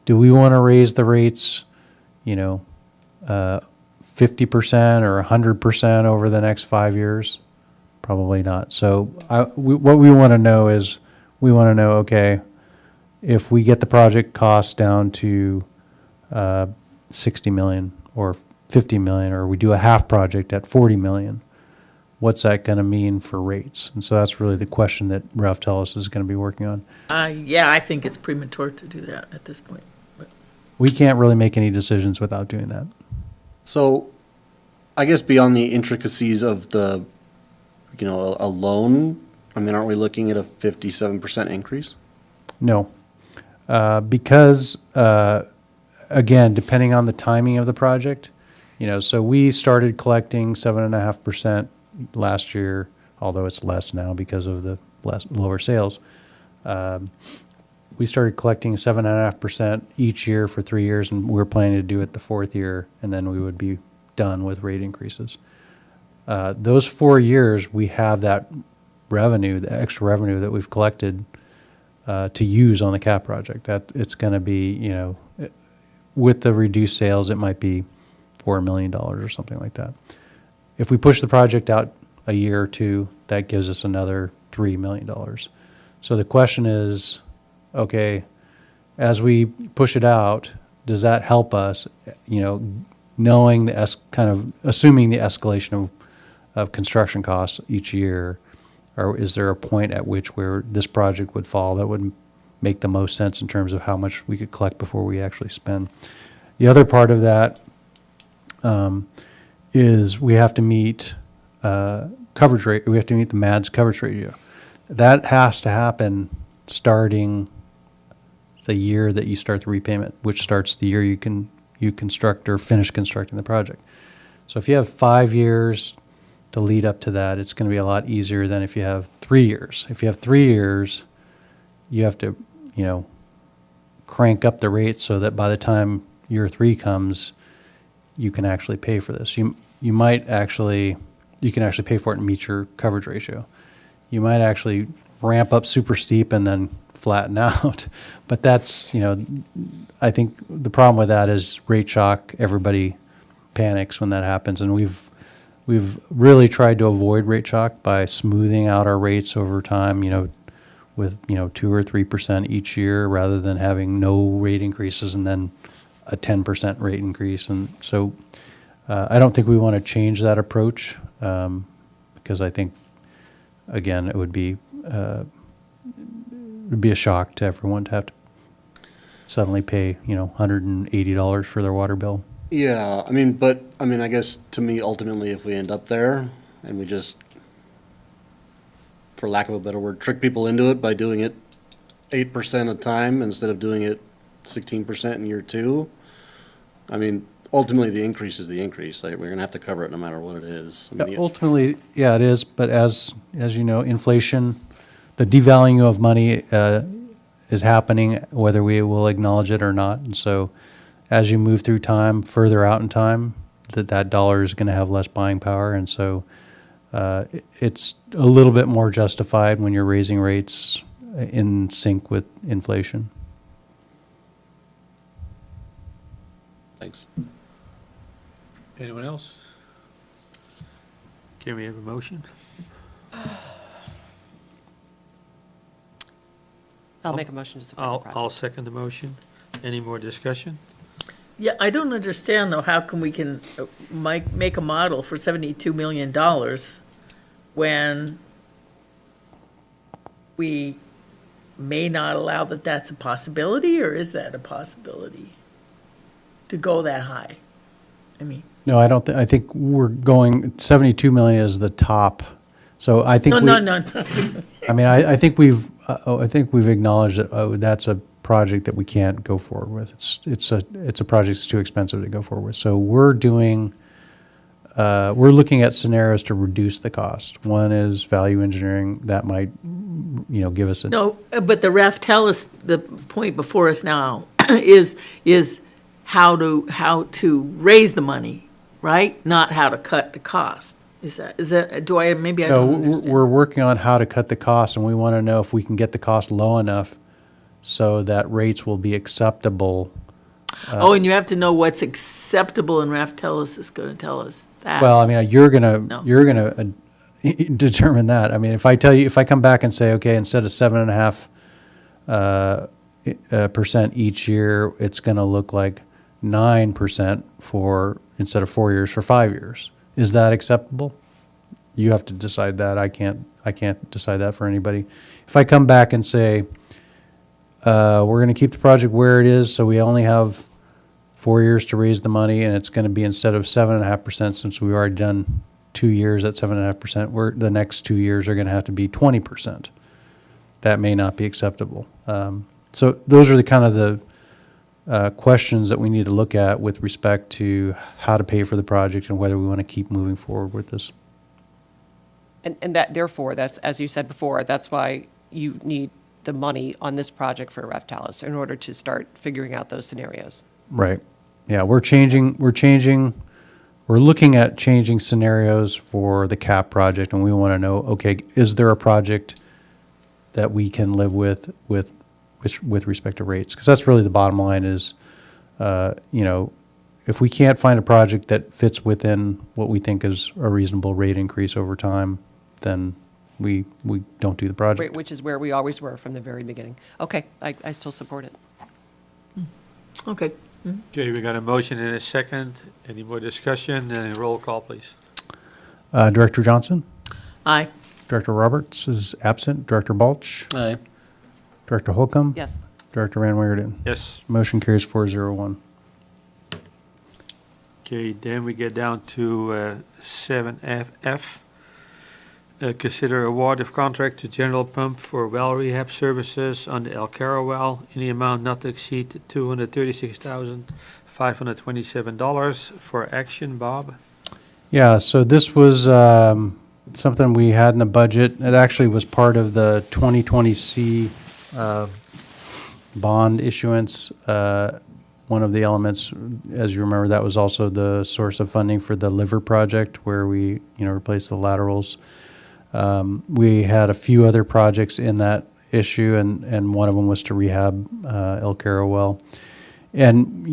do we want to raise the rates, 50% or 100% over the next 5 years? Probably not. So what we want to know is, okay, if we get the project cost down to 60 million or 50 million, or we do a half project at 40 million, what's that going to mean for rates? And so that's really the question that Ralph Tellis is going to be working on. Yeah, I think it's premature to do that at this point. But We can't really make any decisions without doing that. So, I guess beyond the intricacies of the, a loan, I mean, aren't we looking at a 57% increase? No, because, again, depending on the timing of the project, so we started collecting 7.5% last year, although it's less now because of the lower sales. We started collecting 7.5% each year for 3 years, and we're planning to do it the fourth year, and then we would be done with rate increases. Those 4 years, we have that revenue, the extra revenue that we've collected to use on the cap project. That it's going to be, with the reduced sales, it might be $4 million or something like that. If we push the project out a year or two, that gives us another $3 million. So the question is, okay, as we push it out, does that help us, knowing assuming the escalation of construction costs each year, or is there a point at which where this project would fall that would make the most sense in terms of how much we could collect before we actually spend? The other part of that is we have to meet coverage rate. We have to meet the MADS coverage ratio. That has to happen starting the year that you start the repayment, which starts the year you construct or finish constructing the project. So if you have 5 years to lead up to that, it's going to be a lot easier than if you have 3 years. If you have 3 years, you have to, crank up the rate so that by the time year 3 comes, you can actually pay for this. You can actually pay for it and meet your coverage ratio. You might actually ramp up super steep and then flatten out. But that's, I think the problem with that is rate shock. Everybody panics when that happens, and we've really tried to avoid rate shock by smoothing out our rates over time, with 2 or 3% each year, rather than having no rate increases and then a 10% rate increase. And so I don't think we want to change that approach, because I think, again, it would be a shock to everyone to have to suddenly pay, $180 for their water bill. Yeah, I guess to me, ultimately, if we end up there and we just, for lack of a better word, trick people into it by doing it 8% a time instead of doing it 16% in year 2, ultimately the increase is the increase. Like, we're gonna have to cover it no matter what it is. Ultimately, yeah, it is. But as you know, inflation, the devaluing of money is happening, whether we will acknowledge it or not. And so, as you move through time, further out in time, that dollar is going to have less buying power, and so it's a little bit more justified when you're raising rates in sync with inflation. Thanks. Anyone else? Can we have a motion? I'll make a motion to support the I'll project. second the motion. Any more discussion? Yeah, I don't understand though, how can we make a model for $72 million when we may not allow that that's a possibility, or is that a possibility to go that high? I mean, No, I don't, I think we're going, 72 million is the top. So I think. no. I mean, I think we've acknowledged that, that's a project that we can't go forward with. It's a project that's too expensive to go forward with. So we're looking at scenarios to reduce the cost. One is value engineering that might, give us a. No, but the ref tell us, the point before us now is how to raise the money, right? Not how to cut the cost. Is that, maybe I No, don't understand. we're working on how to cut the cost, and we want to know if we can get the cost low enough so that rates will be acceptable. And you have to know what's acceptable, and ref tell us is going to tell us that. Well, I mean, you're gonna No. determine that. I mean, if I come back and say, okay, instead of 7.5% percent each year, it's gonna look like 9% instead of 4 years for 5 years. Is that acceptable? You have to decide that. I can't decide that for anybody. If I come back and say, we're gonna keep the project where it is, so we only have 4 years to raise the money, and it's gonna be, instead of 7.5%, since we've already done 2 years at 7.5%, the next 2 years are gonna have to be 20%. That may not be acceptable. So those are the kind of the questions that we need to look at with respect to how to pay for the project and whether we want to keep moving forward with this. And that, therefore, that's, as you said before, that's why you need the money on this project for Raftalis in order to start figuring out those scenarios. Right. Yeah, we're looking at changing scenarios for the CAP project, and we want to know, okay, is there a project that we can live with respect to rates? Because that's really the bottom line is, if we can't find a project that fits within what we think is a reasonable rate increase over time, then we don't do the project. Which is where we always were from the very beginning. Okay, I still support it. Okay. Okay, we got a motion and a second. Any more discussion? And a roll call, please. Director Johnson? Aye. Director Roberts is absent. Director Balch? Aye. Director Holcomb? Yes. Director Van Weerden? Yes. Motion carries 401. Okay, then we get down to 7FF. Consider award of contract to General Pump for well rehab services on the El Caro well in the amount not to exceed $236,527 for action. Bob? Yeah, so this was something we had in the budget. It actually was part of the 2020C bond issuance. One of the elements, as you remember, that was also the source of funding for the liver project where we, replaced the laterals. We had a few other projects in that issue, and one of them was to rehab El Caro well. And,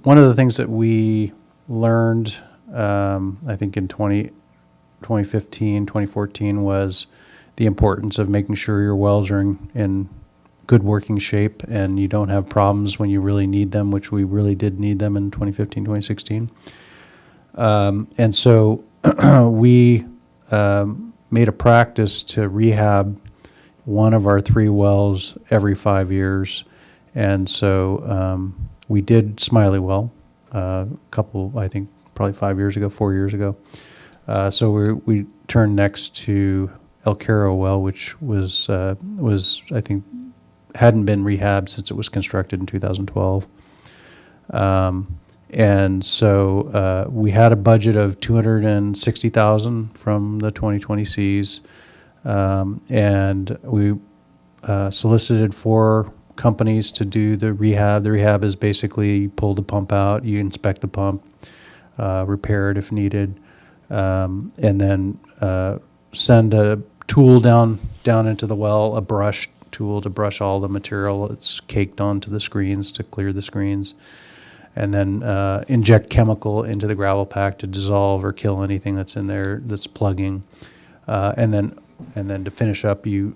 one of the things that we learned, I think in 2015, 2014, was the importance of making sure your wells are in good working shape and you don't have problems when you really need them, which we really did need them in 2015, 2016. And so we made a practice to rehab one of our 3 wells every 5 years. And so we did Smiley well a couple, I think, probably 4 years ago. So we turned next to El Caro well, which was I think, hadn't been rehabbed since it was constructed in 2012. And so we had a budget of $260,000 from the 2020 Cs, and we solicited 4 companies to do the rehab. The rehab is basically you pull the pump out, you inspect the pump, repair it if needed, and then send a tool down into the well, a brush tool to brush all the material that's caked onto the screens to clear the screens, and then inject chemical into the gravel pack to dissolve or kill anything that's in there that's plugging, and then to finish up you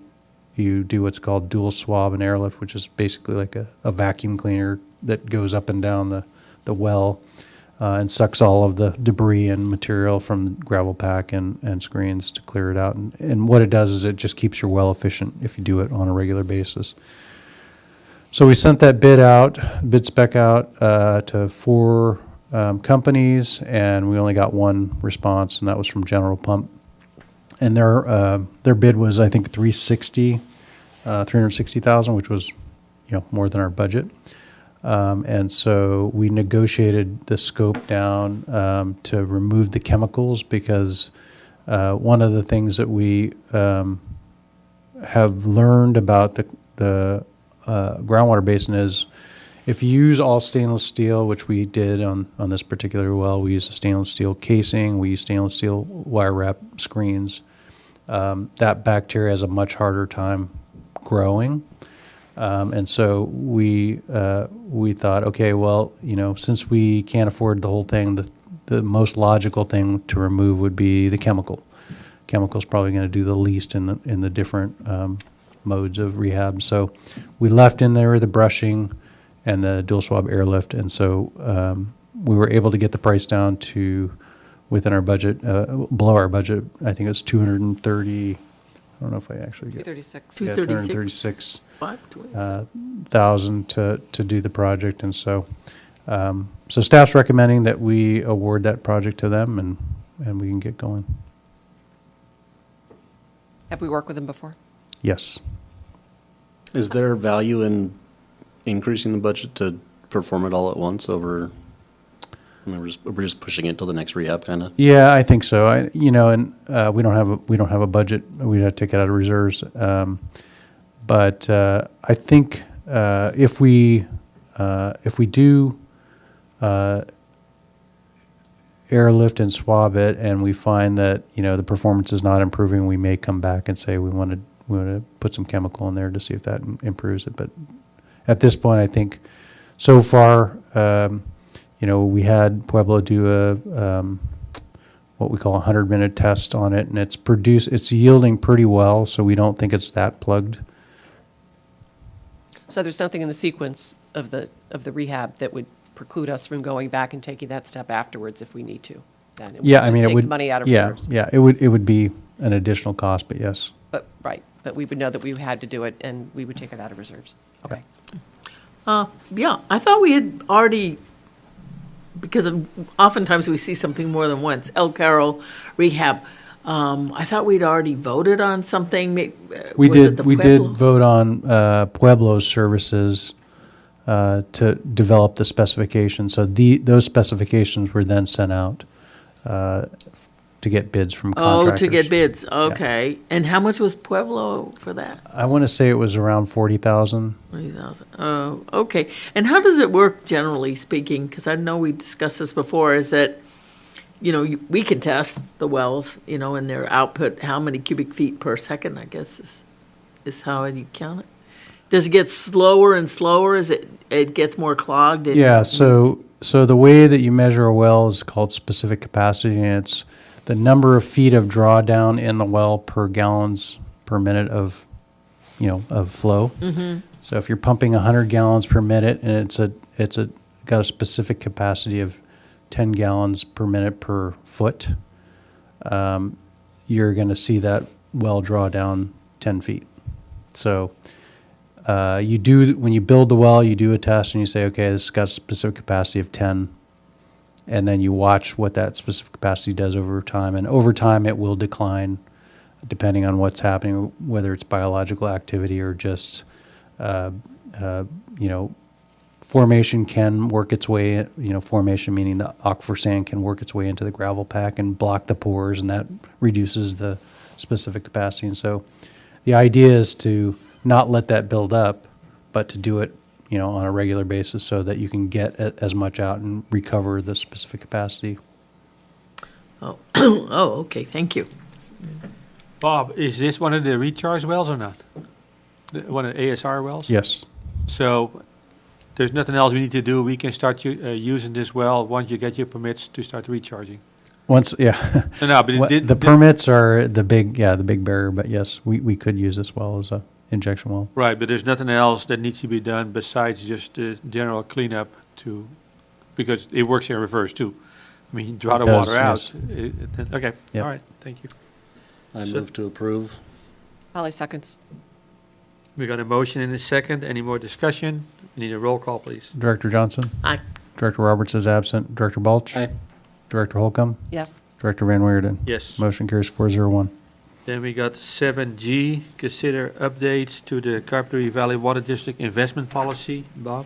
do what's called dual swab and airlift, which is basically like a vacuum cleaner that goes up and down the well and sucks all of the debris and material from the gravel pack and screens to clear it out. And what it does is it just keeps your well efficient if you do it on a regular basis. So we sent that bid spec out to 4 companies, and we only got one response, and that was from General Pump. And their bid was, I think, 360,000, which was, more than our budget. And so we negotiated the scope down to remove the chemicals, because one of the things that we have learned about the groundwater basin is, if you use all stainless steel, which we did on this particular well, we used a stainless steel casing, we used stainless steel wire wrap screens, that bacteria has a much harder time growing. And so we thought, okay, well, since we can't afford the whole thing, the most logical thing to remove would be the chemical. Chemical's probably going to do the least in the different modes of rehab. So we left in there the brushing and the dual swab airlift, and so we were able to get the price down to within our budget, below our budget. I think it's 230. I don't know if I actually get 236. 236. 1,000 to do the project, and so so staff's recommending that we award that project to them, and we can get going. Have we worked with them before? Yes. Is there value in increasing the budget to perform it all at once over, we're just pushing it till the next rehab, kind of? Yeah, I think so. And we don't have a budget. We'd have to take it out of reserves. But I think if we do airlift and swab it, and we find that the performance is not improving, we may come back and say we want to put some chemical in there to see if that improves it. But at this point, I think so far, we had Pueblo do a what we call a 100-minute test on it, and it's yielding pretty well. So we don't think it's that plugged. So there's nothing in the sequence of the rehab that would preclude us from going back and taking that step afterwards if we need to. Then Yeah, I just mean, it take would. the money out of yeah, reserves. yeah, it would be an additional cost, but yes. But we would know that we had to do it, and we would take it out of reserves. Okay. Yeah, I thought we had already, because oftentimes we see something more than once, El Carroll rehab. I thought we'd already voted on something. We Was it the did Pueblo? vote on Pueblo's services to develop the specifications. So those specifications were then sent out to get bids from Oh, contractors. to get bids, okay. And how much was Pueblo for that? I want to say it was around 40,000. 20,000. Oh, okay. And how does it work, generally speaking? Because I know we discussed this before, is that, we can test the wells, and their output, how many cubic feet per second, I guess, is how you count it. Does it get slower and slower as it gets more clogged? Yeah, so the way that you measure a well is called specific capacity, and it's the number of feet of drawdown in the well per gallons per minute of flow. Mm-hmm. So if you're pumping 100 gallons per minute and it's got a specific capacity of 10 gallons per minute per foot, you're going to see that well draw down 10 feet. So when you build the well, you do a test and you say, okay, this has got a specific capacity of 10. And then you watch what that specific capacity does over time. And over time, it will decline depending on what's happening, whether it's biological activity or just, formation can work its way, formation meaning the aquifer sand can work its way into the gravel pack and block the pores, and that reduces the specific capacity. And so the idea is to not let that build up, but to do it on a regular basis so that you can get as much out and recover the specific capacity. Oh, oh, okay, thank you. Bob, is this one of the recharge wells or not? One of the ASR wells? Yes. So there's nothing else we need to do. We can start using this well once you get your permits to start recharging. Yeah. No, but The permits are the big barrier, but yes, we could use this well as injection well. Right, but there's nothing else that needs to be done besides just the general cleanup because it works in reverse too. I mean, you draw the It does, water out. yes. Okay, Yep. all right, thank you. I So- move to approve. Holly seconds. We got a motion and a second. Any more discussion? We need a roll call, please. Director Johnson? Aye. Director Roberts is absent. Director Balch? Aye. Director Holcomb? Yes. Director Van Weerden? Yes. Motion carries 401. Then we got 7G, consider updates to the Carpinteria Valley Water District investment policy. Bob?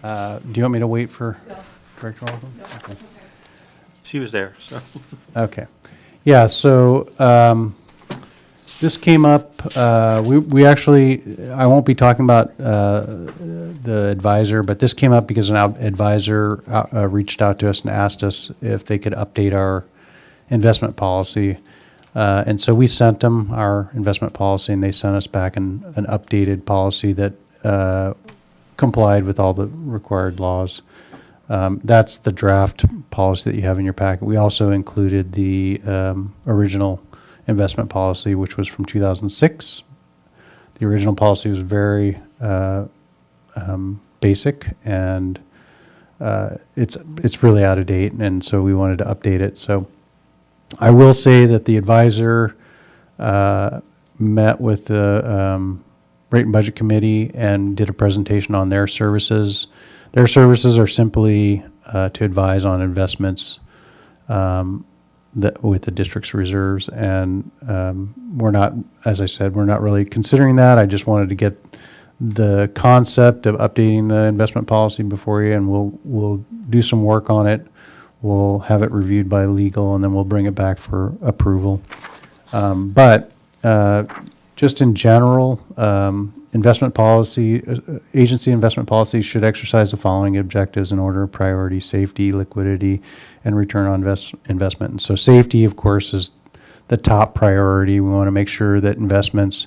Do you want me to wait for Director Holcomb? Okay. She was there, so. Okay. Yeah, so this came up, we actually, I won't be talking about the advisor, but this came up because an advisor reached out to us and asked us if they could update our investment policy. And so we sent them our investment policy, and they sent us back an updated policy that complied with all the required laws. That's the draft policy that you have in your packet. We also included the original investment policy, which was from 2006. The original policy was very basic, and it's really out of date, and so we wanted to update it. So I will say that the advisor met with the Rate and Budget Committee and did a presentation on their services. Their services are simply to advise on investments that with the district's reserves, and we're not, as I said, we're not really considering that. I just wanted to get the concept of updating the investment policy before you, and we'll do some work on it. We'll have it reviewed by legal, and then we'll bring it back for approval. But just in general, investment policy, agency investment policies should exercise the following objectives in order of priority: safety, liquidity, and return on investment. And so safety, of course, is the top priority. We want to make sure that investments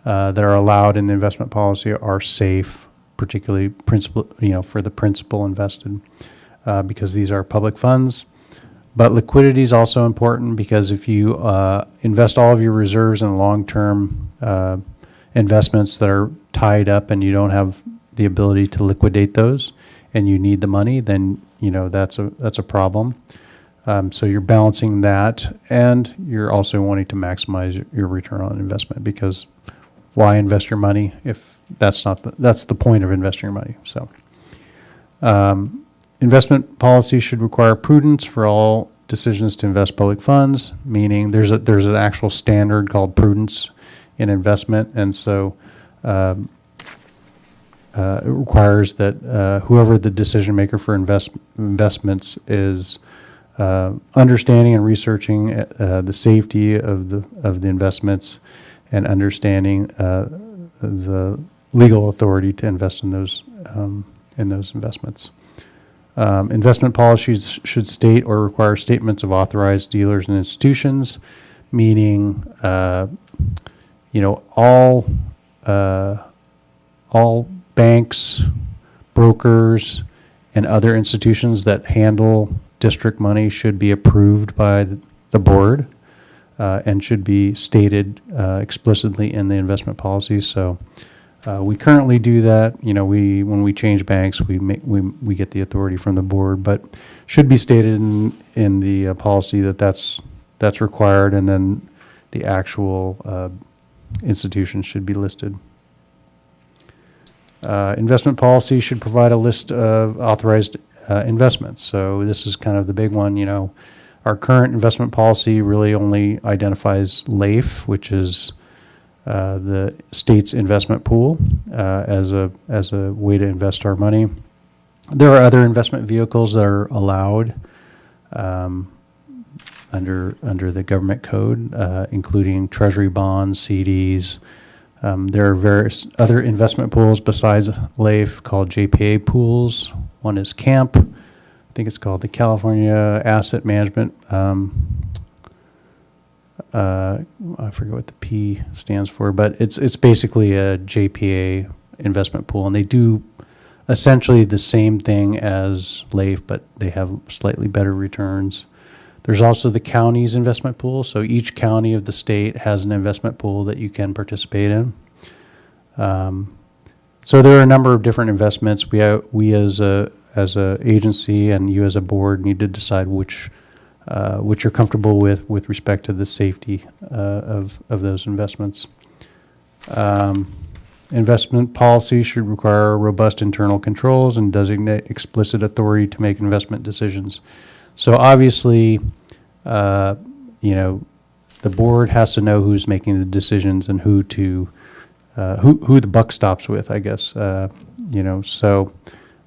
that are allowed in the investment policy are safe, particularly for the principal invested, because these are public funds. But liquidity is also important, because if you invest all of your reserves in long-term investments that are tied up and you don't have the ability to liquidate those and you need the money, then that's a problem. So you're balancing that, and you're also wanting to maximize your return on investment, because why invest your money if that's the point of investing your money? So investment policy should require prudence for all decisions to invest public funds, meaning there's an actual standard called prudence in investment, and so it requires that whoever the decision maker for investments is understanding and researching the safety of the investments, and understanding the legal authority to invest in those investments. Investment policies should state or require statements of authorized dealers and institutions, meaning all banks, brokers, and other institutions that handle district money should be approved by the board and should be stated explicitly in the investment policies. So we currently do that. When we change banks, we get the authority from the board, but should be stated in the policy that's required, and then the actual institutions should be listed. Investment policy should provide a list of authorized investments. So this is kind of the big one. Our current investment policy really only identifies LAIF, which is the state's investment pool, as a way to invest our money. There are other investment vehicles that are allowed under the government code, including treasury bonds, CDs. There are various other investment pools besides LAIF called JPA pools. One is CAMP. I think it's called the California Asset Management. I forget what the P stands for, but it's basically a JPA investment pool, and they do essentially the same thing as LAIF, but they have slightly better returns. There's also the county's investment pool. So each county of the state has an investment pool that you can participate in. So there are a number of different investments. We as a agency and you as a board need to decide which you're comfortable with respect to the safety of those investments. Investment policy should require robust internal controls and designate explicit authority to make investment decisions. So obviously, the board has to know who's making the decisions and who the buck stops with, I guess. So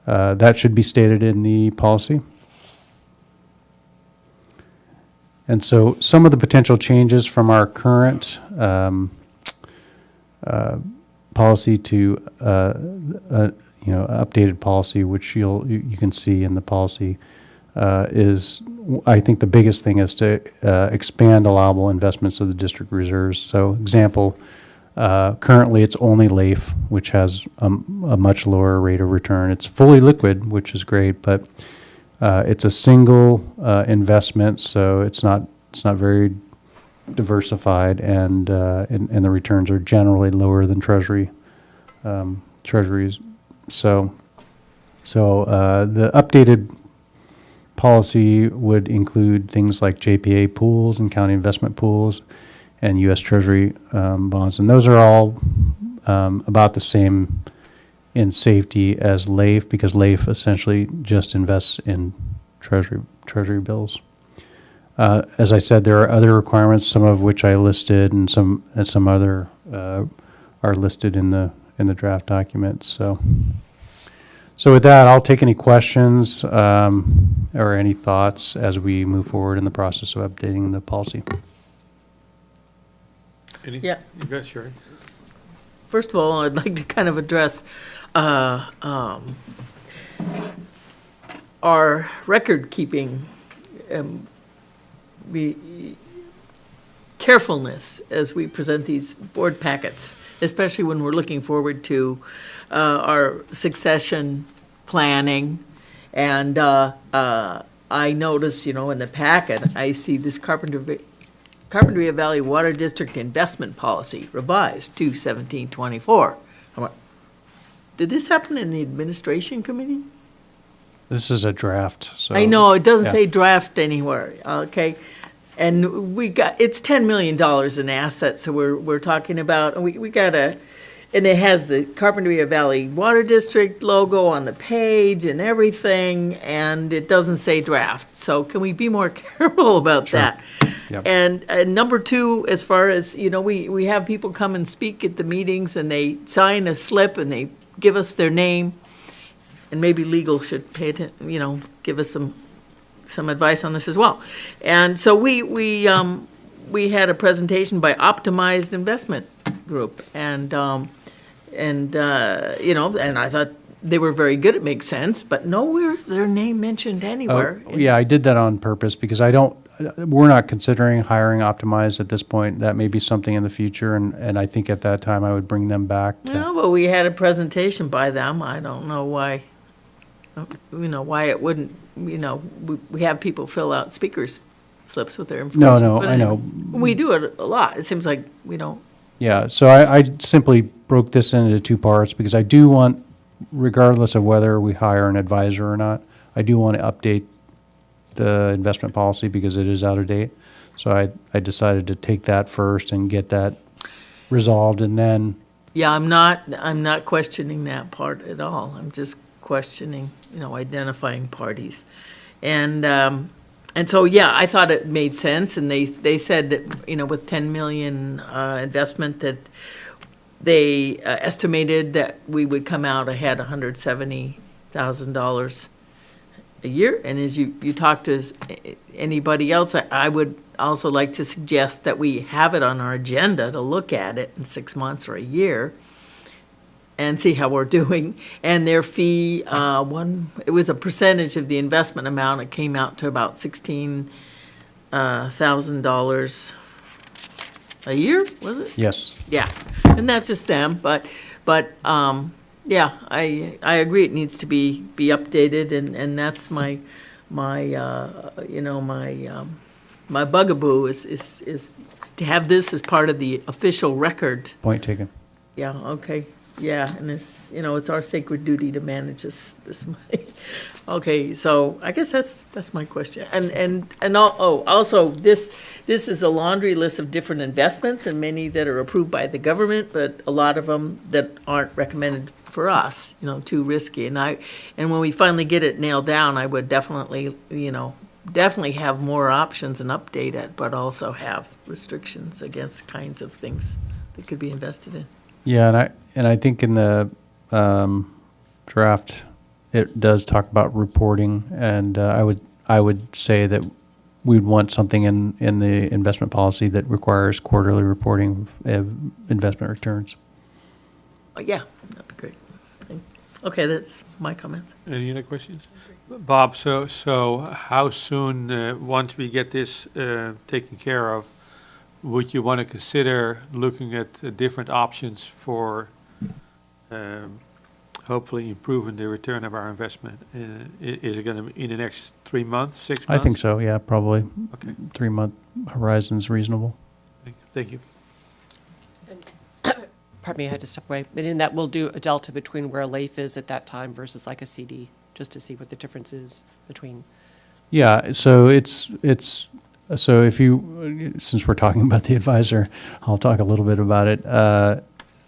that should be stated in the policy. And so some of the potential changes from our current policy to updated policy, which you can see in the policy, is I think the biggest thing is to expand allowable investments of the district reserves. So example, currently it's only LAIF, which has a much lower rate of return. It's fully liquid, which is great, but it's a single investment, so it's not very diversified, and the returns are generally lower than treasuries. So the updated policy would include things like JPA pools and county investment pools and U.S. Treasury bonds, and those are all about the same in safety as LAIF, because LAIF essentially just invests in treasury bills. As I said, there are other requirements, some of which I listed, and some other are listed in the draft document. So with that, I'll take any questions or any thoughts as we move forward in the process of updating the policy. Yeah. You guys, sure. First of all, I'd like to kind of address our record-keeping carefulness as we present these board packets, especially when we're looking forward to our succession planning. And I notice, in the packet, I see this Carpinteria Valley Water District Investment Policy, revised 2/17/24. Did this happen in the administration committee? This is a draft, so. I know, it doesn't yeah. say draft anywhere, okay? And it's $10 million in assets, so we're talking about, we got and it has the Carpinteria Valley Water District logo on the page and everything, and it doesn't say draft. So can we be more careful about that? Yep. And number two, as far as, we have people come and speak at the meetings, and they sign a slip and they give us their name, and maybe legal should pay attention, give us some advice on this as well. And so we had a presentation by Optimized Investment Group, and I thought they were very good. It makes sense, but nowhere is their name mentioned anywhere. Yeah, I did that on purpose because we're not considering hiring Optimized at this point. That may be something in the future, and I think at that time I would bring them back to. No, but we had a presentation by them. I don't know why, why it wouldn't, we have people fill out speakers slips with their information. No, But I know. We do it a lot. It seems like we don't. Yeah, so I simply broke this into two parts because I do want, regardless of whether we hire an advisor or not, I do want to update the investment policy because it is out of date. So I decided to take that first and get that resolved, and then. Yeah, I'm not questioning that part at all. I'm just questioning, identifying parties. And so, yeah, I thought it made sense, and they said that, with 10 million investment, that they estimated that we would come out ahead $170,000 a year. And as you talk to anybody else, I would also like to suggest that we have it on our agenda to look at it in 6 months or a year and see how we're doing. And their fee, it was a percentage of the investment amount. It came out to about $16,000 a year, was it? Yes. Yeah, and that's just them, but yeah, I agree it needs to be updated, and that's my my bugaboo is to have this as part of the official record. Point taken. Yeah, okay, yeah, and it's, it's our sacred duty to manage this money. Okay, so I guess that's my question. Also, this is a laundry list of different investments, and many that are approved by the government, but a lot of them that aren't recommended for us, too risky. And when we finally get it nailed down, I would definitely have more options and update it, but also have restrictions against kinds of things that could be invested in. Yeah, and I think in the draft, it does talk about reporting, and I would say that we'd want something in the investment policy that requires quarterly reporting of investment returns. Oh, yeah, that'd be great. Okay, that's my comments. Any other questions? Bob, so how soon, once we get this taken care of, would you want to consider looking at different options for hopefully improving the return of our investment? Is it going to be in the next 3 months, 6 months? I think so, yeah, probably. Okay. 3-month horizon's reasonable. Thank you. Pardon me, I had to step away. And in that, we'll do a delta between where a LAIF is at that time versus like a CD, just to see what the difference is between. Yeah, so so if you, since we're talking about the advisor, I'll talk a little bit about it.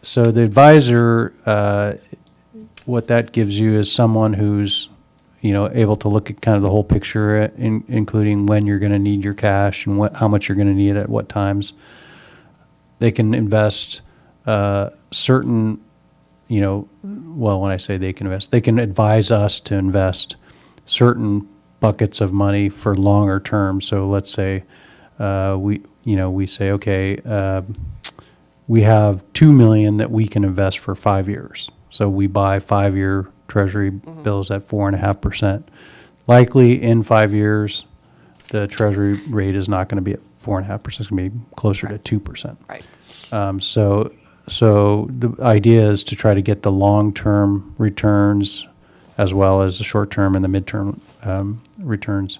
So the advisor, what that gives you is someone who's, able to look at kind of the whole picture, including when you're going to need your cash and how much you're going to need at what times. They can invest certain, well, when I say they can invest, they can advise us to invest certain buckets of money for longer term. So let's say we say, okay, we have $2 million that we can invest for 5 years. So we buy 5-year Treasury bills at 4.5%. Likely in 5 years, the Treasury rate is not going to be at 4.5%. It's going to be closer to 2%. Right. So the idea is to try to get the long-term returns as well as the short-term and the midterm returns.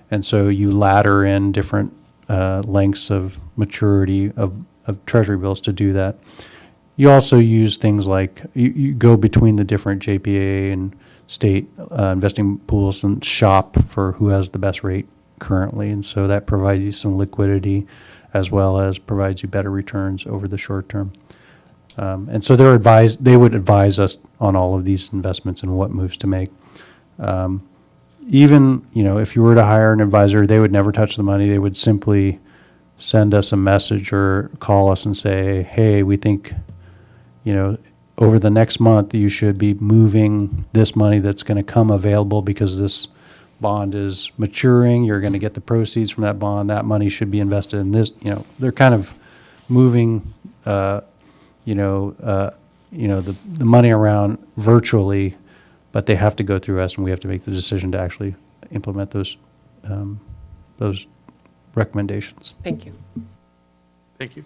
And so you ladder in different lengths of maturity of Treasury bills to do that. You also use things like, you go between the different JPA and state investing pools and shop for who has the best rate currently. And so that provides you some liquidity as well as provides you better returns over the short term. And so they would advise us on all of these investments and what moves to make. Even, if you were to hire an advisor, they would never touch the money. They would simply send us a message or call us and say, hey, we think, over the next month, you should be moving this money that's going to come available because this bond is maturing. You're going to get the proceeds from that bond. That money should be invested in this. They're kind of moving, the money around virtually, but they have to go through us, and we have to make the decision to actually implement those recommendations. Thank you. Thank you.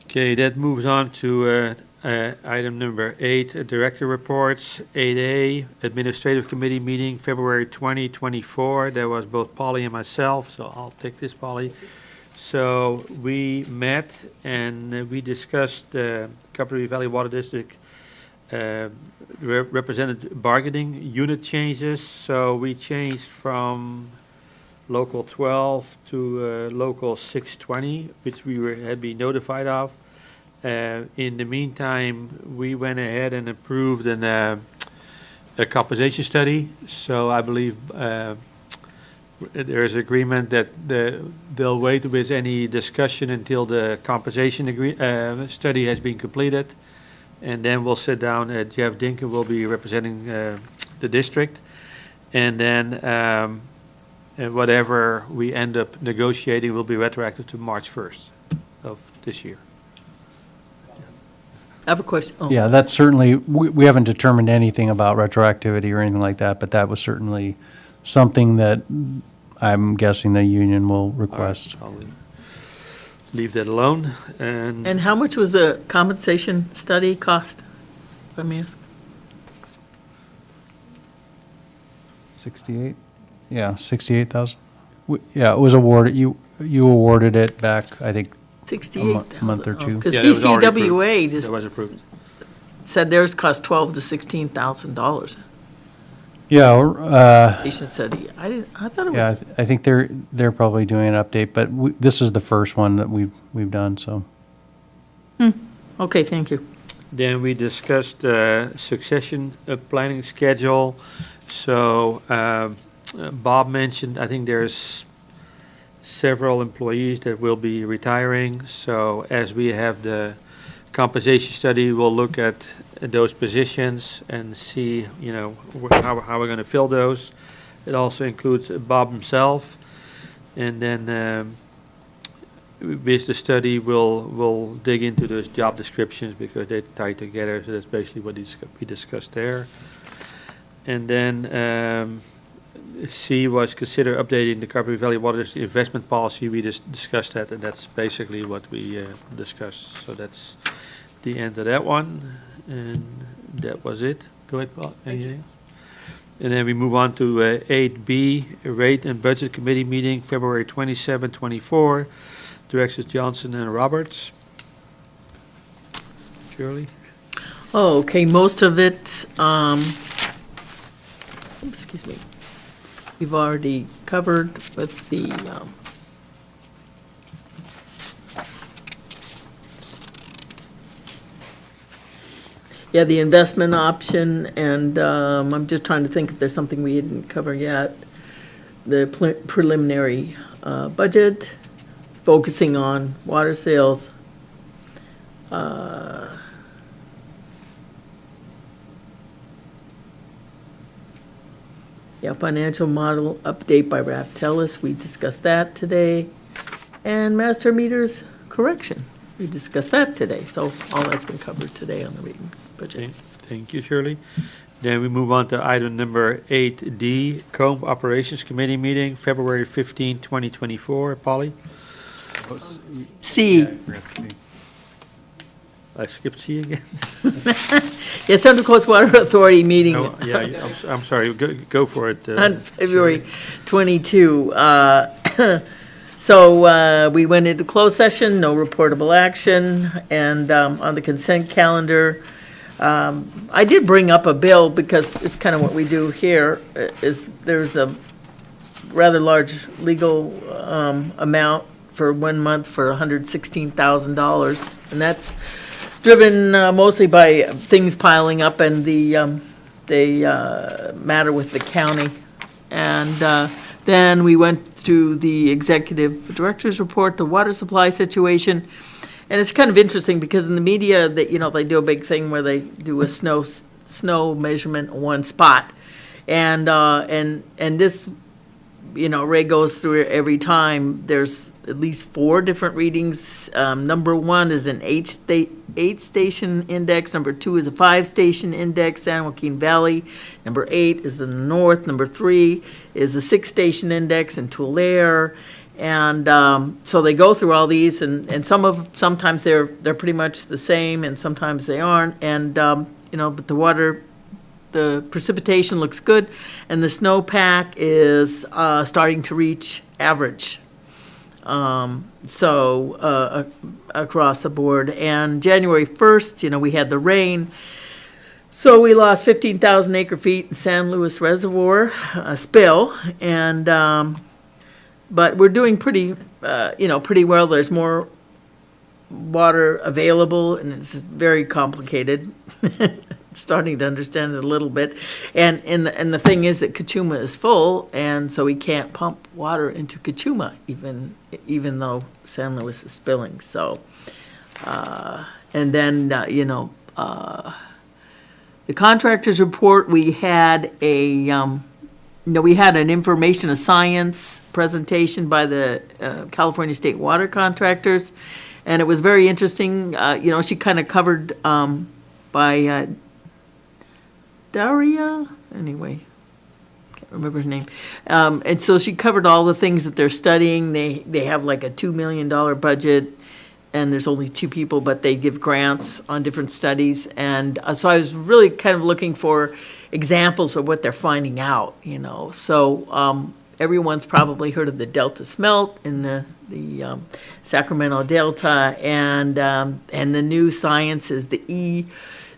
Okay, that moves on to item number 8, Director Reports. 8A, Administrative Committee meeting, February 2024. There was both Polly and myself, so I'll take this, Polly. So we met and we discussed Carpinteria Valley Water District represented bargaining unit changes. So we changed from Local 12 to Local 620, which we had been notified of. In the meantime, we went ahead and approved a compensation study. So I believe there is agreement that they'll wait with any discussion until the compensation study has been completed. And then we'll sit down, Jeff Dinkin will be representing the district. And then whatever we end up negotiating will be retroactive to March 1st of this year. I have a question. Oh. Yeah, that's certainly, we haven't determined anything about retroactivity or anything like that, but that was certainly something that I'm guessing the union will request. All right, I'll leave that alone. And how much was a compensation study cost, let me ask? 68? Yeah, 68,000. Yeah, it was awarded, you awarded it back, I think, 68,000. month or two. Because Yeah, that was already approved. CCWA just That was approved. said theirs cost $12,000 to $16,000. Yeah, Patient said, I thought it yeah, was, I think they're probably doing an update, but this is the first one that we've done, so. okay, thank you. Then we discussed succession planning schedule. So Bob mentioned, I think there's several employees that will be retiring. So as we have the compensation study, we'll look at those positions and see, how we're going to fill those. It also includes Bob himself. And then with the study, we'll dig into those job descriptions because they tie together. So that's basically what we discussed there. And then C was consider updating the Carpinteria Valley Water investment policy. We just discussed that, and that's basically what we discussed. So that's the end of that one, and that was it. Go ahead, Paul. Anything? And then we move on to 8B, Rate and Budget Committee meeting, February 27, 24. Directors Johnson and Roberts. Shirley? Oh, okay, most of it, excuse me, we've already covered with the, yeah, the investment option, and I'm just trying to think if there's something we didn't cover yet. The preliminary budget, focusing on water sales. Yeah, financial model update by Raf Tellis, we discussed that today. And master meters correction, we discussed that today. So all that's been covered today on the reading budget. Thank you, Shirley. Then we move on to item number 8D, Comb Operations Committee meeting, February 15, 2024. Polly? C, I skipped C again? yeah, Central Coast Water Authority meeting Oh, yeah, I'm sorry, go for it. on February 22. So we went into closed session, no reportable action, and on the consent calendar, I did bring up a bill because it's kind of what we do here, is there's a rather large legal amount for 1 month for $116,000, and that's driven mostly by things piling up and the matter with the county. And then we went through the executive director's report, the water supply situation. And it's kind of interesting because in the media, that they do a big thing where they do a snow measurement in one spot. And this, Ray goes through it every time. There's at least 4 different readings. Number 1 is an 8-station index. Number 2 is a 5-station index, San Joaquin Valley. Number 8 is in the north. Number 3 is a 6-station index in Tulare. And so they go through all these, and sometimes they're pretty much the same, and sometimes they aren't. And but the precipitation looks good, and the snowpack is starting to reach average. Across the board. And January 1st, we had the rain. So we lost 15,000 acre feet in San Luis Reservoir spill, and but we're doing pretty well. There's more water available, and it's very complicated. Starting to understand it a little bit, and the thing is that Kachuma is full, and so we can't pump water into Kachuma, even though San Luis is spilling. So, and then the contractor's report, we had an information, a science presentation by the California State Water Contractors, and it was very interesting. She kind of covered by Daria, anyway, can't remember her name. And so she covered all the things that they're studying. They have like a $2 million budget, and there's only 2 people, but they give grants on different studies. And so I was really kind of looking for examples of what they're finding out, So everyone's probably heard of the Delta Smelt in the Sacramento Delta, and the new science is the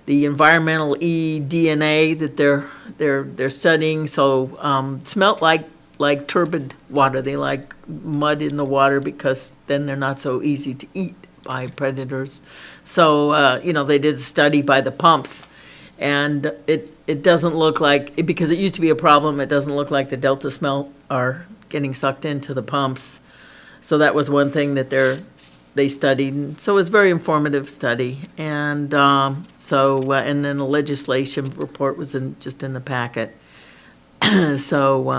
environmental DNA that they're studying. So smelt like turbid water. They like mud in the water because then they're not so easy to eat by predators. So they did a study by the pumps, and it doesn't look like, because it used to be a problem, it doesn't look like the Delta Smelt are getting sucked into the pumps. So that was one thing that they studied. And so it was a very informative study. And and then the legislation report was just in the packet. So,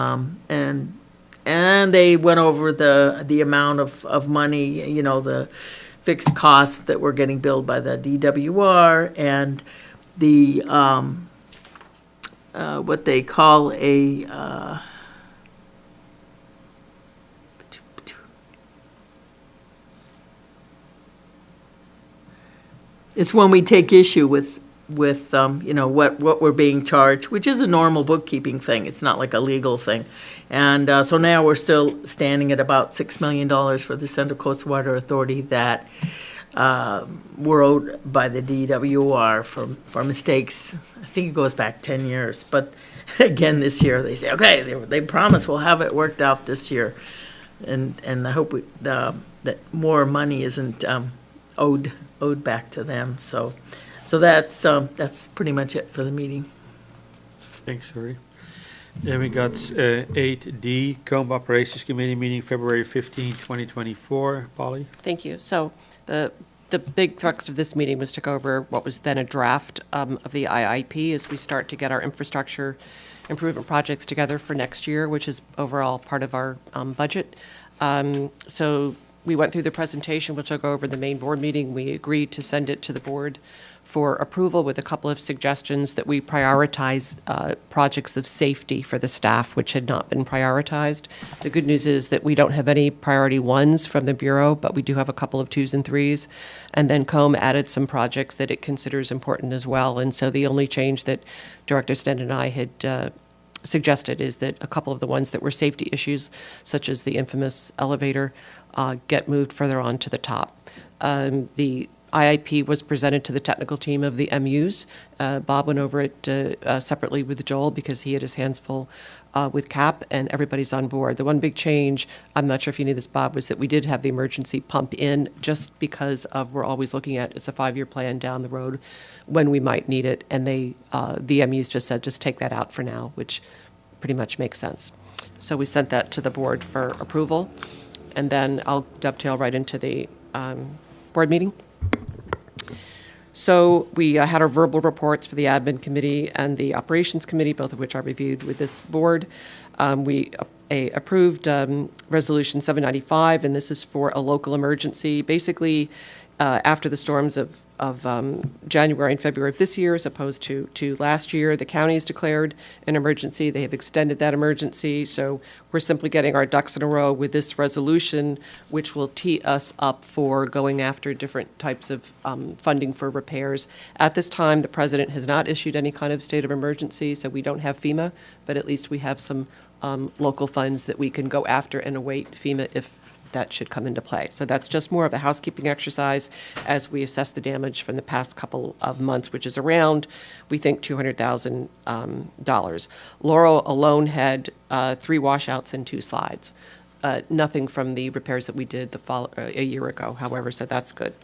and they went over the amount of money, the fixed costs that were getting billed by the DWR, and the, what they call it's when we take issue with what we're being charged, which is a normal bookkeeping thing. It's not like a legal thing. And so now we're still standing at about $6 million for the Central Coast Water Authority that were owed by the DWR for mistakes. I think it goes back 10 years. But again, this year they say, okay, they promise we'll have it worked out this year. And I hope that more money isn't owed back to them. So that's pretty much it for the meeting. Thanks, Suri. Then we got 8D, Comb Operations Committee meeting February 15, 2024. Polly? Thank you. So the big thrust of this meeting was to go over what was then a draft of the IIP as we start to get our infrastructure improvement projects together for next year, which is overall part of our budget. So we went through the presentation, which I'll go over in the main board meeting. We agreed to send it to the board for approval with a couple of suggestions that we prioritize projects of safety for the staff, which had not been prioritized. The good news is that we don't have any priority ones from the Bureau, but we do have a couple of 2s and 3s. And then COMB added some projects that it considers important as well. And so the only change that Director Sten and I had suggested is that a couple of the ones that were safety issues, such as the infamous elevator, get moved further on to the top. The IIP was presented to the technical team of the MUs. Bob went over it separately with Joel because he had his hands full with CAP, and everybody's on board. The one big change, I'm not sure if you knew this, Bob, was that we did have the emergency pump in just because of we're always looking at it's a 5-year plan down the road when we might need it, and the MUs just said just take that out for now, which pretty much makes sense. So we sent that to the board for approval, and then I'll dovetail right into the board meeting. So we had our verbal reports for the admin committee and the operations committee, both of which I reviewed with this board. We approved resolution 795, and this is for a local emergency. Basically, after the storms of January and February of this year, as opposed to last year, the county has declared an emergency. They have extended that emergency, so we're simply getting our ducks in a row with this resolution, which will tee us up for going after different types of funding for repairs. At this time, the president has not issued any kind of state of emergency, so we don't have FEMA, but at least we have some local funds that we can go after and await FEMA if that should come into play. So that's just more of a housekeeping exercise as we assess the damage from the past couple of months, which is around, we think, $200,000. Laurel alone had 3 washouts and 2 slides. Nothing from the repairs that we did a year ago, however, so that's good.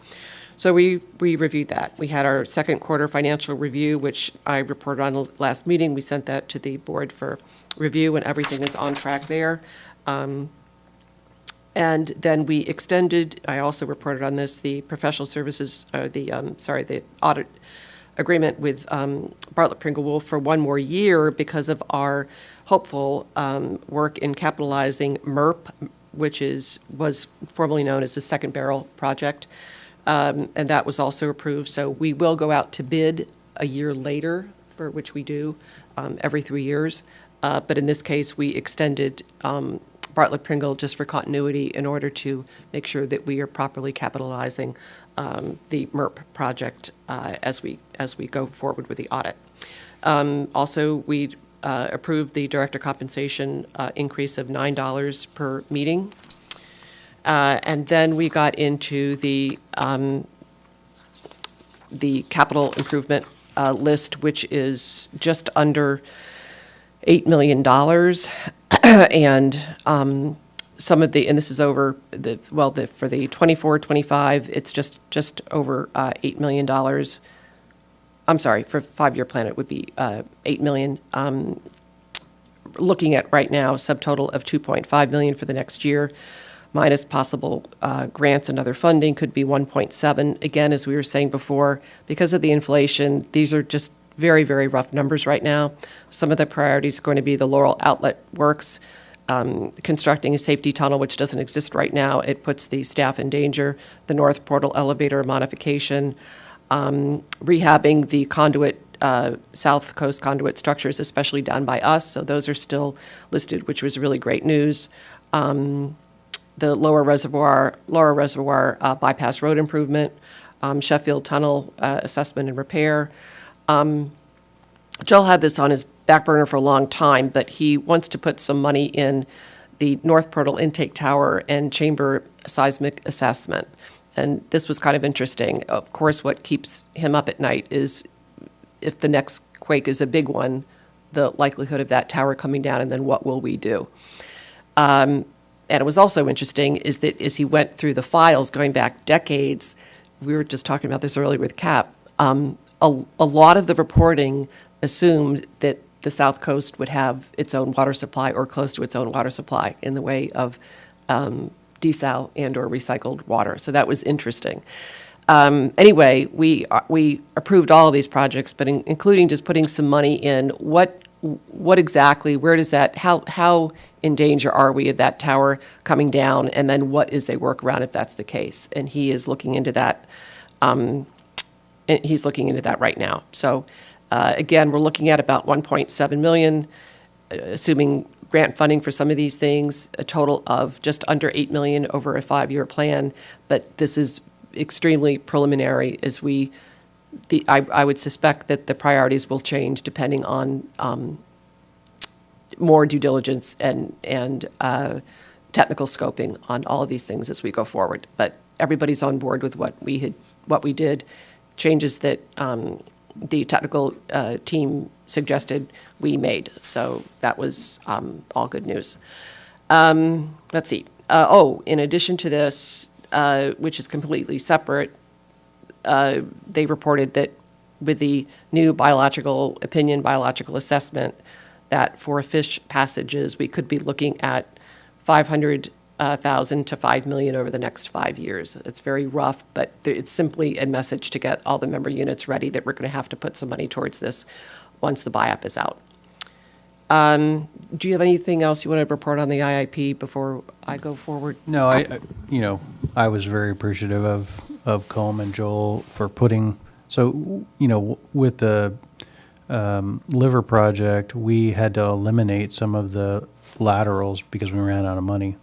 So we reviewed that. We had our second quarter financial review, which I reported on the last meeting. We sent that to the board for review, and everything is on track there. And then we extended, I also reported on this, the professional services, the audit agreement with Bartlett Pringle Wolf for 1 more year because of our hopeful work in capitalizing MERP, which was formerly known as the Second Barrel Project. And that was also approved. So we will go out to bid a year later, for which we do every 3 years. But in this case, we extended Bartlett Pringle just for continuity in order to make sure that we are properly capitalizing the MERP project as we go forward with the audit. Also, we approved the director compensation increase of $9 per meeting. And then we got into the capital improvement list, which is just under $8 million. And some of the, and this is over the, well, for the 24, 25, it's just over $8 million. I'm sorry, for a 5-year plan, it would be 8 million. Looking at right now, subtotal of 2.5 million for the next year, minus possible grants and other funding could be 1.7. Again, as we were saying before, because of the inflation, these are just very, very rough numbers right now. Some of the priorities are going to be the Laurel Outlet Works, constructing a safety tunnel, which doesn't exist right now. It puts the staff in danger. The North Portal elevator modification, rehabbing the conduit, South Coast conduit structures, especially down by us. So those are still listed, which was really great news. The Lower Reservoir bypass road improvement, Sheffield Tunnel assessment and repair. Joel had this on his back burner for a long time, but he wants to put some money in the North Portal intake tower and chamber seismic assessment. And this was kind of interesting. Of course, what keeps him up at night is if the next quake is a big one, the likelihood of that tower coming down, and then what will we do? And it was also interesting is that as he went through the files going back decades, we were just talking about this earlier with Cap, a lot of the reporting assumed that the South Coast would have its own water supply or close to its own water supply in the way of desal and or recycled water. So that was interesting. Anyway, we approved all of these projects, but including just putting some money in. What exactly, where does that, how in danger are we of that tower coming down? And then what is a workaround if that's the case? And he is looking into that. He's looking into that right now. So again, we're looking at about 1.7 million, assuming grant funding for some of these things, a total of just under 8 million over a 5-year plan. But this is extremely preliminary as I would suspect that the priorities will change depending on more due diligence and technical scoping on all of these things as we go forward. But everybody's on board with what we did, changes that the technical team suggested we made. So that was all good news. Let's see. In addition to this, which is completely separate, they reported that with the new biological assessment, that for fish passages, we could be looking at 500,000 to 5 million over the next 5 years. It's very rough, but it's simply a message to get all the member units ready that we're going to have to put some money towards this once the BIAP is out. Do you have anything else you want to report on the IIP before I go forward? No, I was very appreciative of Colm and Joel for putting, with the liver project, we had to eliminate some of the laterals because we ran out of money.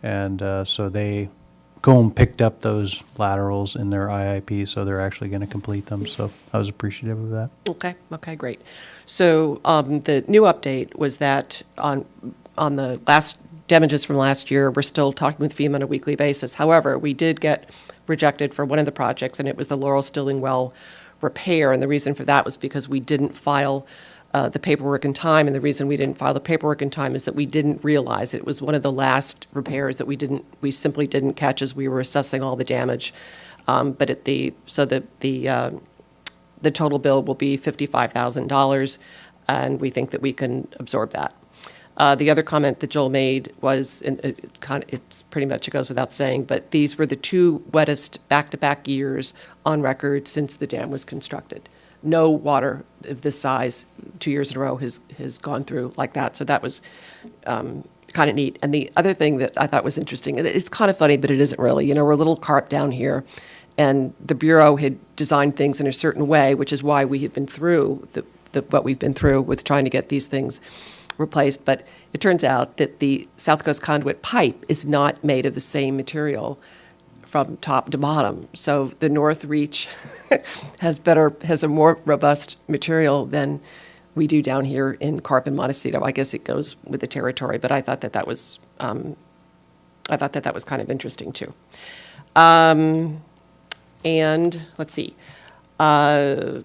And so Colm picked up those laterals in their IIP, so they're actually going to complete them. So I was appreciative of that. Okay, great. So the new update was that on the last damages from last year, we're still talking with FEMA on a weekly basis. However, we did get rejected for one of the projects, and it was the Laurel Stilling Well repair. And the reason for that was because we didn't file the paperwork in time. And the reason we didn't file the paperwork in time is that we didn't realize it was one of the last repairs that we simply didn't catch as we were assessing all the damage. But the total bill will be $55,000, and we think that we can absorb that. The other comment that Joel made was, and it's pretty much, it goes without saying, but these were the 2 wettest back-to-back years on record since the dam was constructed. No water of this size 2 years in a row has gone through like that. So that was kind of neat. And the other thing that I thought was interesting, and it's kind of funny, but it isn't really. We're a little carp down here, and the Bureau had designed things in a certain way, which is why we have been through what we've been through with trying to get these things replaced. But it turns out that the South Coast conduit pipe is not made of the same material from top to bottom. So the North Reach has a more robust material than we do down here in Carpin Montecito. I guess it goes with the territory, but I thought that was kind of interesting too. And let's see. So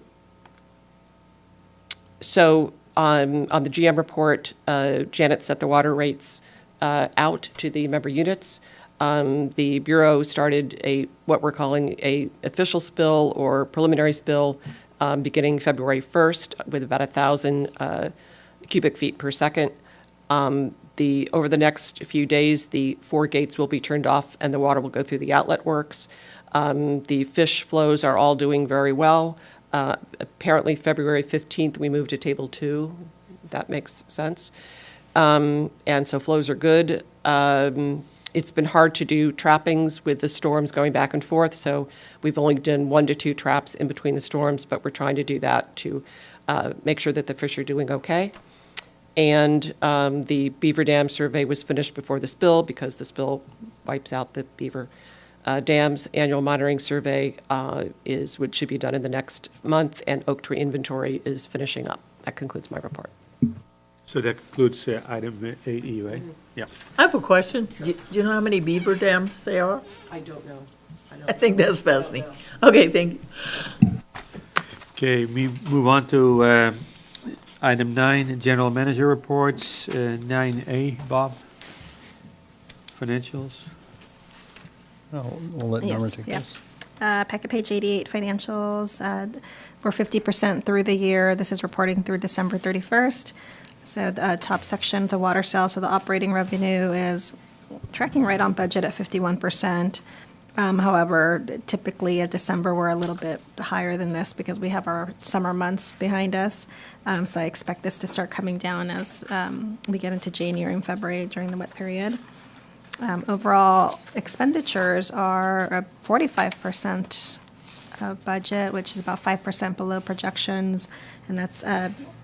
on the GM report, Janet set the water rates out to the member units. The Bureau started what we're calling a official spill or preliminary spill beginning February 1st with about 1,000 cubic feet per second. Over the next few days, the 4 gates will be turned off and the water will go through the outlet works. The fish flows are all doing very well. Apparently, February 15th, we moved to table 2. That makes sense. And so flows are good. It's been hard to do trappings with the storms going back and forth, so we've only done 1 to 2 traps in between the storms, but we're trying to do that to make sure that the fish are doing okay. And the beaver dam survey was finished before the spill because the spill wipes out the beaver dams. Annual monitoring survey should be done in the next month, and oak tree inventory is finishing up. That concludes my report. So that concludes item 8E, right? Yeah. I have a question. Do you know how many beaver dams there are? I don't know. I think that's fascinating. Okay, thank you. Okay, we move on to item 9, general manager reports. 9A, Bob. Financials. We'll let Norma take yeah. this. Packet page 88, financials. We're 50% through the year. This is reporting through December 31st. So the top section to water sales, so the operating revenue is tracking right on budget at 51%. However, typically in December, we're a little bit higher than this because we have our summer months behind us. So I expect this to start coming down as we get into January and February during the wet period. Overall expenditures are 45% of budget, which is about 5% below projections, and that's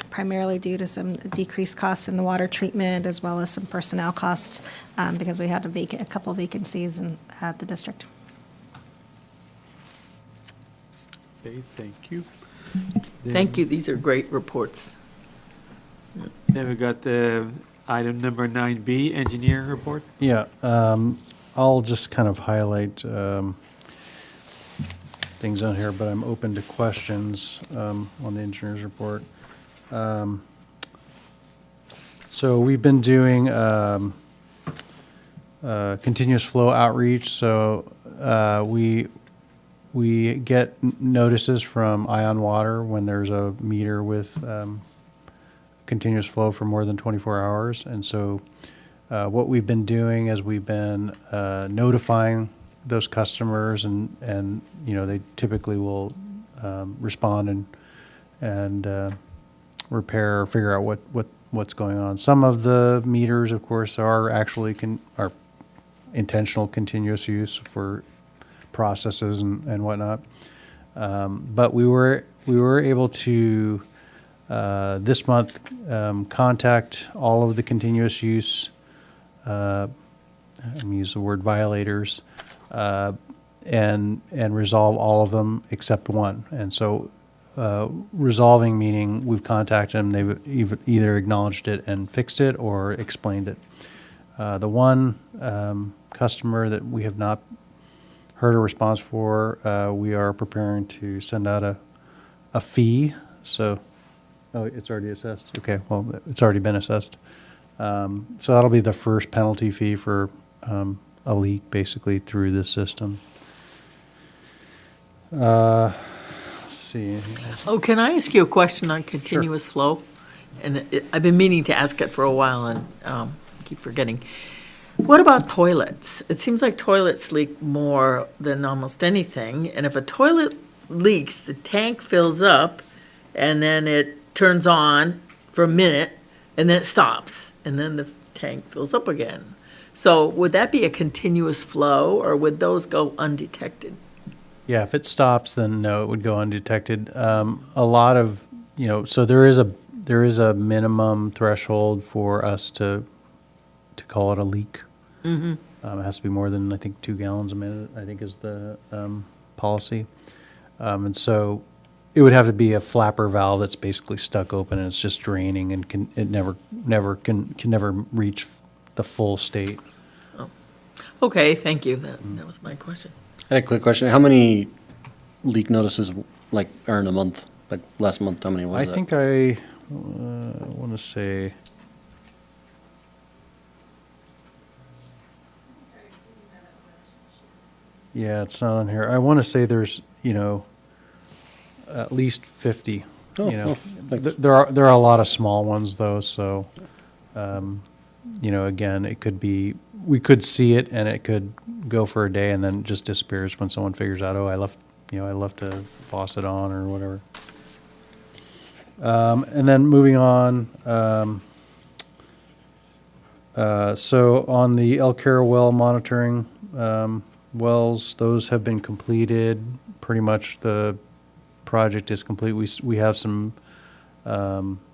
primarily due to some decreased costs in the water treatment as well as some personnel costs because we had a couple vacancies at the district. Okay, thank you. Thank you. These are great reports. Then we got item number 9B, engineer report. Yeah, I'll just kind of highlight things on here, but I'm open to questions on the engineer's report. So we've been doing continuous flow outreach. So we get notices from Ion Water when there's a meter with continuous flow for more than 24 hours. And so what we've been doing is we've been notifying those customers, and you know, they typically will respond and repair or figure out what's going on. Some of the meters, of course, are actually are intentional continuous use for processes and whatnot. But we were able to this month contact all of the continuous use. I'm gonna use the word violators, and resolve all of them except one. And so resolving meaning we've contacted them, they've either acknowledged it and fixed it or explained it. The one customer that we have not heard a response for, we are preparing to send out a fee. So, oh, it's already assessed. Okay, well, it's already been assessed. So that'll be the first penalty fee for a leak, basically, through this system. Let's see. Oh, can I ask you a question on continuous flow? And I've been meaning to ask it for a while and keep forgetting. What about toilets? It seems like toilets leak more than almost anything. And if a toilet leaks, the tank fills up and then it turns on for a minute and then it stops and then the tank fills up again. So would that be a continuous flow or would those go undetected? Yeah, if it stops, then no, it would go undetected. A lot of, so there is a minimum threshold for us to call it a leak. Mm-hmm. It has to be more than, I think, 2 gallons a minute, I think is the policy. And so it would have to be a flapper valve that's basically stuck open and it's just draining and can never reach the full state. Okay, thank you. That was my question. I had a quick question. How many leak notices, like, are in a month? Like, last month, how many was I that? think I want to say. Yeah, it's not on here. I want to say there's, at least 50. Oh, You know, oh, thanks. there are a lot of small ones though, so, again, it could be, we could see it and it could go for a day and then it just disappears when someone figures out, oh, I left a faucet on or whatever. And then moving on, so on the El Cara well monitoring, wells, those have been completed. Pretty much the project is complete. We have some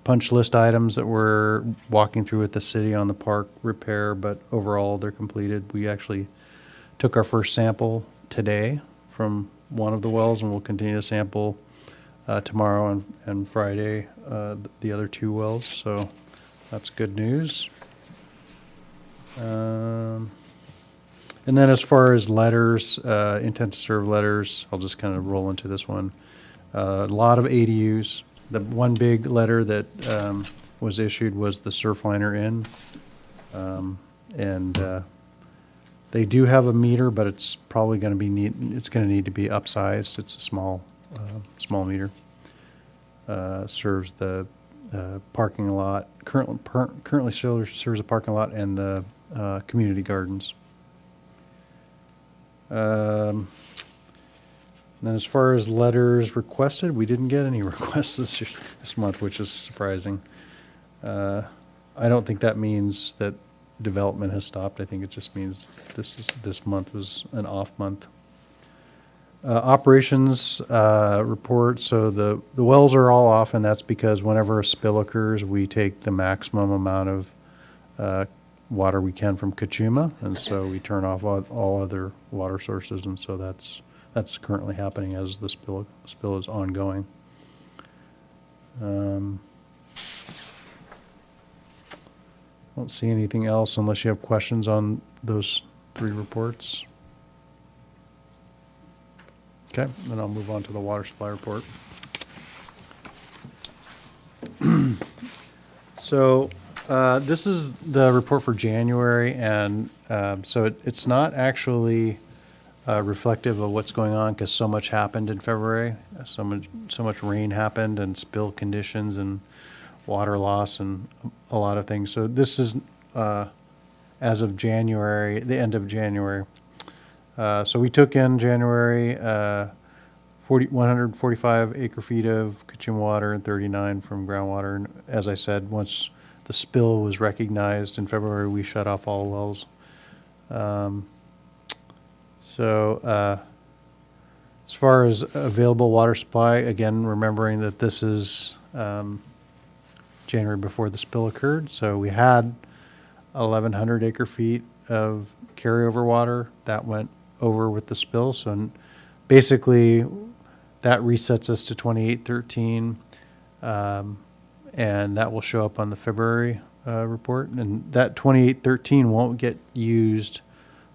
punch list items that we're walking through with the city on the park repair, but overall they're completed. We actually took our first sample today from one of the wells, and we'll continue to sample tomorrow and Friday the other two wells. So that's good news. And then as far as letters, intent to serve letters, I'll just kind of roll into this one. A lot of ADUs. The one big letter that was issued was the Surfliner Inn. And they do have a meter, but it's probably going to be it's going to need to be upsized. It's a small meter. Serves the parking lot. Currently serves the parking lot and the community gardens. Then as far as letters requested, we didn't get any requests this month, which is surprising. I don't think that means that development has stopped. I think it just means this month was an off month. Operations report. So the wells are all off, and that's because whenever a spill occurs, we take the maximum amount of water we can from Kachuma, and so we turn off all other water sources, and so that's currently happening as the spill is ongoing. Don't see anything else unless you have questions on those three reports. Okay, then I'll move on to the water supply report. So this is the report for January, and so it's not actually reflective of what's going on because so much happened in February. So much rain happened and spill conditions and water loss and a lot of things. So this is as of January, the end of January. So we took in January 145 acre feet of Kachuma water and 39 from groundwater. And as I said, once the spill was recognized in February, we shut off all wells. As far as available water supply, again, remembering that this is January before the spill occurred. So we had 1,100 acre feet of carryover water that went over with the spill. So basically that resets us to 2813. And that will show up on the February report. And that 2813 won't get used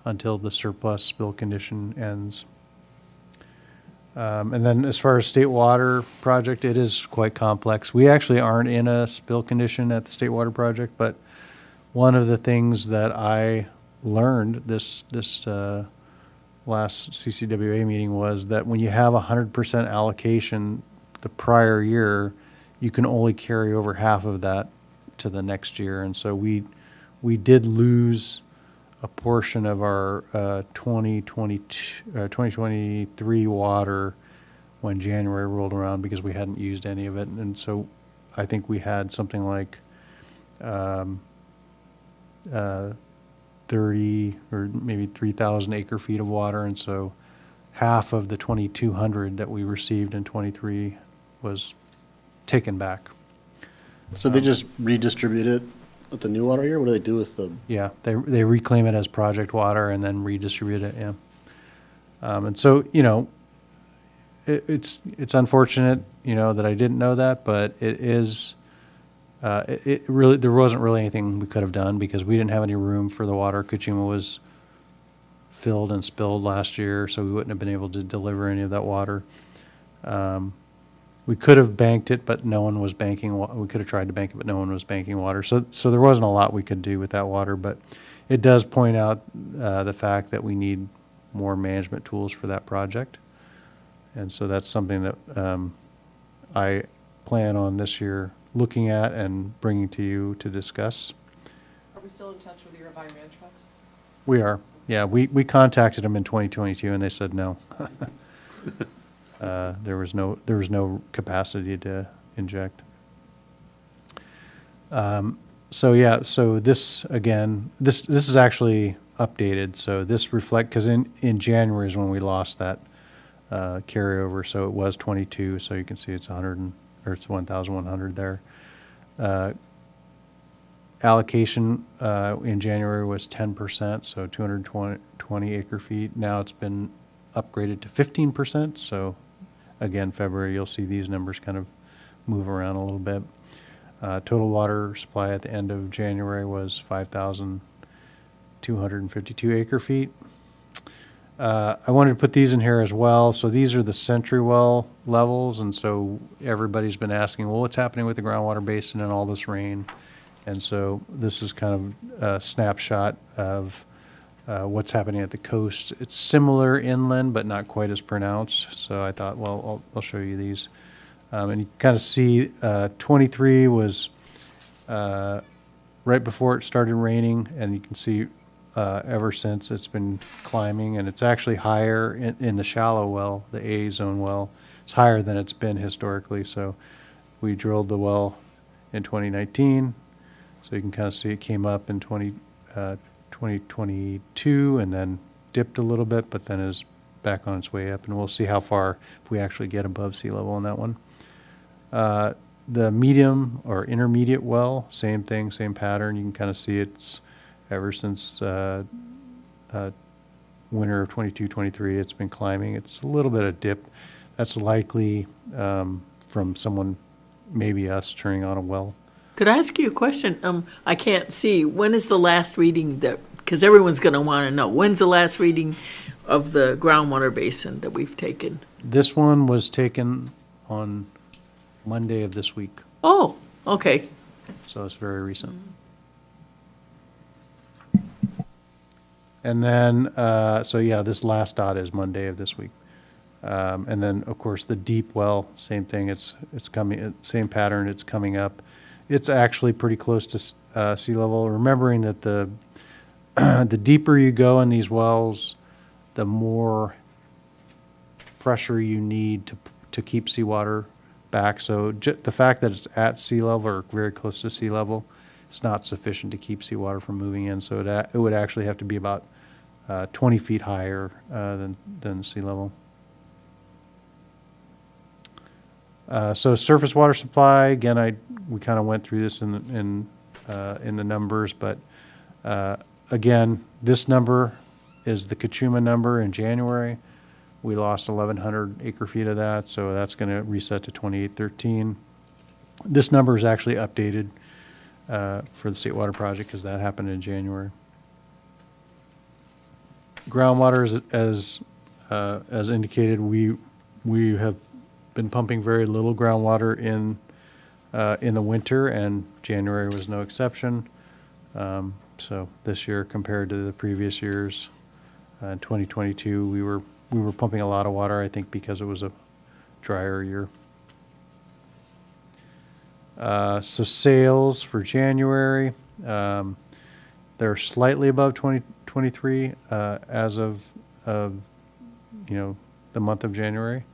until the surplus spill condition ends. And then as far as state water project, it is quite complex. We actually aren't in a spill condition at the state water project, but one of the things that I learned this last CCWA meeting was that when you have 100% allocation the prior year, you can only carry over half of that to the next year. And so we did lose a portion of our 2023 water when January rolled around because we hadn't used any of it. And so I think we had something like 30 or maybe 3,000 acre feet of water. And so half of the 2,200 that we received in 23 was taken back. So they just redistribute it with the new water here? What do they do with the? Yeah, they reclaim it as project water and then redistribute it, yeah. And so, it's unfortunate, you know, that I didn't know that, but it is, it really, there wasn't really anything we could have done because we didn't have any room for the water. Kachuma was filled and spilled last year, so we wouldn't have been able to deliver any of that water. We could have banked it, but no one was banking. We could have tried to bank it, but no one was banking water. So there wasn't a lot we could do with that water, but it does point out the fact that we need more management tools for that project. And so that's something that I plan on this year looking at and bringing to you to discuss. Are we still in touch with your environment folks? We are. Yeah, we contacted them in 2022 and they said no. There was no capacity to inject. So yeah, so this again, this is actually updated. So this because in January is when we lost that carryover. So it was 22. So you can see it's 1,100 there. Allocation in January was 10%, so 220 acre feet. Now it's been upgraded to 15%. So again, February, you'll see these numbers kind of move around a little bit. Total water supply at the end of January was 5,252 acre feet. I wanted to put these in here as well. So these are the Century Well levels, and so everybody's been asking, well, what's happening with the groundwater basin and all this rain? And so this is kind of a snapshot of what's happening at the coast. It's similar inland, but not quite as pronounced. So I thought, well, I'll show you these. And you kind of see 23 was right before it started raining, and you can see ever since it's been climbing, and it's actually higher in the shallow well, the A zone well. It's higher than it's been historically. So we drilled the well in 2019. So you can kind of see it came up in 2022 and then dipped a little bit, but then is back on its way up. And we'll see how far, if we actually get above sea level on that one. The medium or intermediate well, same thing, same pattern. You can kind of see it's ever since winter of 22, 23, it's been climbing. It's a little bit of dip. That's likely from someone, maybe us, turning on a well. Could I ask you a question? I can't see. When is the last reading because everyone's going to want to know, when's the last reading of the groundwater basin that we've taken? This one was taken on Monday of this week, Oh, okay. so it's very recent. And then, so yeah, this last dot is Monday of this week. And then, of course, the deep well, same thing. It's coming, same pattern. It's coming up. It's actually pretty close to sea level. Remembering that the deeper you go in these wells, the more pressure you need to keep seawater back. So the fact that it's at sea level or very close to sea level, it's not sufficient to keep seawater from moving in. So it would actually have to be about 20 feet higher than sea level. So surface water supply, again, we kind of went through this in the numbers, but again, this number is the Kachuma number in January. We lost 1,100 acre feet of that, so that's going to reset to 2813. This number is actually updated for the State Water Project because that happened in January. Groundwater, as indicated, we have been pumping very little groundwater in the winter, and January was no exception. So this year, compared to the previous years, in 2022, we were pumping a lot of water, I think, because it was a drier year. So sales for January, they're slightly above 2023 as of the month of January.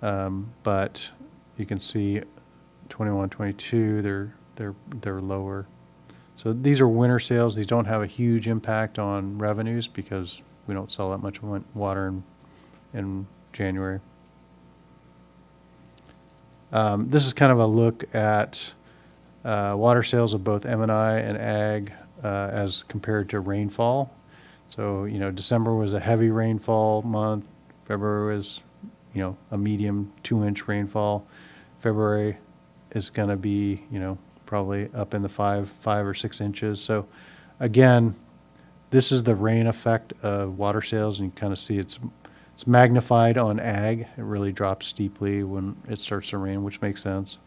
But you can see 21, 22, they're lower. So these are winter sales. These don't have a huge impact on revenues because we don't sell that much water in January. This is kind of a look at water sales of both M&I and Ag as compared to rainfall. So, December was a heavy rainfall month. February was, a medium 2-inch rainfall. February is going to be, probably up in the 5 or 6 inches. So again, this is the rain effect of water sales, and you kind of see it's magnified on ag. It really drops steeply when it starts to rain, which makes sense.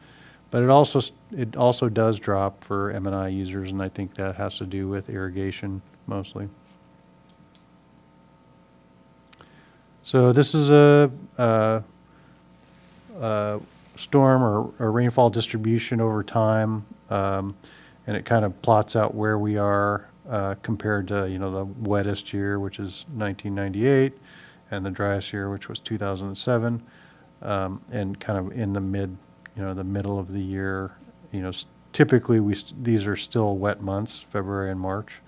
But it also does drop for M&I users, and I think that has to do with irrigation mostly. So this is a storm or rainfall distribution over time, and it kind of plots out where we are compared to the wettest year, which is 1998, and the driest year, which was 2007, and kind of in the middle of the year. Typically these are still wet months, February and March.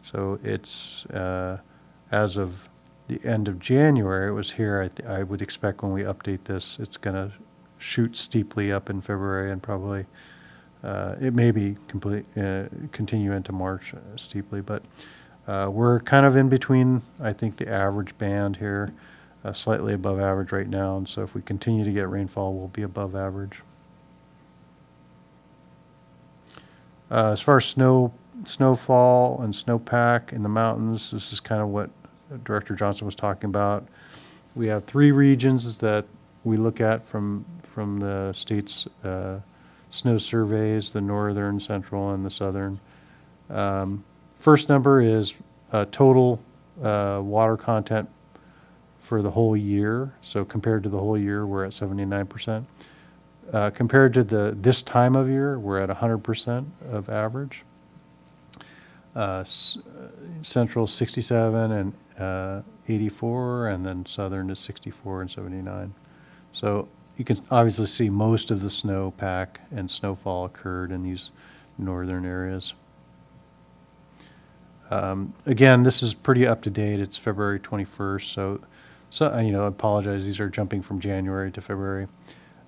So it's as of the end of January, it was here. I would expect when we update this, it's going to shoot steeply up in February, and probably it may be continue into March steeply, but we're kind of in between, I think, the average band here, slightly above average right now, and so if we continue to get rainfall, we'll be above average. As far as snowfall and snowpack in the mountains, this is kind of what Director Johnson was talking about. We have 3 regions that we look at from the state's snow surveys: the northern, central, and the southern. First number is total water content for the whole year. So compared to the whole year, we're at 79%. Compared to this time of year, we're at 100% of average. Central 67 and 84, and then southern is 64 and 79. So you can obviously see most of the snowpack and snowfall occurred in these northern areas. Again, this is pretty up to date. It's February 21st, so I apologize. These are jumping from January to February.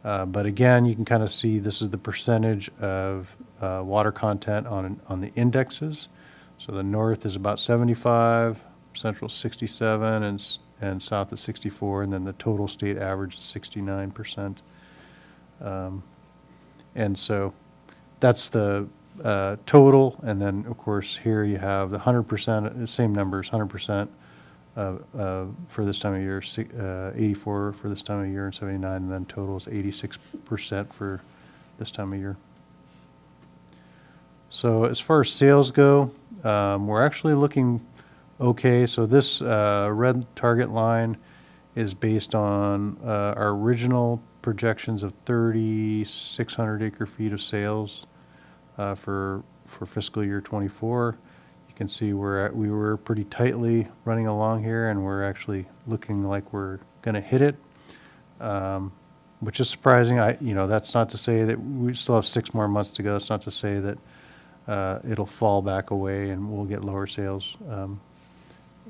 But again, you can kind of see this is the percentage of water content on the indexes. So the north is about 75, central 67, and south is 64, and then the total state average is 69%. And so that's the total, and then of course here you have the 100%, same numbers, 100% for this time of year, 84 for this time of year, and 79, and then total is 86% for this time of year. So as far as sales go, we're actually looking okay. So this red target line is based on our original projections of 3,600 acre feet of sales for fiscal year 24. You can see we were pretty tightly running along here, and we're actually looking like we're going to hit it, which is surprising. That's not to say that we still have 6 more months to go. That's not to say that it'll fall back away and we'll get lower sales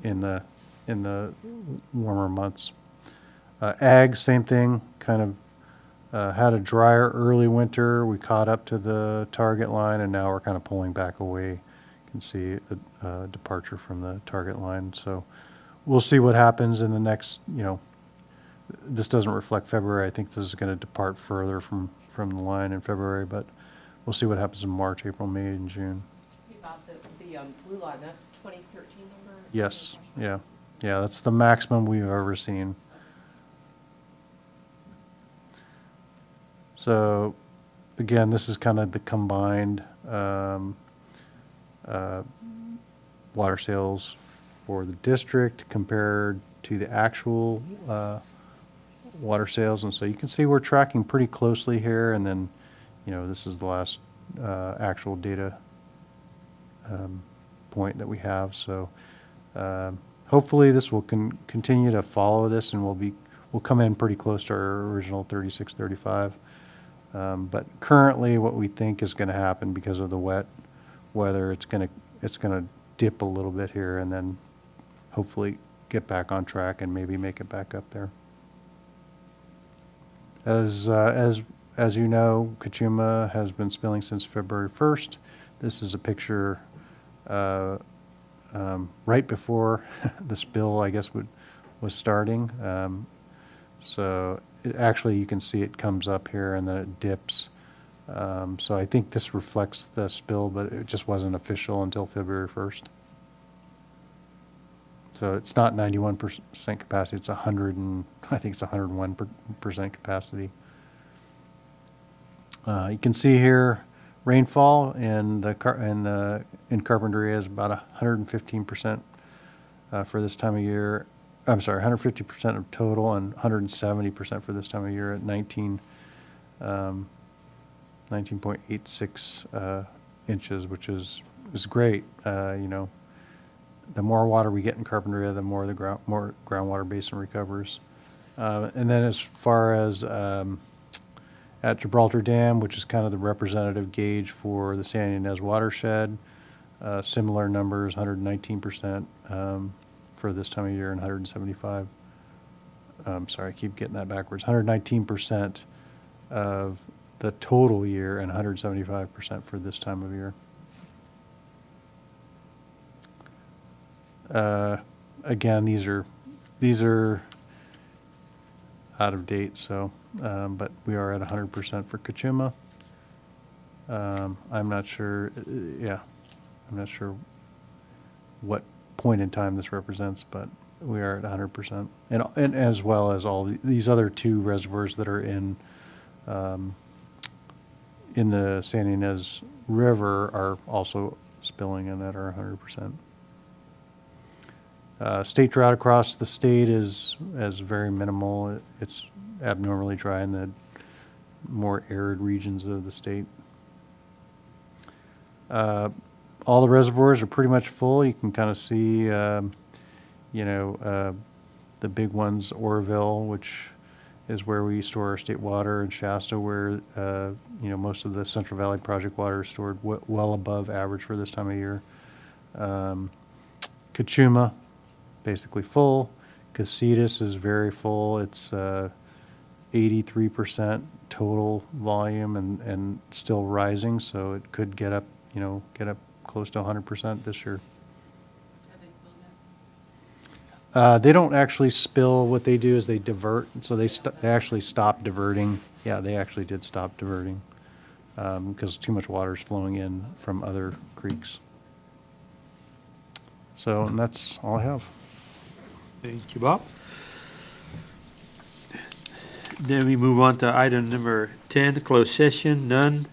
in the warmer months. Ag, same thing, kind of had a drier early winter. We caught up to the target line, and now we're kind of pulling back away. You can see a departure from the target line. So we'll see what happens in the next, this doesn't reflect February. I think this is going to depart further from the line in February, but we'll see what happens in March, April, May, and June. About the blue line, that's 2013 number? Yes, yeah. Yeah, that's the maximum we've ever seen. So, again, this is kind of the combined water sales for the district compared to the actual water sales. And so you can see we're tracking pretty closely here, and then, this is the last actual data point that we have. So hopefully this will continue to follow this, and we'll come in pretty close to our original 36, 35. But currently what we think is going to happen because of the wet weather, it's going to dip a little bit here, and then hopefully get back on track and maybe make it back up there. As you know, Kachuma has been spilling since February 1st. This is a picture right before the spill, I guess, was starting. So actually, you can see it comes up here and then it dips. So I think this reflects the spill, but it just wasn't official until February 1st. So it's not 91% capacity, it's 100 and, I think it's 101% capacity. You can see here, rainfall in in Carpinteria is about 115% for this time of year. I'm sorry, 150% of total and 170% for this time of year at 19.86 inches, which is great. The more water we get in Carpinteria, the more more groundwater basin recovers. And then as far as at Gibraltar Dam, which is kind of the representative gauge for the San Ynez watershed, similar numbers, 119% for this time of year and 175. Sorry, I keep getting that backwards. 119% of the total year and 175% for this time of year. Again, these are out of date, so, but we are at 100% for Kachuma. I'm not sure, I'm not sure what point in time this represents, but we are at 100%. And as well as all these other two reservoirs that are in the San Ynez River are also spilling in that are 100%. State drought across the state is very minimal. It's abnormally dry in the more arid regions of the state. All the reservoirs are pretty much full. You can kind of see, the big ones, Oroville, which is where we store our state water, and Shasta, where, most of the Central Valley Project water is stored well above average for this time of year. Kachuma, basically full. Casitas is very full. It's 83% total volume and still rising, so it could get up close to 100% this year. They don't actually spill. What they do is they divert, so they actually stop diverting. Yeah, they actually did stop diverting because too much water is flowing in from other creeks. So, and that's all I have. Thank you, Bob. Then we move on to item number 10, closed session, none.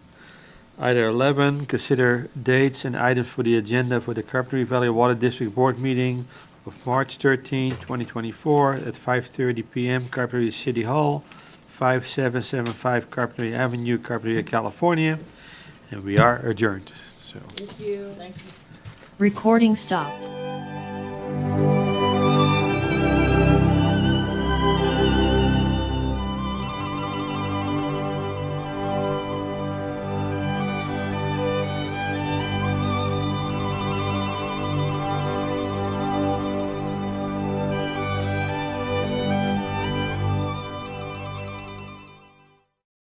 Item 11, consider dates and items for the agenda for the Carpinteria Valley Water District Board meeting of March 13, 2024 at 5:30 p.m. Carpinteria City Hall, 5775 Carpinteria Avenue, Carpinteria, California. And we are adjourned. So. Thank you. Recording stopped.